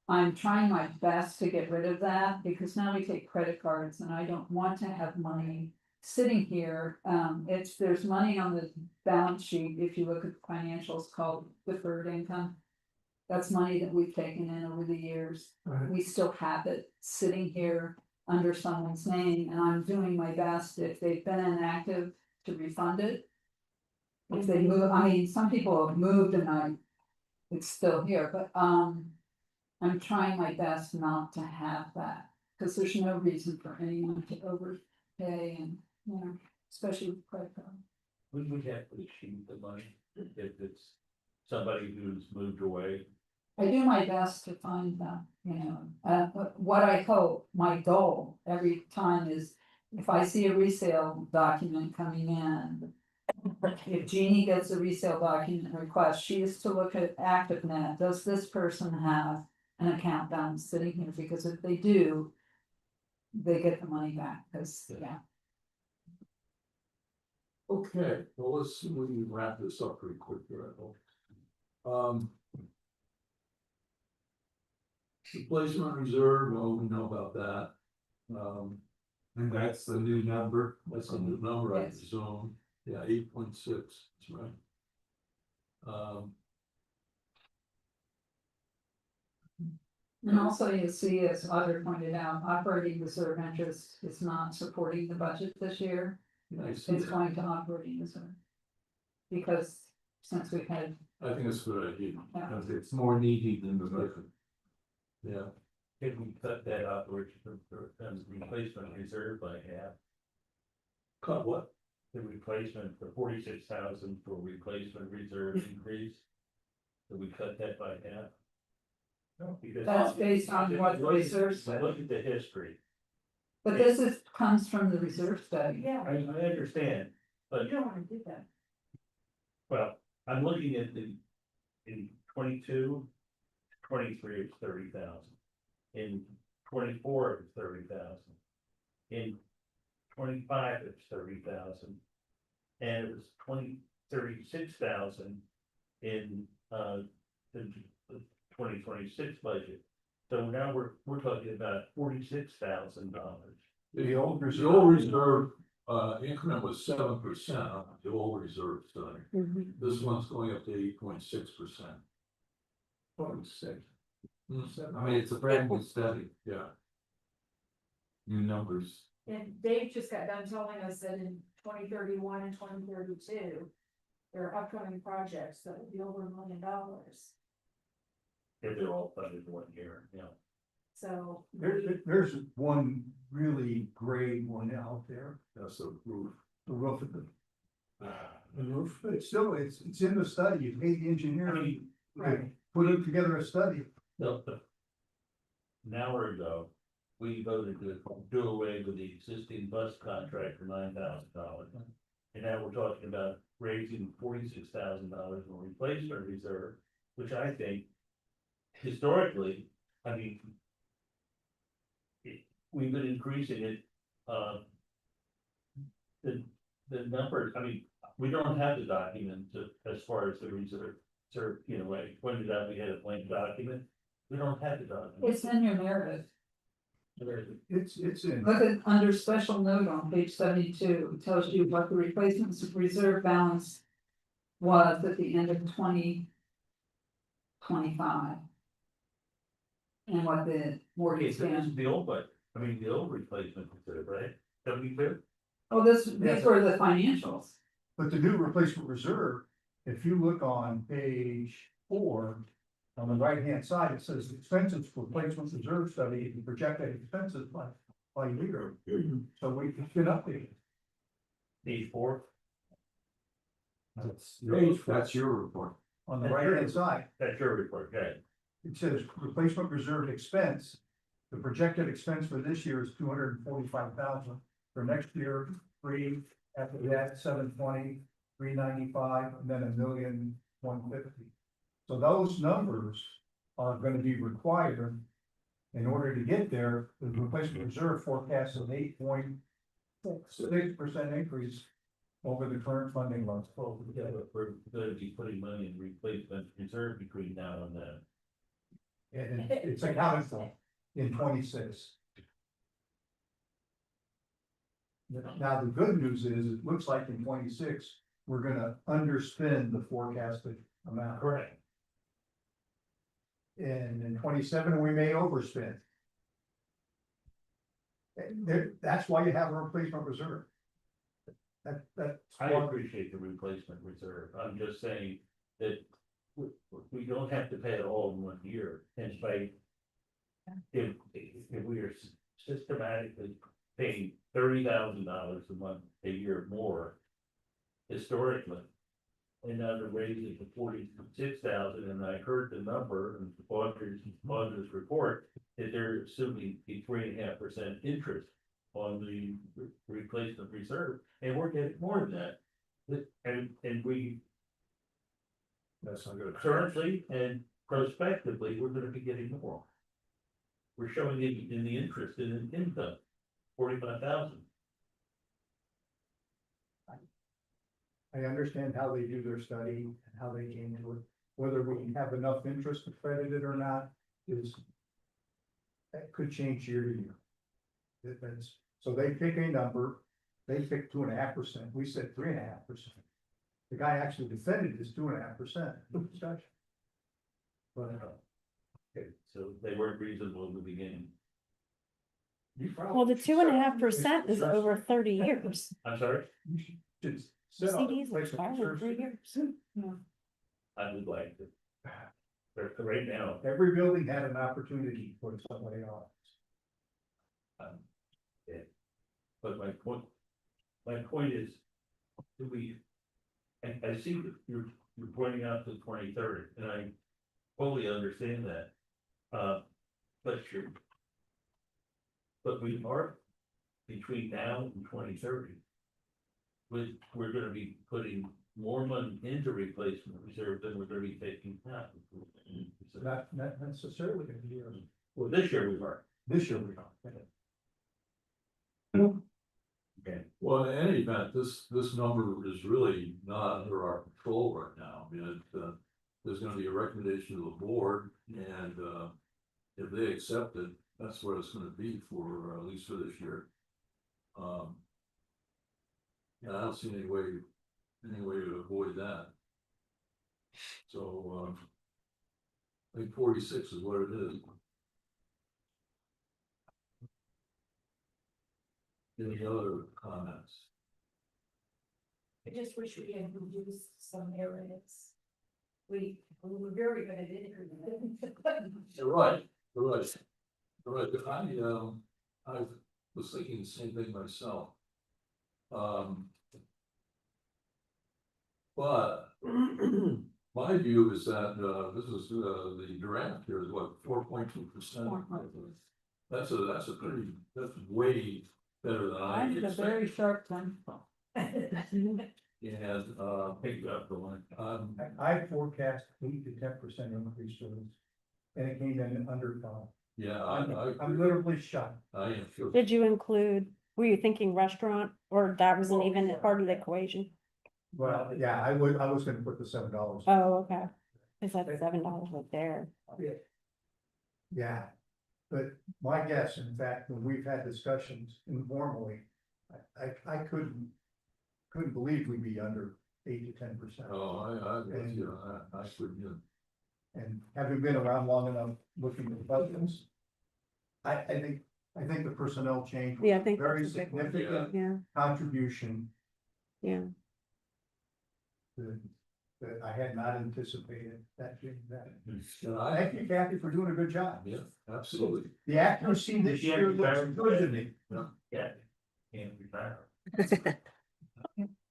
I'm trying my best to get rid of that because now we take credit cards and I don't want to have money sitting here. There's money on the balance sheet, if you look at the financials, called deferred income. That's money that we've taken in over the years. Right. We still have it sitting here under someone's name, and I'm doing my best if they've been inactive to refund it. If they move, I mean, some people have moved and it's still here, but I'm trying my best not to have that, because there's no reason for anyone to overpay and, especially with credit card. We would have to achieve the money if it's somebody who's moved away. I do my best to find them, what I hope, my goal every time is, if I see a resale document coming in, if Jeannie gets a resale document request, she is to look at ActiveNet, does this person have an account balance sitting here, because if they do, they get the money back, because, Okay, well, let's, we can wrap this up pretty quick here, I hope. Replacement reserve, well, we know about that. And that's the new number. That's a new number, I Yes. presume, yeah, 8.6, that's right. and also you see, as Audrey pointed out, operating reserve interest is not supporting the budget this year. I see It's that. going to operating reserve. Because since we've had, I think it's a good idea. Because it's more needy than the budget. Yeah, If we cut that operation for replacement reserve by half, cut what? the replacement for 46,000 for replacement reserve increase. So we cut that by half. No, because That's based on what the reserve said. Look at the history. but comes from the reserve study. I understand, but You don't wanna do that. well, I'm looking at in 22, 23 it's 30,000. In 24 it's 30,000. In 25 it's 30,000. And it was 36,000 in the 2026 budget. So now we're talking about $46,000. The old reserve, increment was 7% on the old reserve study. This one's going up to 8.6%. 46. Mm. I mean, it's a brand new study. Yeah, New numbers. And Dave just got done telling us that in 2031 and 2032, there are upcoming projects that will be over $1 million. If they're all funded in 1 year, So. There's one really great one out there, that's the roof. the roof of the roof, but it's still, it's in the study, you pay the engineer, I mean, to put it together a study. An hour ago, we voted to do away with the existing bus contract for $9,000. And now we're talking about raising $46,000 in replacement reserve, which I think historically, I mean, we've been increasing it, the numbers, I mean, we don't have the document as far as the reserve, I pointed out we had a blank document. We don't have the document. It's in your narrative. It's in. Look at under special note on page 72, it tells you what the replacement reserve balance was at the end of 2025. And what the Okay, mortgage so this ban. is the old, but, I mean, the old replacement reserve, right? 72? Oh, these were the financials. But the new replacement reserve, if you look on page 4, on the right-hand side, it says expenses for replacement reserve study and projected expenses by year. So we can get updated. Page 4? That's your report. On the right-hand side, That's your report, okay. it says replacement reserve expense. The projected expense for this year is $245,000. For next year, 3, After that, 720, 395, and then 1,150,000. So those numbers are gonna be required. In order to get there, the replacement reserve forecast of 8.6% increase over the current funding level. Well, yeah, but we're gonna be putting money in replacement reserve between now and then. And it's accounted for in 26. Now, the good news is, it looks like in 26, we're gonna underspend the forecasted amount. Correct. And in 27, we may overspend. That's why you have a replacement reserve. That's I why- appreciate the replacement reserve. I'm just saying that we don't have to pay it all in 1 year. And if we are systematically paying $30,000 a month, a year more historically, and now they're raising it to 46,000, and I heard the number in the auditor's report that they're assuming a 3.5% interest on the replacement reserve, and we're getting more than that. And we That's not good. currently and prospectively, we're gonna be getting more. We're showing it in the interest in income, 45,000. I understand how they do their study and how they came to it. Whether we have enough interest to credit it or not that could change year to year. That's, so they pick a number, they pick 2.5%, we said 3.5%. The guy actually defended his 2.5% discussion. But, Okay, so they weren't reasonable in the beginning. you probably Well, the should set up- 2.5% is over 30 years. I'm sorry, You should set up CDs replacement expire in 3 reserves. years. I would like to. But right now, Every building had an opportunity to put somebody on. but my point is, do we? I see that you're pointing out the 23rd, and I fully understand that. But we are between now and 2030. We're gonna be putting more money into replacement reserve than we're gonna be taking out. Not necessarily gonna be, Well, this year we are. this year we don't. Okay. Well, in any event, this number is really not under our control right now. I mean, there's gonna be a recommendation to the board, and, if they accept it, that's what it's gonna be for, at least for this year. And I don't see any way to avoid that. So, I think 46 is what it is. Any other comments? I just wish we had reduced some areas. We were very good at increasing. You're right, you're right. You're right, I was thinking the same thing myself. But my view is that, this is, the draft here is what, 4.2%? That's way better than I I did a very expected. sharp time. And, Pick up the one. I forecast 8 to 10% increase for this, and it came in under 5. yeah, I'm literally shocked. I am sure. Did you include, were you thinking restaurant or that wasn't even part of the equation? Well, yeah, I was gonna put the $7. Oh, okay. Is that $7 right there? Yeah, but my guess, in fact, when we've had discussions informally, I couldn't believe we'd be under 8 to 10%. Oh, I couldn't. And having been around long enough looking at budgets, I think the personnel change was Yeah, I think very that's a big one. significant Yeah, contribution yeah. that I had not anticipated that being that. And Thank you, Kathy, for doing a good job. Yeah, absolutely. The accuracy this Yeah, year looks good to me. Yeah. Can't retire.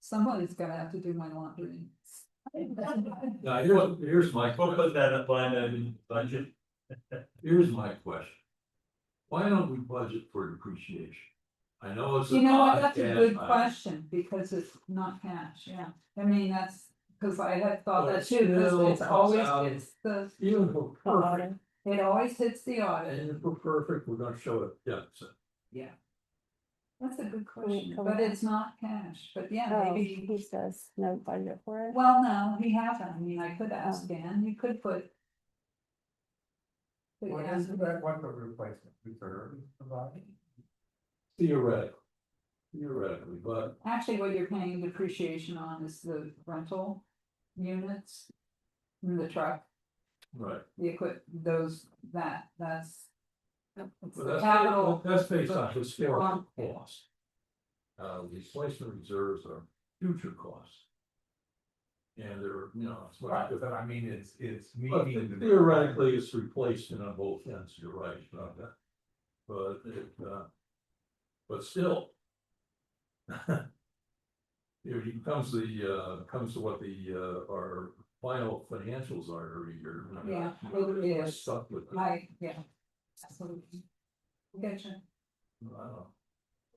Somebody's gonna have to do my laundry. Now, here's my We'll put that up line in budget. Here's my question. Why don't we budget for depreciation? I know it's. You know what, odd that's a cash good item. question, because it's not cash, yeah, I mean, that's, cause I had thought But that too, because still it's always, comes out- it's the, Even if we're perfect, it always hits the audit. and if we're perfect, we're gonna show it, yeah, so. Yeah. That's a good Can we question, go but back? it's not cash, but yeah, Oh, maybe, he says no budget for it. well, no, he hasn't, I mean, I could ask Oh. Dan, you could put. But Well, yeah, isn't that what the replacement reserve is providing? Theoretically, but actually, what you're paying depreciation on is the rental units. In the truck, right. the those, that's. It's But the that's, capital. that's based on historical Um, cost. Replacement reserves are future costs. And they're, you know, it's what I. Right, but I mean, it's But meeting. the- theoretically, it's replacement on both ends, you're right about that. But it, but still. It comes comes to what our final financials are every year. Yeah, We're it is. stuck with it. Yeah, absolutely. Gotcha. I don't know.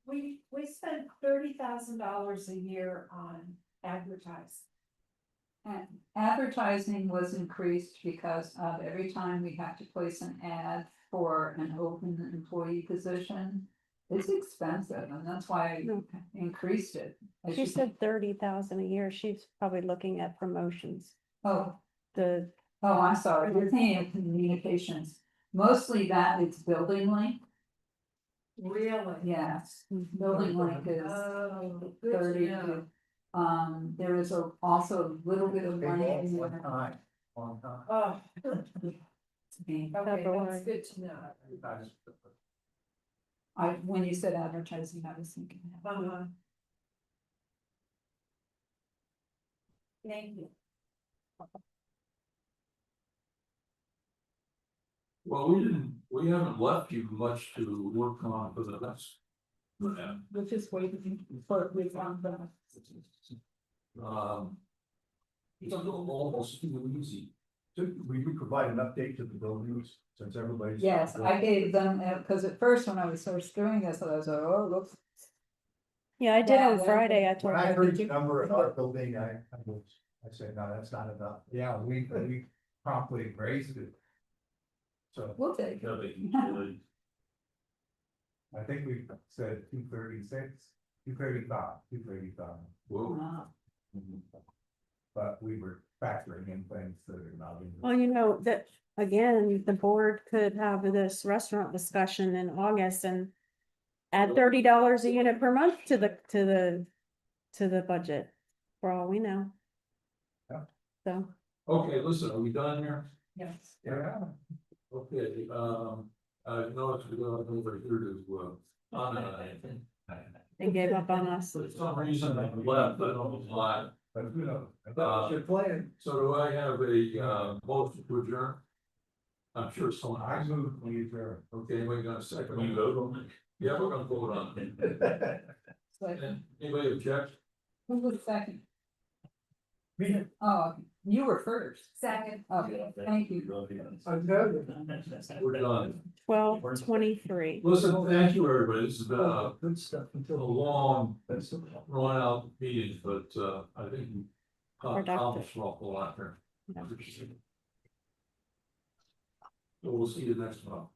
We spend $30,000 a year on advertising. And advertising was increased because of every time we have to place an ad for an open employee position. It's expensive, and that's why I increased it. As She you- said 30,000 a year. She's probably looking at promotions. Oh, The, I'm sorry, you're paying communications, mostly that it's building link, Really? yes, Mhm. building link is Oh, good to 30 know. there is also a little bit of money in One there. time, long time. Oh, to be- okay, February. that's good to know. when you said advertising, I was thinking. that. Uh-huh. Thank you. Well, we haven't left you much to work on for the next. We're just waiting for it, we found that. It's almost too easy. So we provide an update to the buildings since everybody's. Yes, I gave them, because at first when I was first doing this, I was like, oh, looks. yeah, I did Yeah, on that- Friday. I told When I her, heard did the you? number in our building, I said, no, that's not enough. Yeah, we promptly raised it. So We'll take Yeah, it. they usually- I think we said 236, 235, 235. Whoa. Wow. But we were factoring in things that are not in. Well, you know, that, again, the board could have this restaurant discussion in August and add $30 a unit per month to the budget, for all we know. Yeah. So, Okay, listen, are we done here? Yes. Yeah. Okay, I know it's going over here to, Anna, I think. they gave up on us. For some reason, I left, I don't know why. But who knows? was your plan. So do I have a, motion to adjourn? I'm sure someone. I moved, we adjourned. Okay, we got a second. Can we vote on it? Yeah, we're gonna vote on it. So, Anybody object? who was second? Me. Oh, you were first. Second. Okay, thank you. We're done. 12:23. Listen, thank you, everybody. This has been a Good stuff a until. long, drawn out meeting, but, I think we Productive. accomplished an awful lot here. Yeah. So we'll see you next month.